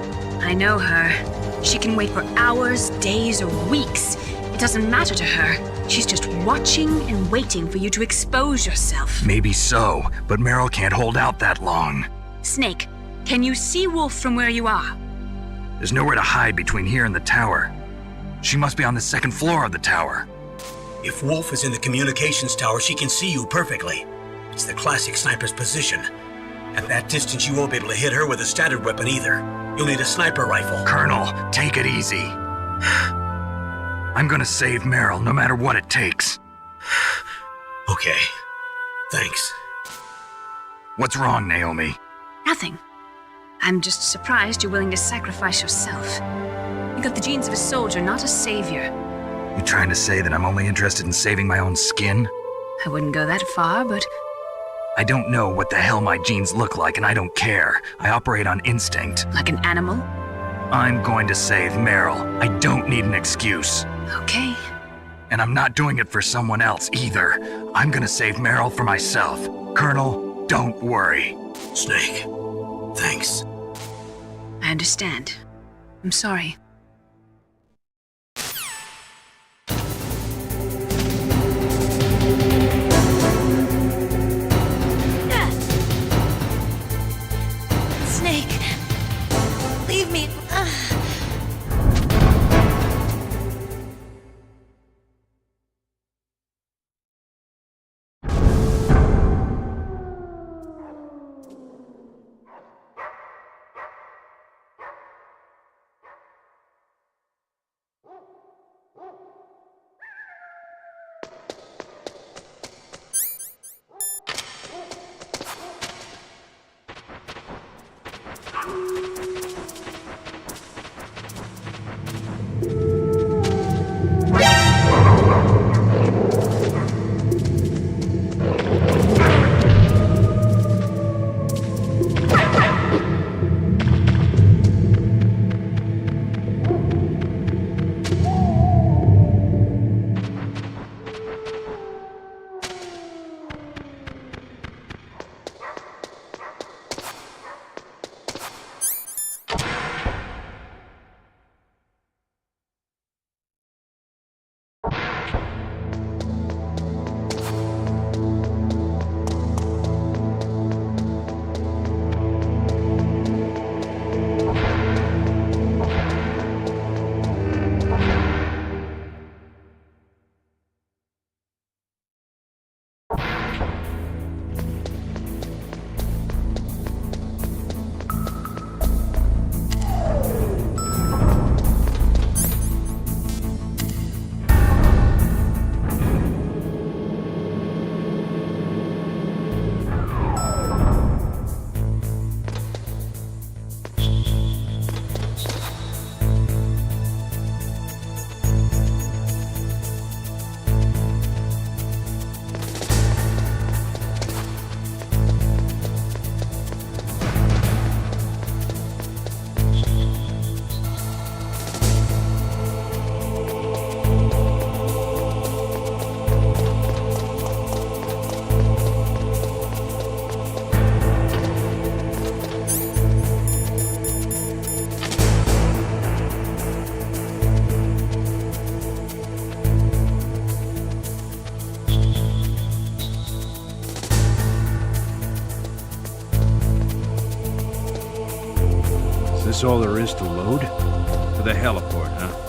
I know her. She can wait for hours, days, or weeks. It doesn't matter to her. She's just watching and waiting for you to expose yourself. Maybe so, but Meryl can't hold out that long. Snake, can you see Wolf from where you are? There's nowhere to hide between here and the tower. She must be on the second floor of the tower. If Wolf is in the communications tower, she can see you perfectly. It's the classic sniper's position. At that distance, you won't be able to hit her with a standard weapon either. You'll need a sniper rifle. Colonel, take it easy. I'm gonna save Meryl no matter what it takes. Okay. Thanks. What's wrong, Naomi? Nothing. I'm just surprised you're willing to sacrifice yourself. You got the genes of a soldier, not a savior. You trying to say that I'm only interested in saving my own skin? I wouldn't go that far, but I don't know what the hell my genes look like, and I don't care. I operate on instinct. like an animal? I'm going to save Meryl. I don't need an excuse. Okay. And I'm not doing it for someone else either. I'm gonna save Meryl for myself. Colonel, don't worry. Snake, thanks. I understand. I'm sorry. Snake, leave me. this all there is to load? To the heliport, huh?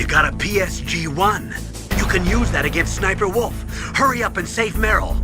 got a PSG-1. You can use that against Sniper Wolf. Hurry up and save Meryl.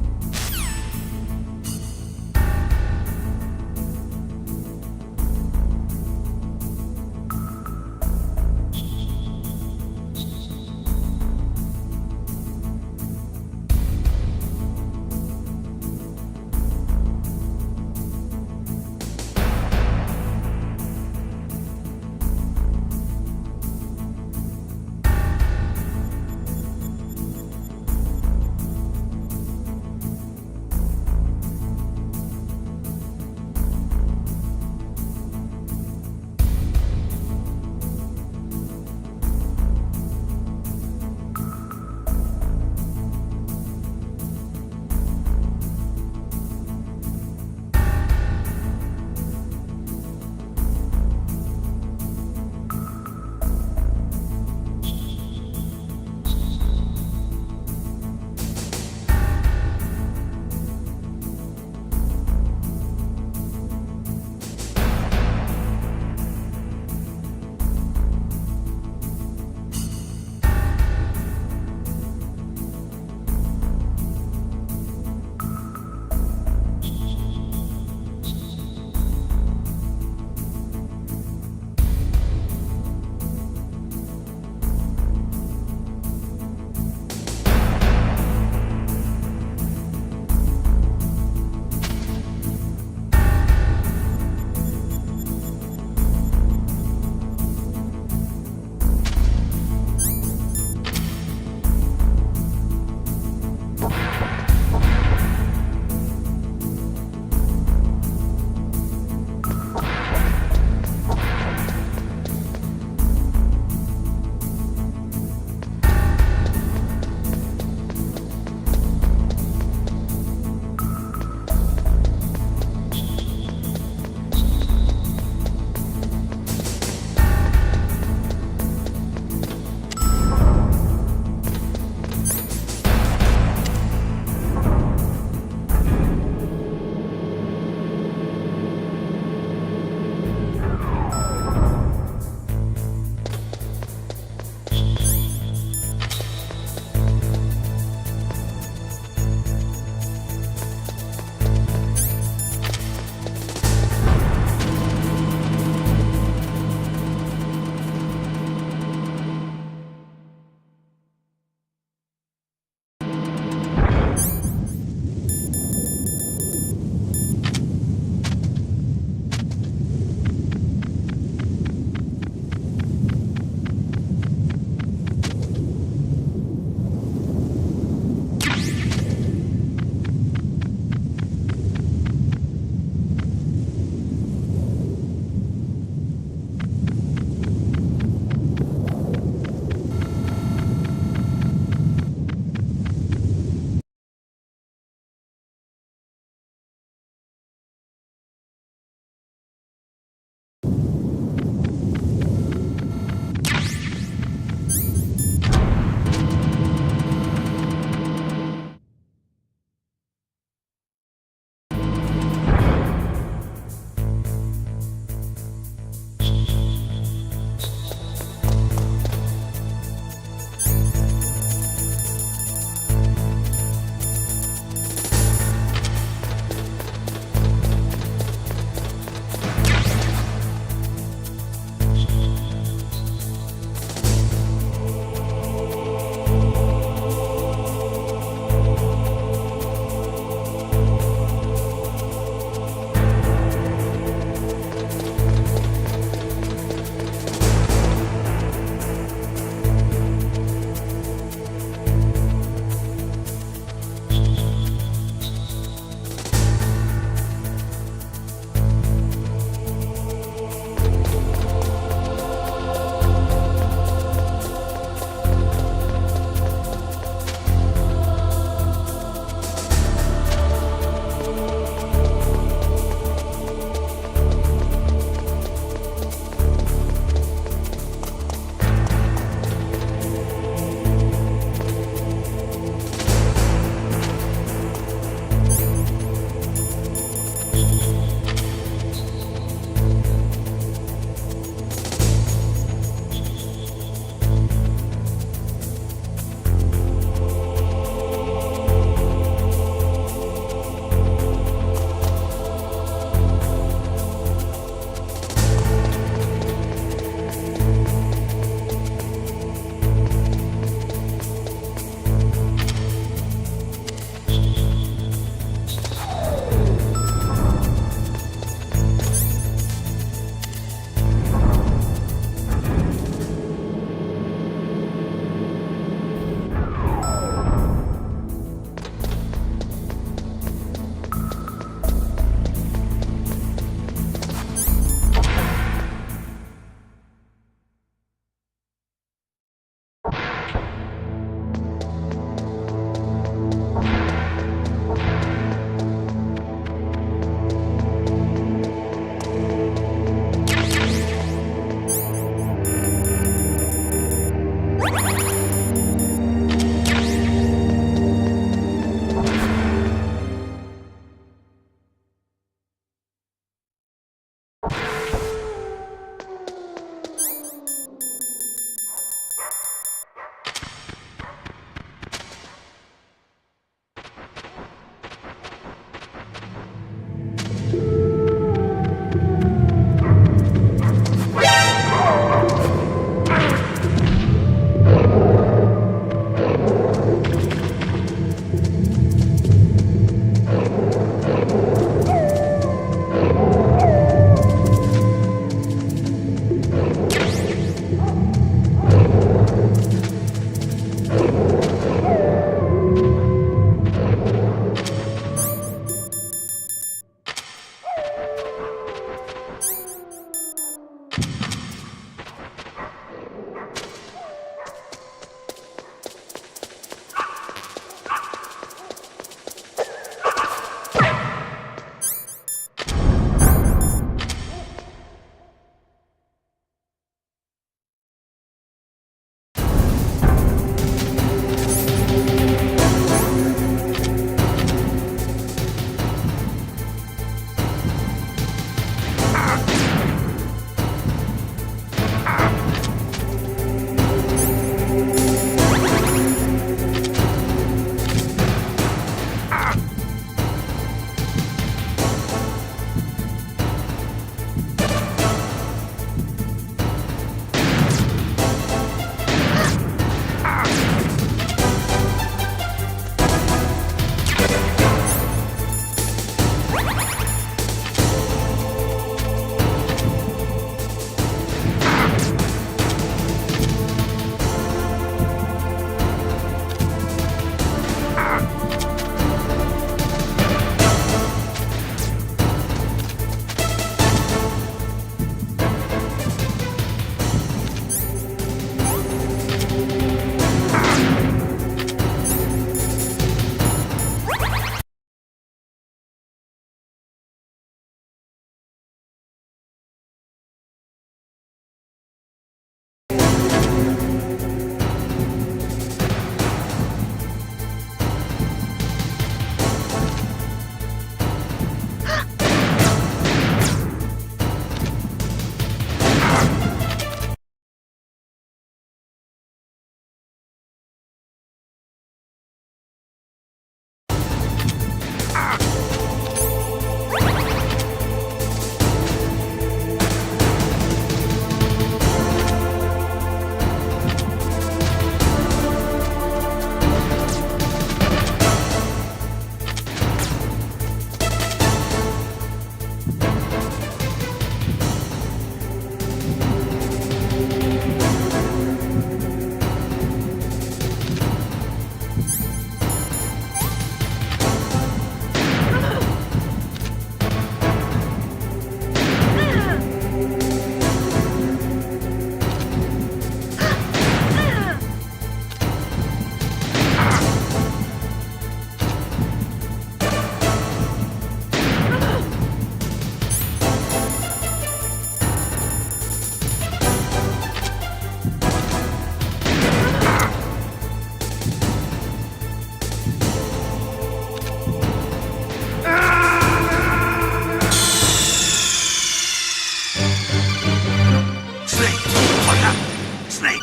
Snake!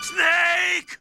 Snake!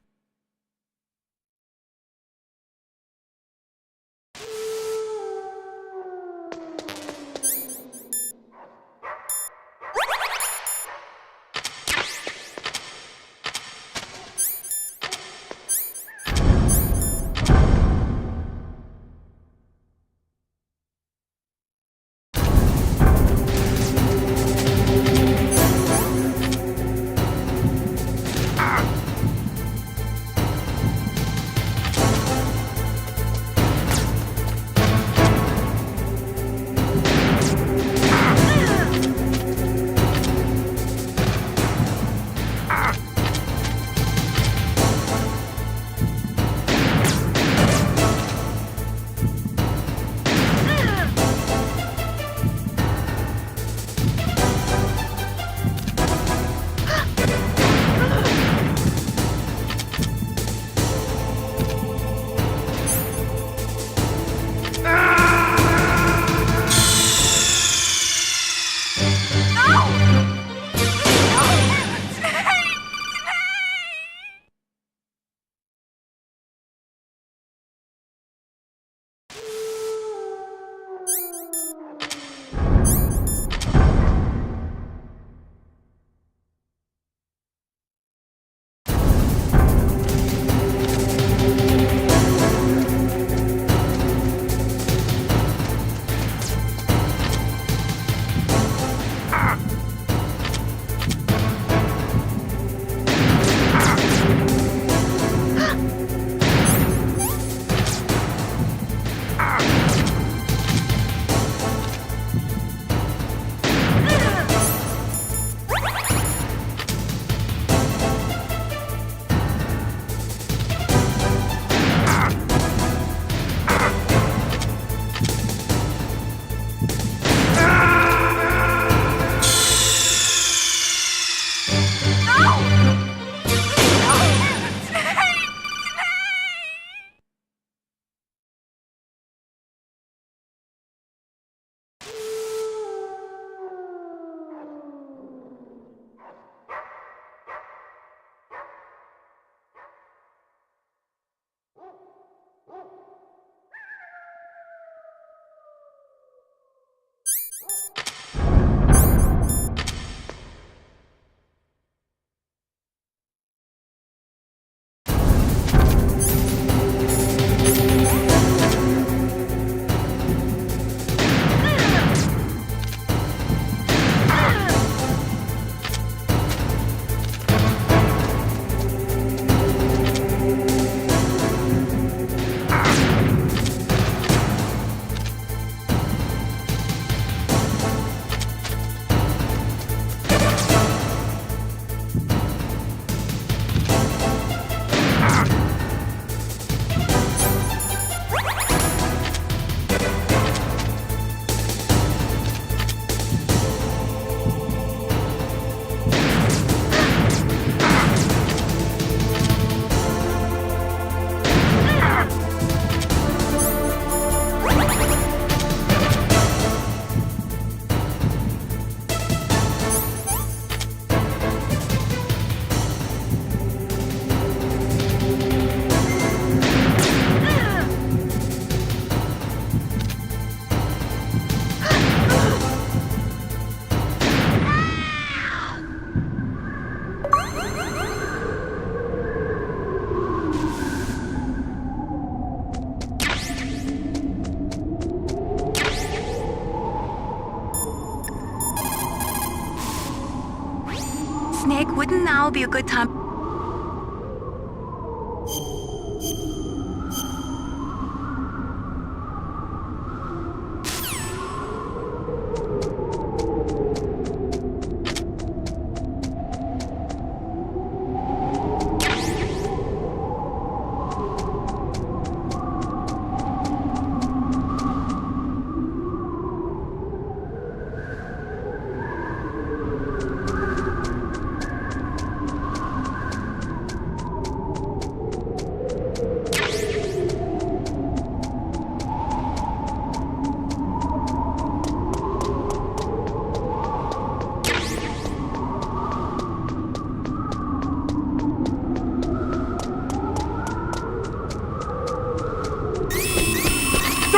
Snake, wouldn't now be a good time?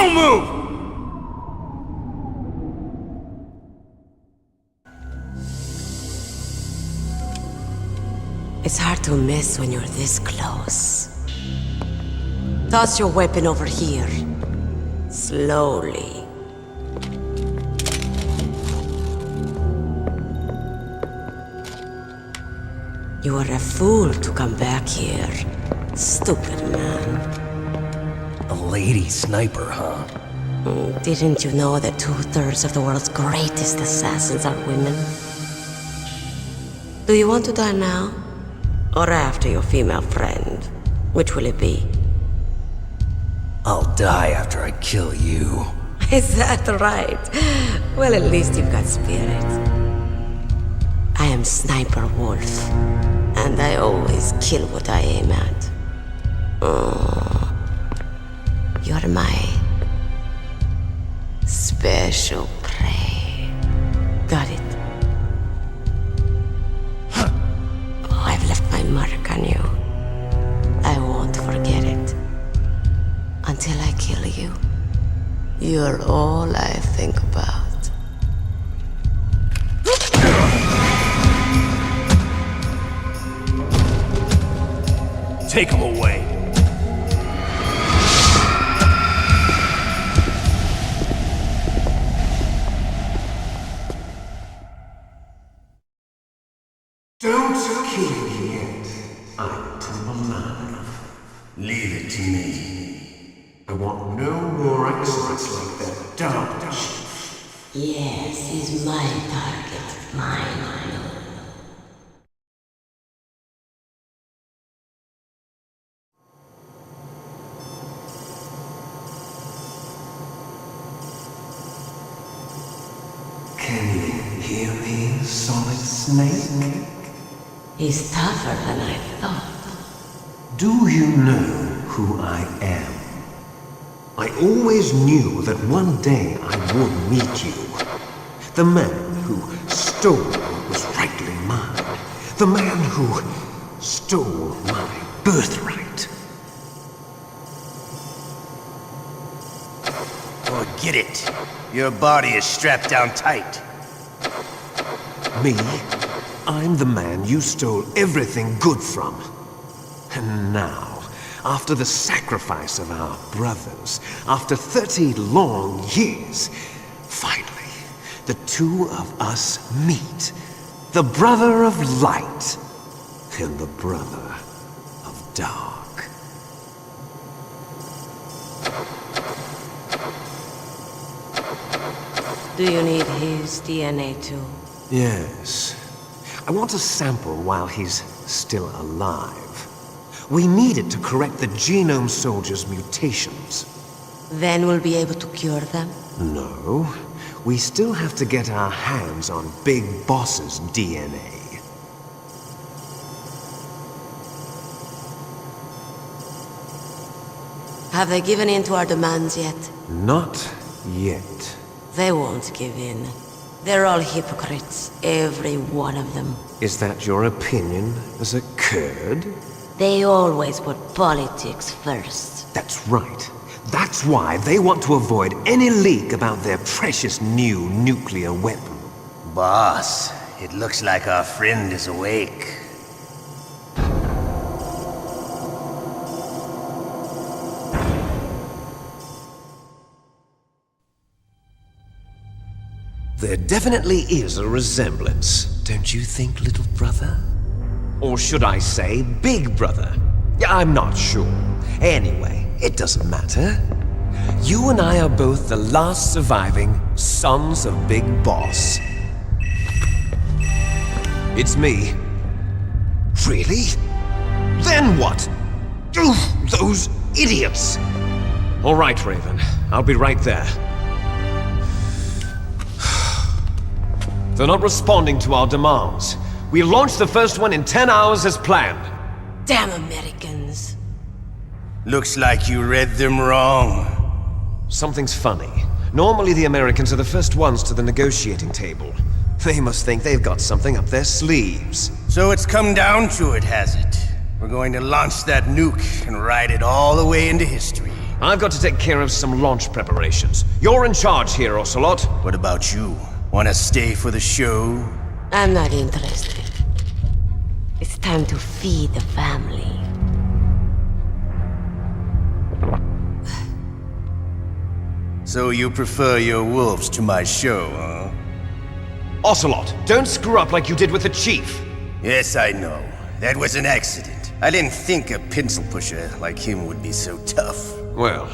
Don't move! It's hard to miss when you're this close. Toss your weapon over here. Slowly. You were a fool to come back here. Stupid man. A lady sniper, huh? Didn't you know that 2/3 of the world's greatest assassins are women? Do you want to die now? Or after your female friend? Which will it be? I'll die after I kill you. Is that right? Well, at least you've got spirit. I am Sniper Wolf, and I always kill what I aim at. You're my special prey. Got it. I've left my mark on you. I won't forget it. Until I kill you. You're all I think about. Take him away. Don't kill me yet. I'm alive. Leave it to me. I want no more accidents like that dark chief. Yes, he's my target. Mine. Can you hear me, Solid Snake? He's tougher than I thought. Do you know who I am? I always knew that one day I would meet you. The man who stole what was rightly mine. The man who stole my birthright. Forget it. Your body is strapped down tight. Me? I'm the man you stole everything good from. And now, after the sacrifice of our brothers, after 30 long years, finally, the two of us meet. The brother of light and the brother of dark. Do you need his DNA too? Yes. I want a sample while he's still alive. We need it to correct the Genome Soldier's mutations. Then we'll be able to cure them? No. We still have to get our hands on Big Boss's DNA. Have they given in to our demands yet? Not yet. They won't give in. They're all hypocrites, every one of them. Is that your opinion as a Kurd? They always put politics first. That's right. That's why they want to avoid any leak about their precious new nuclear weapon. Boss, it looks like our friend is awake. There definitely is a resemblance, don't you think, little brother? Or should I say, big brother? I'm not sure. Anyway, it doesn't matter. You and I are both the last surviving sons of Big Boss. It's me. Really? Then what? Those idiots! All right, Raven. I'll be right there. They're not responding to our demands. We launched the first one in 10 hours as planned. Damn Americans. Looks like you read them wrong. Something's funny. Normally the Americans are the first ones to the negotiating table. They must think they've got something up their sleeves. So it's come down to it, has it? We're going to launch that nuke and ride it all the way into history. I've got to take care of some launch preparations. You're in charge here, Ocelot. What about you? Wanna stay for the show? I'm not interested. It's time to feed the family. So you prefer your wolves to my show, huh? Ocelot, don't screw up like you did with the Chief. Yes, I know. That was an accident. I didn't think a pencil pusher like him would be so tough. Well,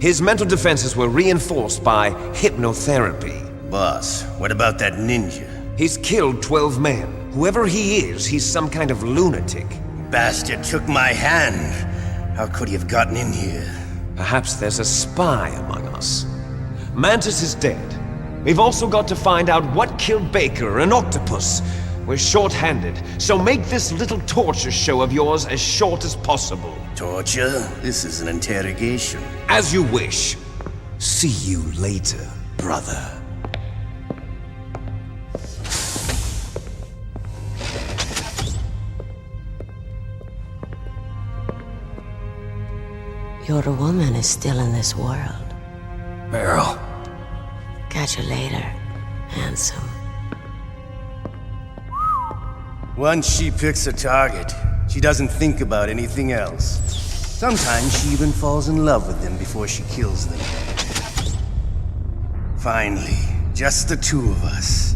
his mental defenses were reinforced by hypnotherapy. Boss, what about that ninja? He's killed 12 men. Whoever he is, he's some kind of lunatic. Bastard took my hand. How could he have gotten in here? Perhaps there's a spy among us. Mantis is dead. We've also got to find out what killed Baker and Octopus. We're short-handed, so make this little torture show of yours as short as possible. Torture? This is an interrogation. As you wish. See you later, brother. Your woman is still in this world. Meryl. Catch you later, handsome. Once she picks a target, she doesn't think about anything else. Sometimes she even falls in love with them before she kills them. Finally, just the two of us.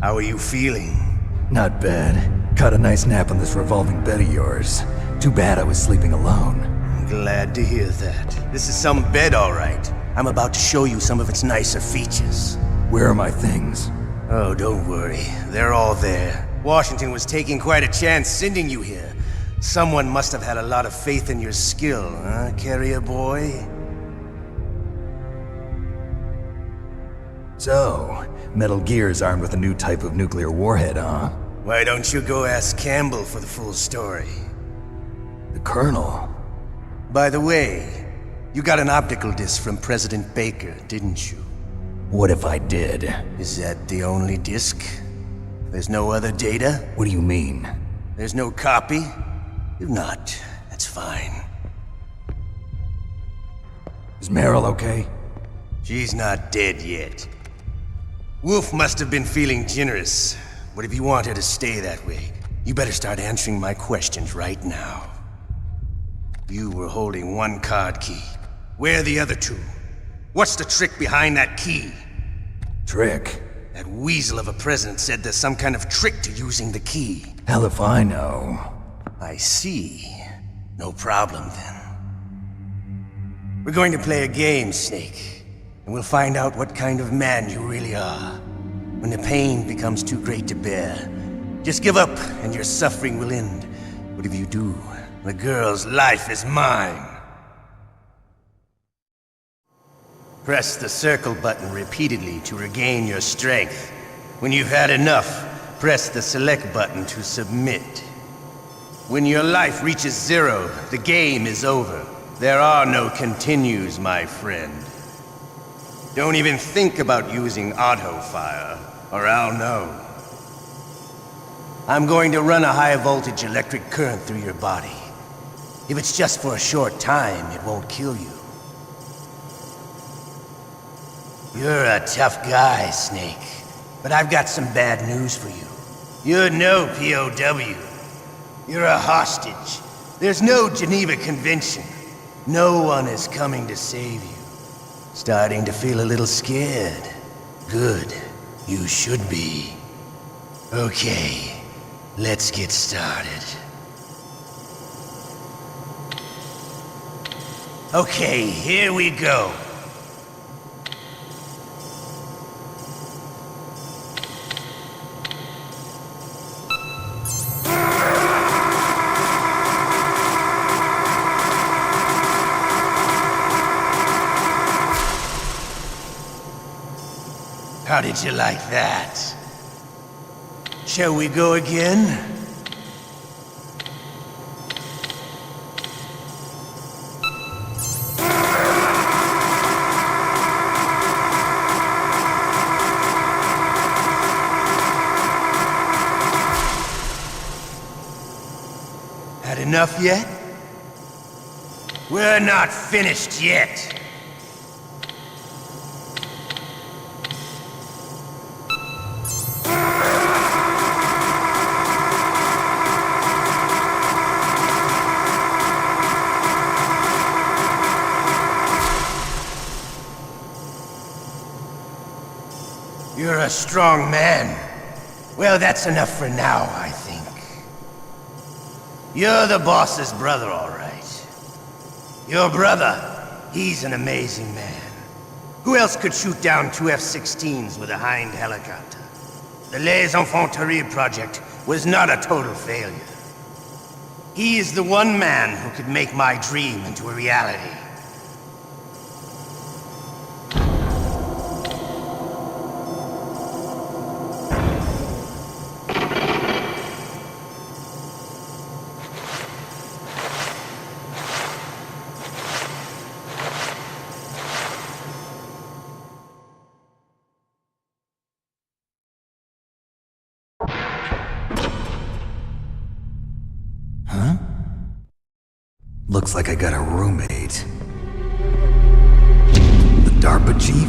How are you feeling? Not bad. Caught a nice nap on this revolving bed of yours. Too bad I was sleeping alone. I'm glad to hear that. This is some bed, all right. I'm about to show you some of its nicer features. Where are my things? Oh, don't worry. They're all there. Washington was taking quite a chance sending you here. Someone must have had a lot of faith in your skill, huh, carrier boy? So, Metal Gear's armed with a new type of nuclear warhead, huh? Why don't you go ask Campbell for the full story? The Colonel? By the way, you got an optical disc from President Baker, didn't you? What if I did? Is that the only disc? There's no other data? What do you mean? There's no copy? If not, that's fine. Is Meryl okay? She's not dead yet. Wolf must have been feeling generous. But if you want her to stay that way, you better start answering my questions right now. You were holding one card key. Where are the other two? What's the trick behind that key? Trick? That weasel of a president said there's some kind of trick to using the key. Hell if I know. I see. No problem then. We're going to play a game, Snake. And we'll find out what kind of man you really are. When the pain becomes too great to bear, just give up and your suffering will end. But if you do, the girl's life is mine. Press the circle button repeatedly to regain your strength. When you've had enough, press the select button to submit. When your life reaches 0, the game is over. There are no continues, my friend. Don't even think about using auto fire, or I'll know. I'm going to run a high voltage electric current through your body. If it's just for a short time, it won't kill you. You're a tough guy, Snake. But I've got some bad news for you. You're no POW. You're a hostage. There's no Geneva Convention. No one is coming to save you. Starting to feel a little scared. Good. You should be. Okay, let's get started. Okay, here we go. How did you like that? Shall we go again? Had enough yet? We're not finished yet. You're a strong man. Well, that's enough for now, I think. You're the boss's brother, all right. Your brother, he's an amazing man. Who else could shoot down 2 F-16s with a Hind helicopter? The Les Infanteries project was not a total failure. He is the one man who could make my dream into a reality. Looks like I got a roommate. The DARPA chief?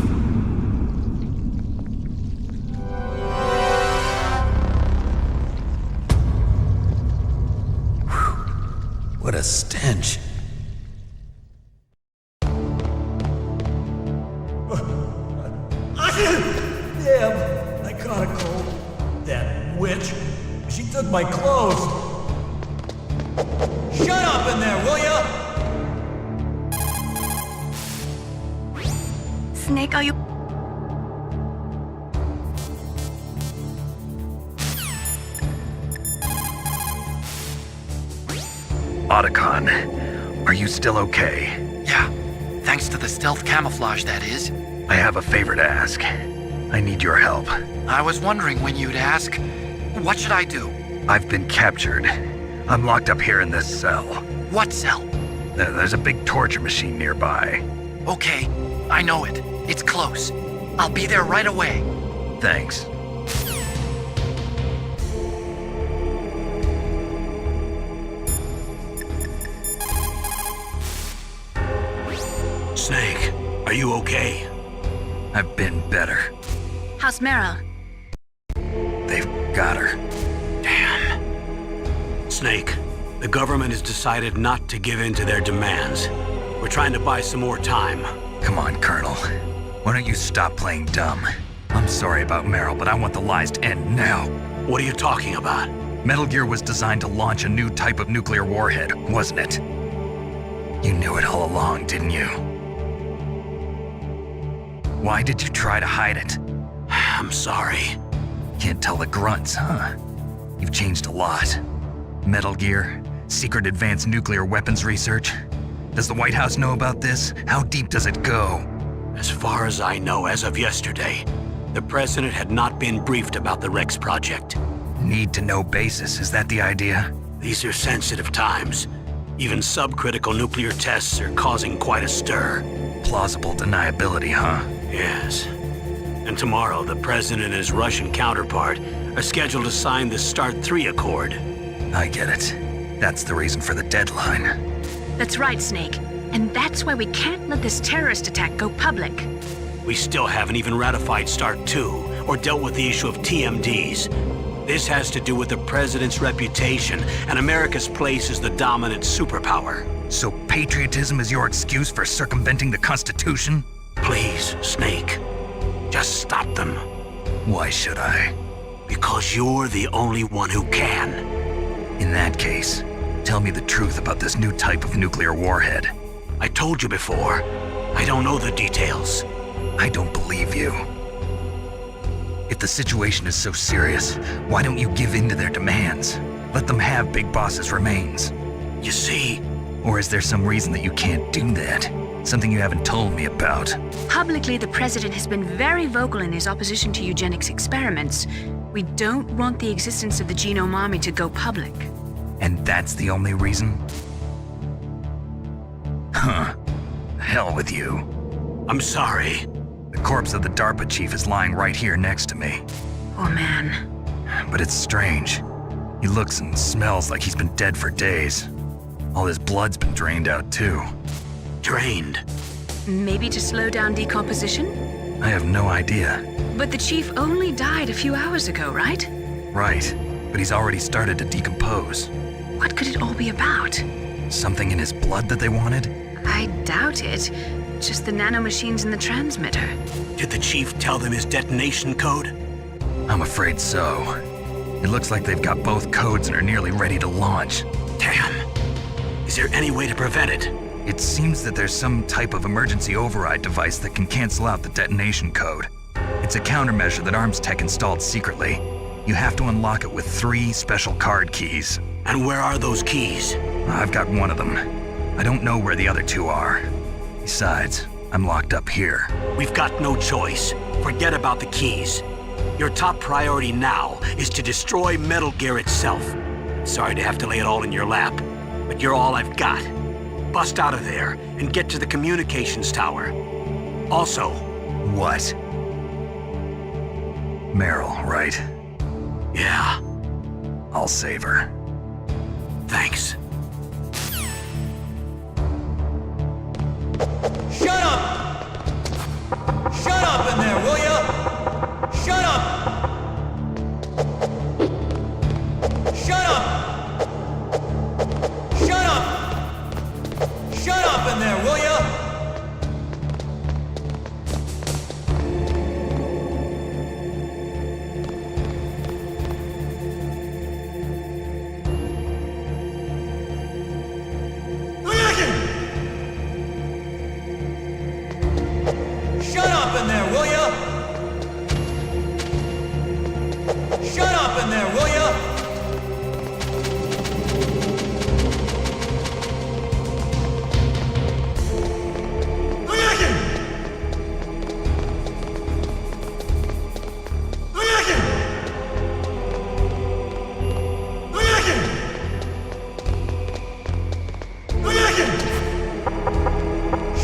Whew. What a stench. Damn, I caught a cold. That witch. She took my clothes. Shut up in there, will ya? Snake, are you... Otacon, are you still okay? Yeah, thanks to the stealth camouflage, that is. I have a favor to ask. I need your help. I was wondering when you'd ask. What should I do? I've been captured. I'm locked up here in this cell. What cell? There's a big torture machine nearby. Okay, I know it. It's close. I'll be there right away. Thanks. Snake, are you okay? I've been better. How's Meryl? They've got her. Snake, the government has decided not to give in to their demands. We're trying to buy some more time. Come on, Colonel. Why don't you stop playing dumb? I'm sorry about Meryl, but I want the lies to end now. What are you talking about? Metal Gear was designed to launch a new type of nuclear warhead, wasn't it? You knew it all along, didn't you? Why did you try to hide it? I'm sorry. Can't tell the grunts, huh? You've changed a lot. Metal Gear, secret advanced nuclear weapons research. Does the White House know about this? How deep does it go? As far as I know, as of yesterday, the president had not been briefed about the Rex project. Need to know basis, is that the idea? These are sensitive times. Even subcritical nuclear tests are causing quite a stir. Plausible deniability, huh? Yes. And tomorrow, the president and his Russian counterpart are scheduled to sign the START 3 Accord. I get it. That's the reason for the deadline. That's right, Snake. And that's why we can't let this terrorist attack go public. We still haven't even ratified START 2 or dealt with the issue of TMDs. This has to do with the president's reputation and America's place as the dominant superpower. So patriotism is your excuse for circumventing the Constitution? Please, Snake. Just stop them. Why should I? Because you're the only one who can. In that case, tell me the truth about this new type of nuclear warhead. I told you before. I don't know the details. I don't believe you. If the situation is so serious, why don't you give in to their demands? Let them have Big Boss's remains. You see? Or is there some reason that you can't do that? Something you haven't told me about? Publicly, the president has been very vocal in his opposition to eugenics experiments. We don't want the existence of the Genome Army to go public. And that's the only reason? Huh. Hell with you. I'm sorry. The corpse of the DARPA chief is lying right here next to me. Oh, man. But it's strange. He looks and smells like he's been dead for days. All his blood's been drained out too. Drained? Maybe to slow down decomposition? I have no idea. But the chief only died a few hours ago, right? Right, but he's already started to decompose. What could it all be about? Something in his blood that they wanted? I doubt it. Just the nanomachines in the transmitter. Did the chief tell them his detonation code? I'm afraid so. It looks like they've got both codes and are nearly ready to launch. Damn. Is there any way to prevent it? It seems that there's some type of emergency override device that can cancel out the detonation code. It's a countermeasure that Arms Tech installed secretly. You have to unlock it with 3 special card keys. And where are those keys? I've got one of them. I don't know where the other 2 are. Besides, I'm locked up here. We've got no choice. Forget about the keys. Your top priority now is to destroy Metal Gear itself. Sorry to have to lay it all in your lap, but you're all I've got. Bust out of there and get to the communications tower. Also... What? Meryl, right? Yeah. I'll save her. Thanks. Shut up! Shut up in there, will ya? Shut up! Shut up! Shut up! Shut up in there, will ya? Shut up in there, will ya? Shut up in there, will ya?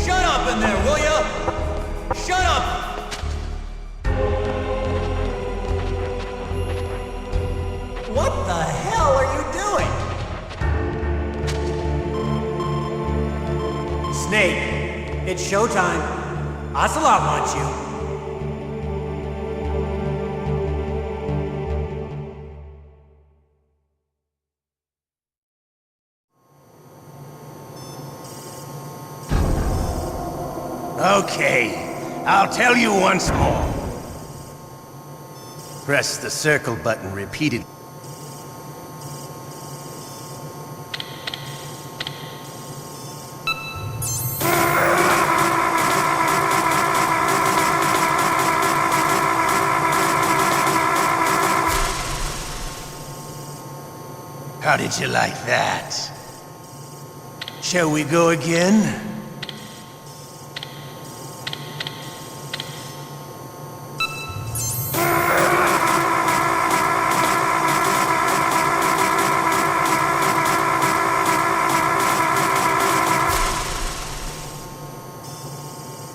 Shut up in there, will ya? Shut up! What the hell are you doing? Snake, it's showtime. Ocelot wants you. Okay, I'll tell you once more. Press the circle button repeatedly. How did you like that? Shall we go again?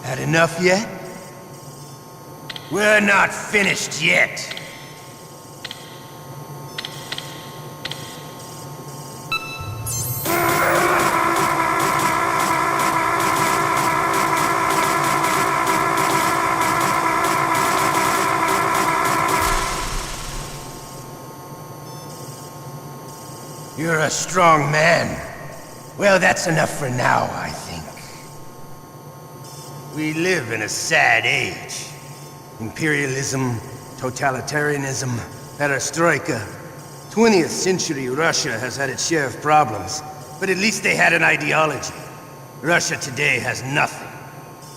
Had enough yet? We're not finished yet. You're a strong man. Well, that's enough for now, I think. We live in a sad age. Imperialism, totalitarianism, perestroika. 20th century Russia has had its share of problems, but at least they had an ideology. Russia today has nothing.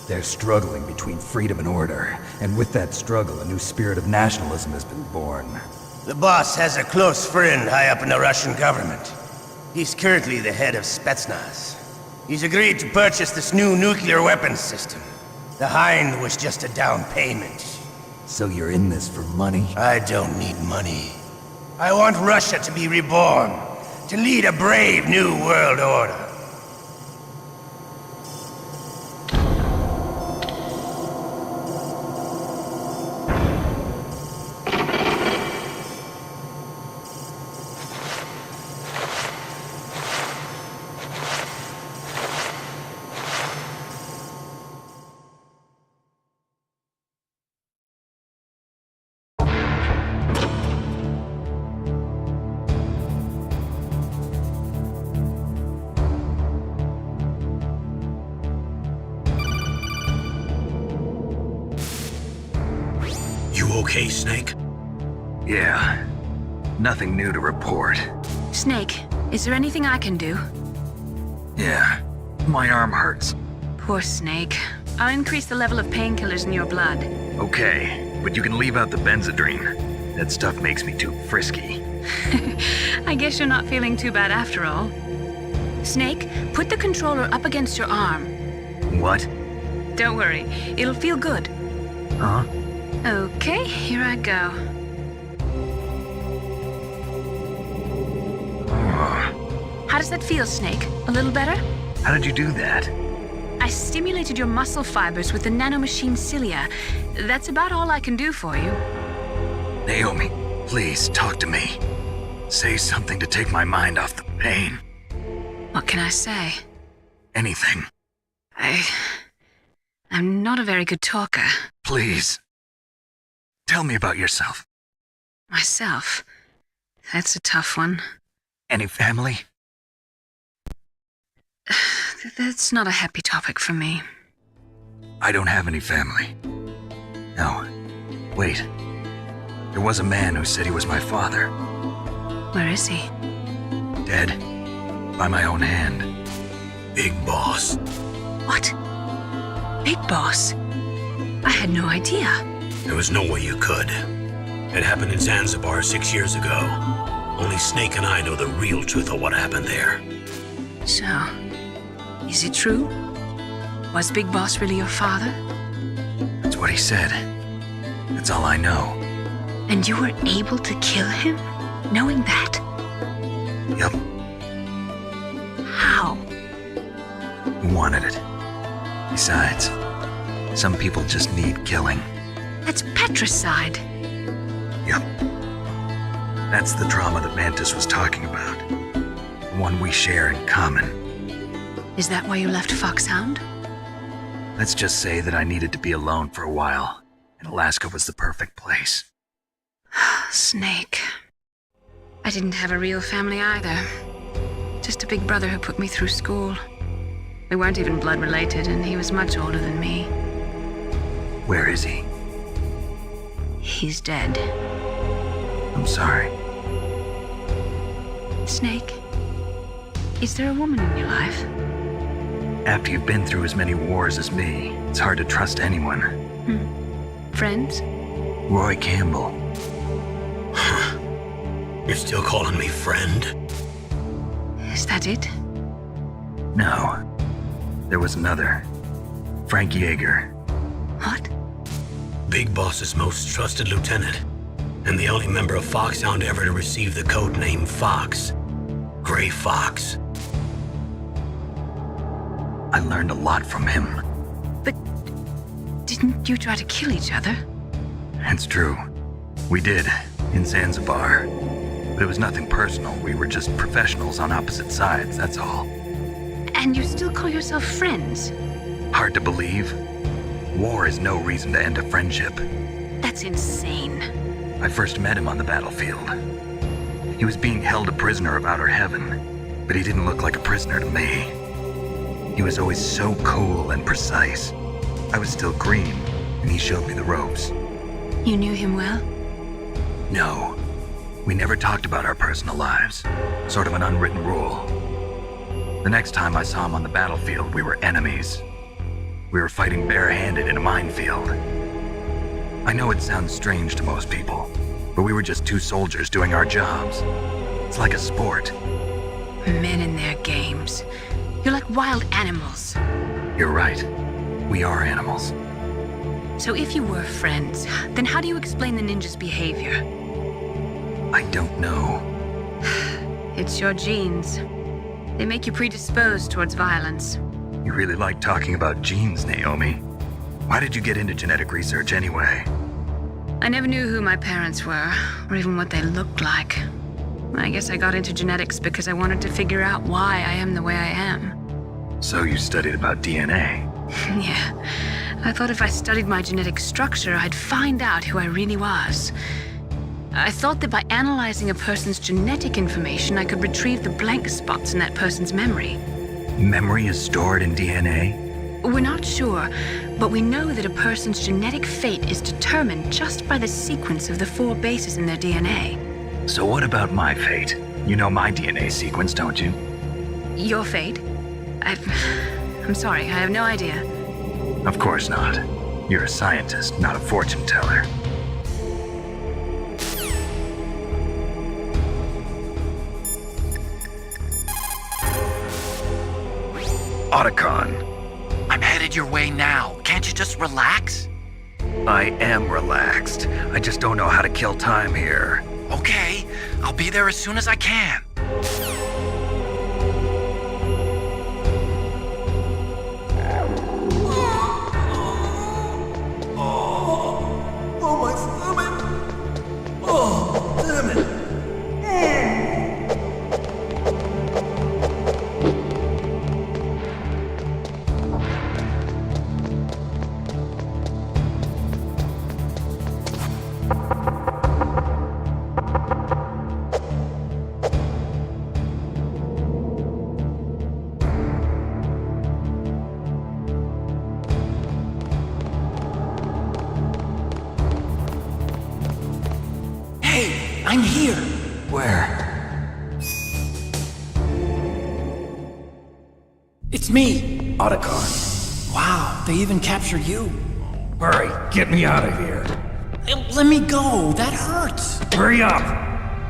They're struggling between freedom and order, and with that struggle, a new spirit of nationalism has been born. The boss has a close friend high up in the Russian government. He's currently the head of Spetsnaz. He's agreed to purchase this new nuclear weapons system. The Hind was just a down payment. So you're in this for money? I don't need money. I want Russia to be reborn, to lead a brave new world order. okay, Snake? Yeah. Nothing new to report. Snake, is there anything I can do? Yeah. My arm hurts. Poor Snake. I'll increase the level of painkillers in your blood. Okay, but you can leave out the Benzedrine. That stuff makes me too frisky. I guess you're not feeling too bad after all. Snake, put the controller up against your arm. What? Don't worry, it'll feel good. Huh? Okay, here I go. How does that feel, Snake? A little better? How did you do that? I stimulated your muscle fibers with the nanomachine cilia. That's about all I can do for you. Naomi, please talk to me. Say something to take my mind off the pain. What can I say? Anything. I'm not a very good talker. Please. Tell me about yourself. Myself? That's a tough one. Any family? That's not a happy topic for me. I don't have any family. No. Wait. There was a man who said he was my father. Where is he? Dead. By my own hand. Big Boss. What? Big Boss? I had no idea. There was no way you could. It happened in Zanzibar 6 years ago. Only Snake and I know the real truth of what happened there. So, is it true? Was Big Boss really your father? That's what he said. That's all I know. And you were able to kill him, knowing that? Yup. How? He wanted it. Besides, some people just need killing. That's patricide. Yup. That's the trauma that Mantis was talking about. The one we share in common. Is that why you left Foxhound? Let's just say that I needed to be alone for a while, and Alaska was the perfect place. Snake. I didn't have a real family either. Just a big brother who put me through school. We weren't even blood related, and he was much older than me. Where is he? He's dead. I'm sorry. Snake, is there a woman in your life? After you've been through as many wars as me, it's hard to trust anyone. Friends? Roy Campbell. You're still calling me friend? Is that it? No. There was another. Frank Yeager. What? Big Boss's most trusted lieutenant, and the only member of Foxhound ever to receive the code name Fox. Gray Fox. I learned a lot from him. But didn't you try to kill each other? It's true. We did, in Zanzibar. But it was nothing personal. We were just professionals on opposite sides, that's all. And you still call yourself friends? Hard to believe. War is no reason to end a friendship. That's insane. I first met him on the battlefield. He was being held a prisoner of Outer Heaven, but he didn't look like a prisoner to me. He was always so cool and precise. I was still green, and he showed me the ropes. You knew him well? No. We never talked about our personal lives. Sort of an unwritten rule. The next time I saw him on the battlefield, we were enemies. We were fighting barehanded in a minefield. I know it sounds strange to most people, but we were just two soldiers doing our jobs. It's like a sport. Men in their games. You're like wild animals. You're right. We are animals. So if you were friends, then how do you explain the ninja's behavior? I don't know. It's your genes. They make you predisposed towards violence. You really like talking about genes, Naomi. Why did you get into genetic research anyway? I never knew who my parents were, or even what they looked like. I guess I got into genetics because I wanted to figure out why I am the way I am. So you studied about DNA? Yeah. I thought if I studied my genetic structure, I'd find out who I really was. I thought that by analyzing a person's genetic information, I could retrieve the blank spots in that person's memory. Memory is stored in DNA? We're not sure, But we know that a person's genetic fate is determined just by the sequence of the 4 bases in their DNA. So what about my fate? You know my DNA sequence, don't you? Your fate? I'm sorry, I have no idea. Of course not. You're a scientist, not a fortune teller. Otacon, I'm headed your way now. Can't you just relax? I am relaxed. I just don't know how to kill time here. Okay, I'll be there as soon as I can. Oh, my stomach! Oh, damn it! Hey, I'm here. Where? It's me. Otacon. Wow, they even captured you. Hurry, get me out of here. Let me go. That hurts. Hurry up!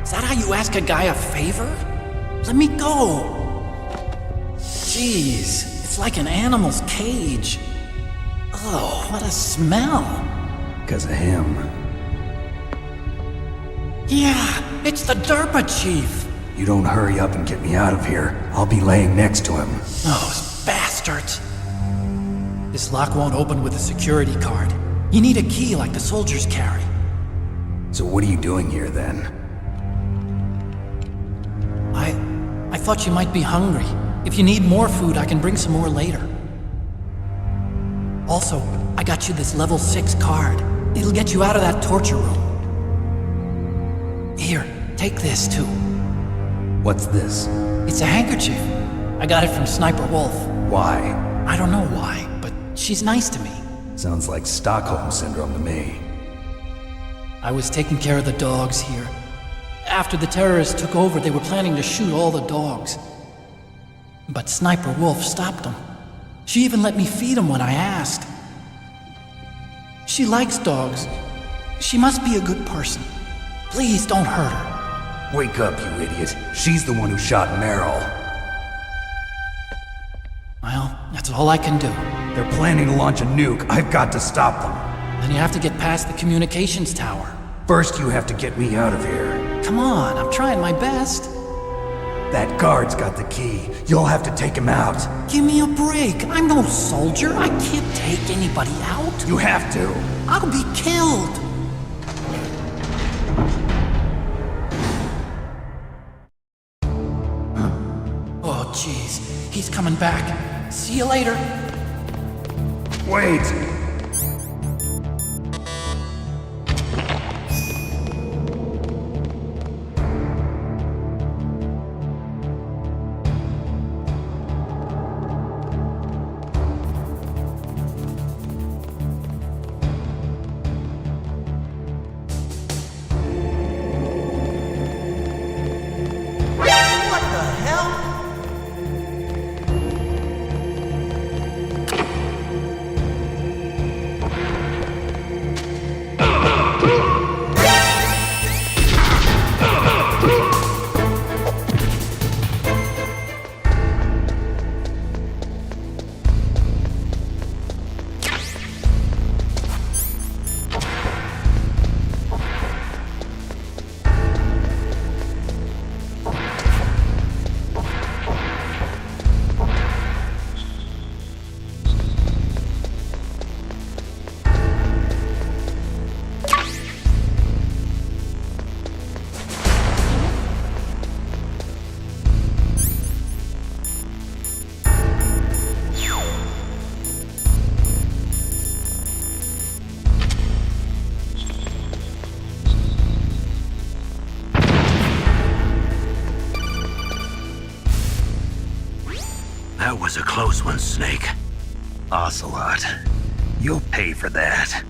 Is that how you ask a guy a favor? Let me go. Jeez, it's like an animal's cage. Oh, what a smell. Because of him. Yeah, it's the DARPA chief. You don't hurry up and get me out of here, I'll be laying next to him. Those bastards. This lock won't open with a security card. You need a key like the soldiers carry. So what are you doing here then? I thought you might be hungry. If you need more food, I can bring some more later. Also, I got you this level 6 card. It'll get you out of that torture room. Here, take this too. What's this? It's a handkerchief. I got it from Sniper Wolf. Why? I don't know why, but she's nice to me. Sounds like Stockholm Syndrome to me. I was taking care of the dogs here. After the terrorists took over, they were planning to shoot all the dogs. But Sniper Wolf stopped them. She even let me feed them when I asked. She likes dogs. She must be a good person. Please don't hurt her. Wake up, you idiot. She's the one who shot Meryl. Well, that's all I can do. They're planning to launch a nuke. I've got to stop them. Then you have to get past the communications tower. First, you have to get me out of here. Come on, I'm trying my best. That guard's got the key. You'll have to take him out. Give me a break. I'm no soldier. I can't take anybody out. You have to. I'll be killed. Oh, jeez. He's coming back. See you later. Wait! That was a close one, Snake. Ocelot. You'll pay for that.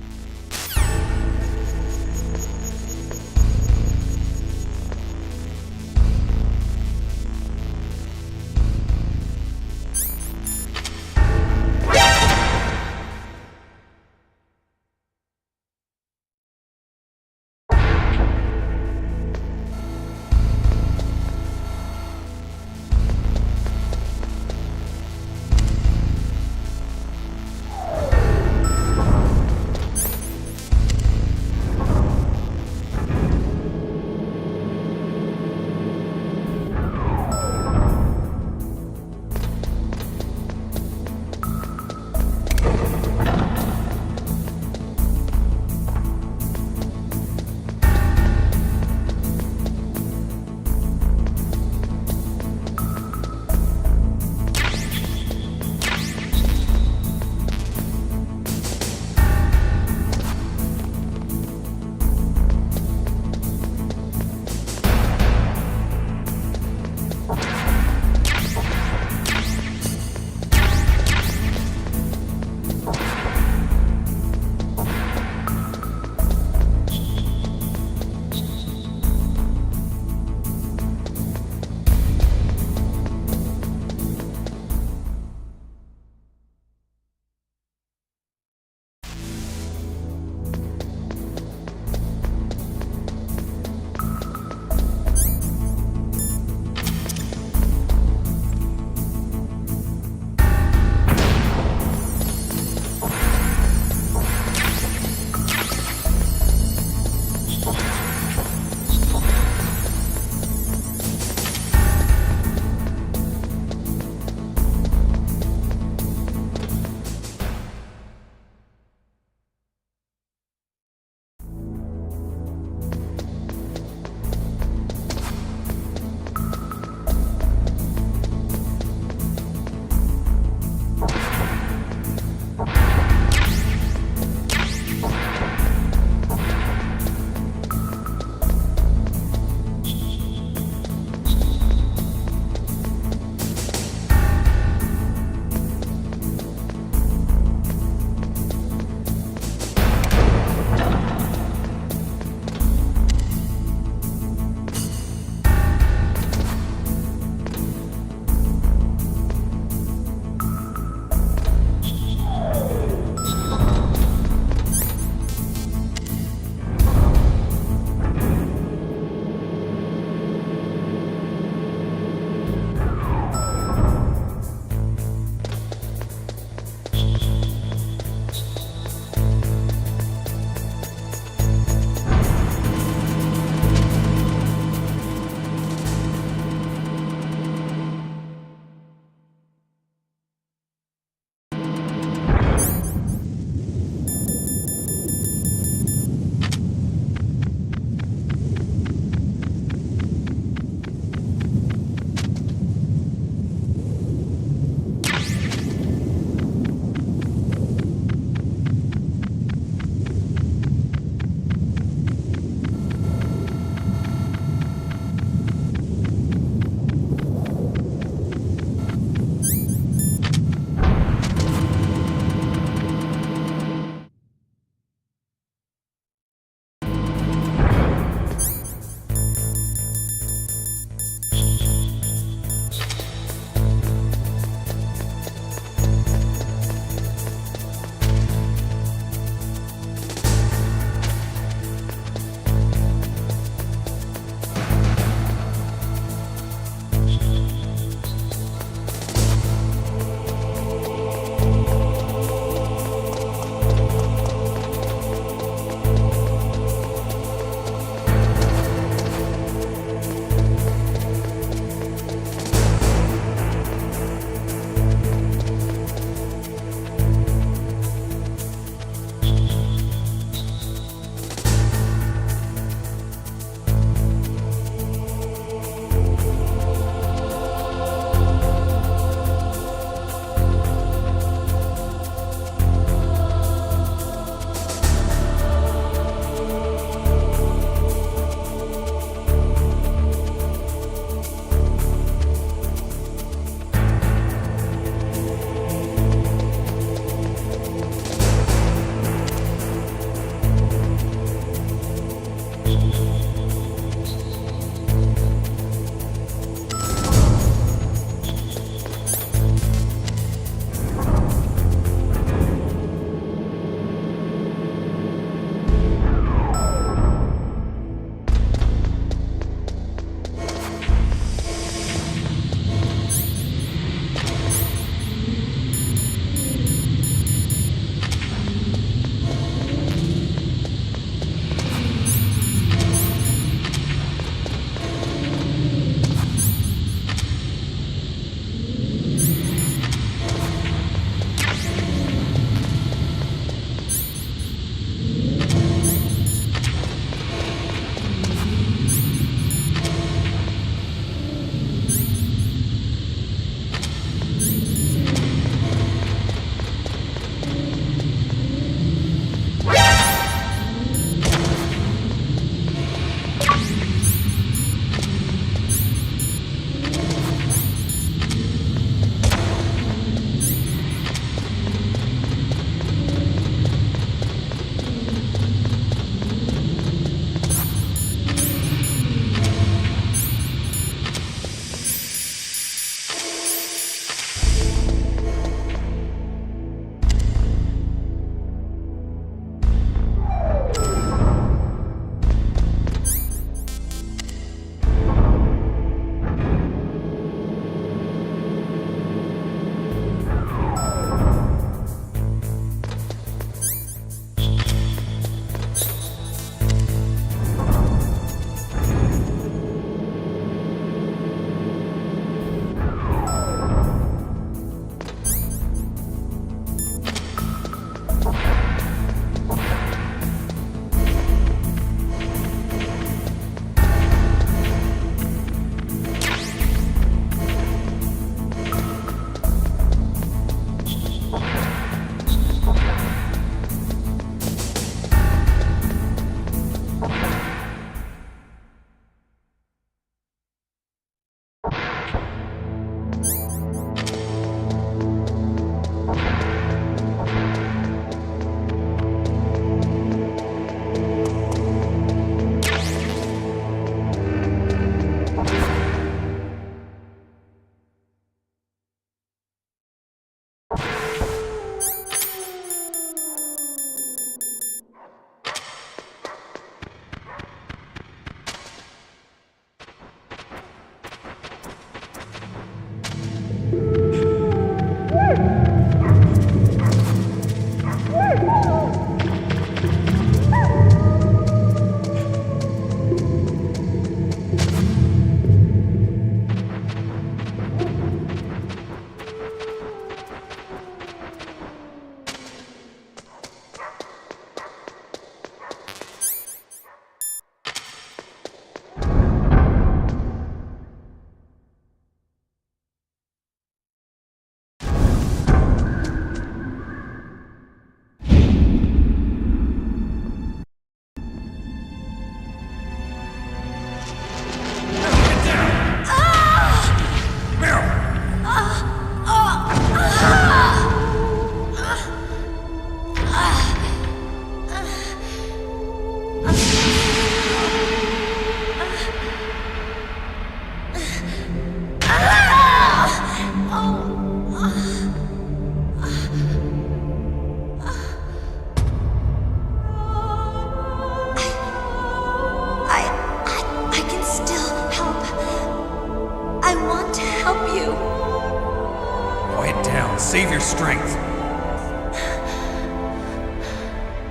Save your strength.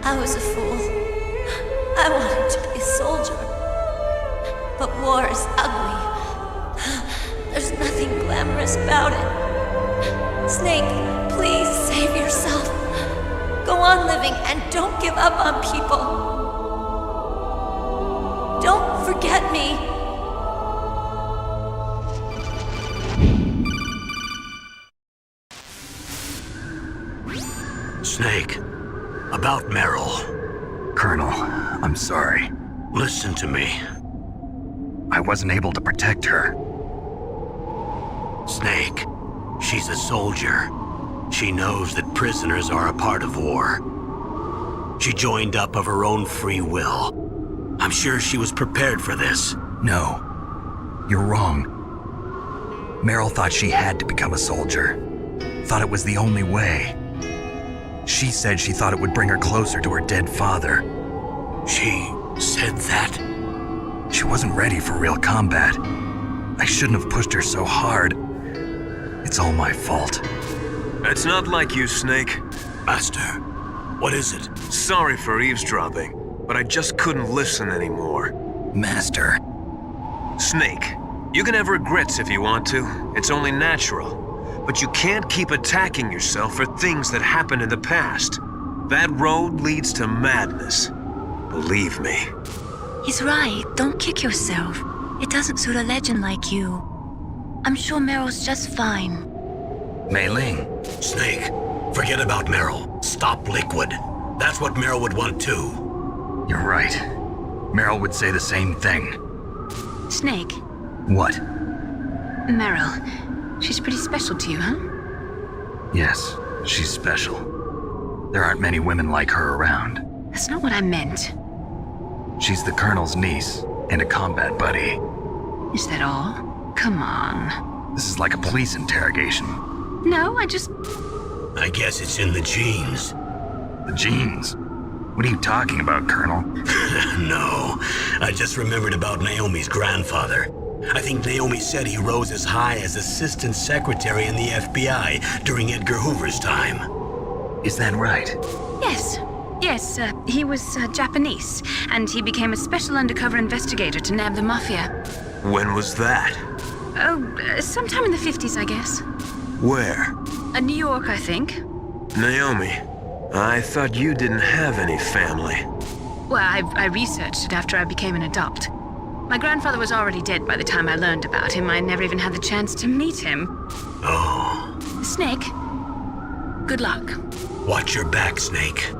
I was a fool. I wanted to be a soldier. But war is ugly. There's nothing glamorous about it. Snake, please save yourself. Go on living and don't give up on people. Don't forget me. Snake, about Meryl. Colonel, I'm sorry. Listen to me. I wasn't able to protect her. Snake, she's a soldier. She knows that prisoners are a part of war. She joined up of her own free will. I'm sure she was prepared for this. No, you're wrong. Meryl thought she had to become a soldier. Thought it was the only way. She said she thought it would bring her closer to her dead father. She said that? She wasn't ready for real combat. I shouldn't have pushed her so hard. It's all my fault. It's not like you, Snake. Master, what is it? Sorry for eavesdropping, but I just couldn't listen anymore. Master. Snake, you can have regrets if you want to. It's only natural. But you can't keep attacking yourself for things that happened in the past. That road leads to madness. Believe me. He's right. Don't kick yourself. It doesn't suit a legend like you. I'm sure Meryl's just fine. Mei Ling. Snake, forget about Meryl. Stop Liquid. That's what Meryl would want too. You're right. Meryl would say the same thing. Snake, What? Meryl. She's pretty special to you, huh? Yes, she's special. There aren't many women like her around. That's not what I meant. She's the Colonel's niece and a combat buddy. Is that all? Come on. This is like a police interrogation. No, I guess it's in the genes. The genes? What are you talking about, Colonel? No, I just remembered about Naomi's grandfather. I think Naomi said he rose as high as assistant secretary in the FBI during Edgar Hoover's time. Is that right? Yes. Yes, he was Japanese, and he became a special undercover investigator to nab the mafia. When was that? Oh, sometime in the 50s, I guess. Where? New York, I think. Naomi, I thought you didn't have any family. Well, I researched it after I became an adult. My grandfather was already dead by the time I learned about him. I never even had the chance to meet him. Oh. Snake, good luck. Watch your back, Snake.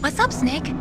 What's up, Snake?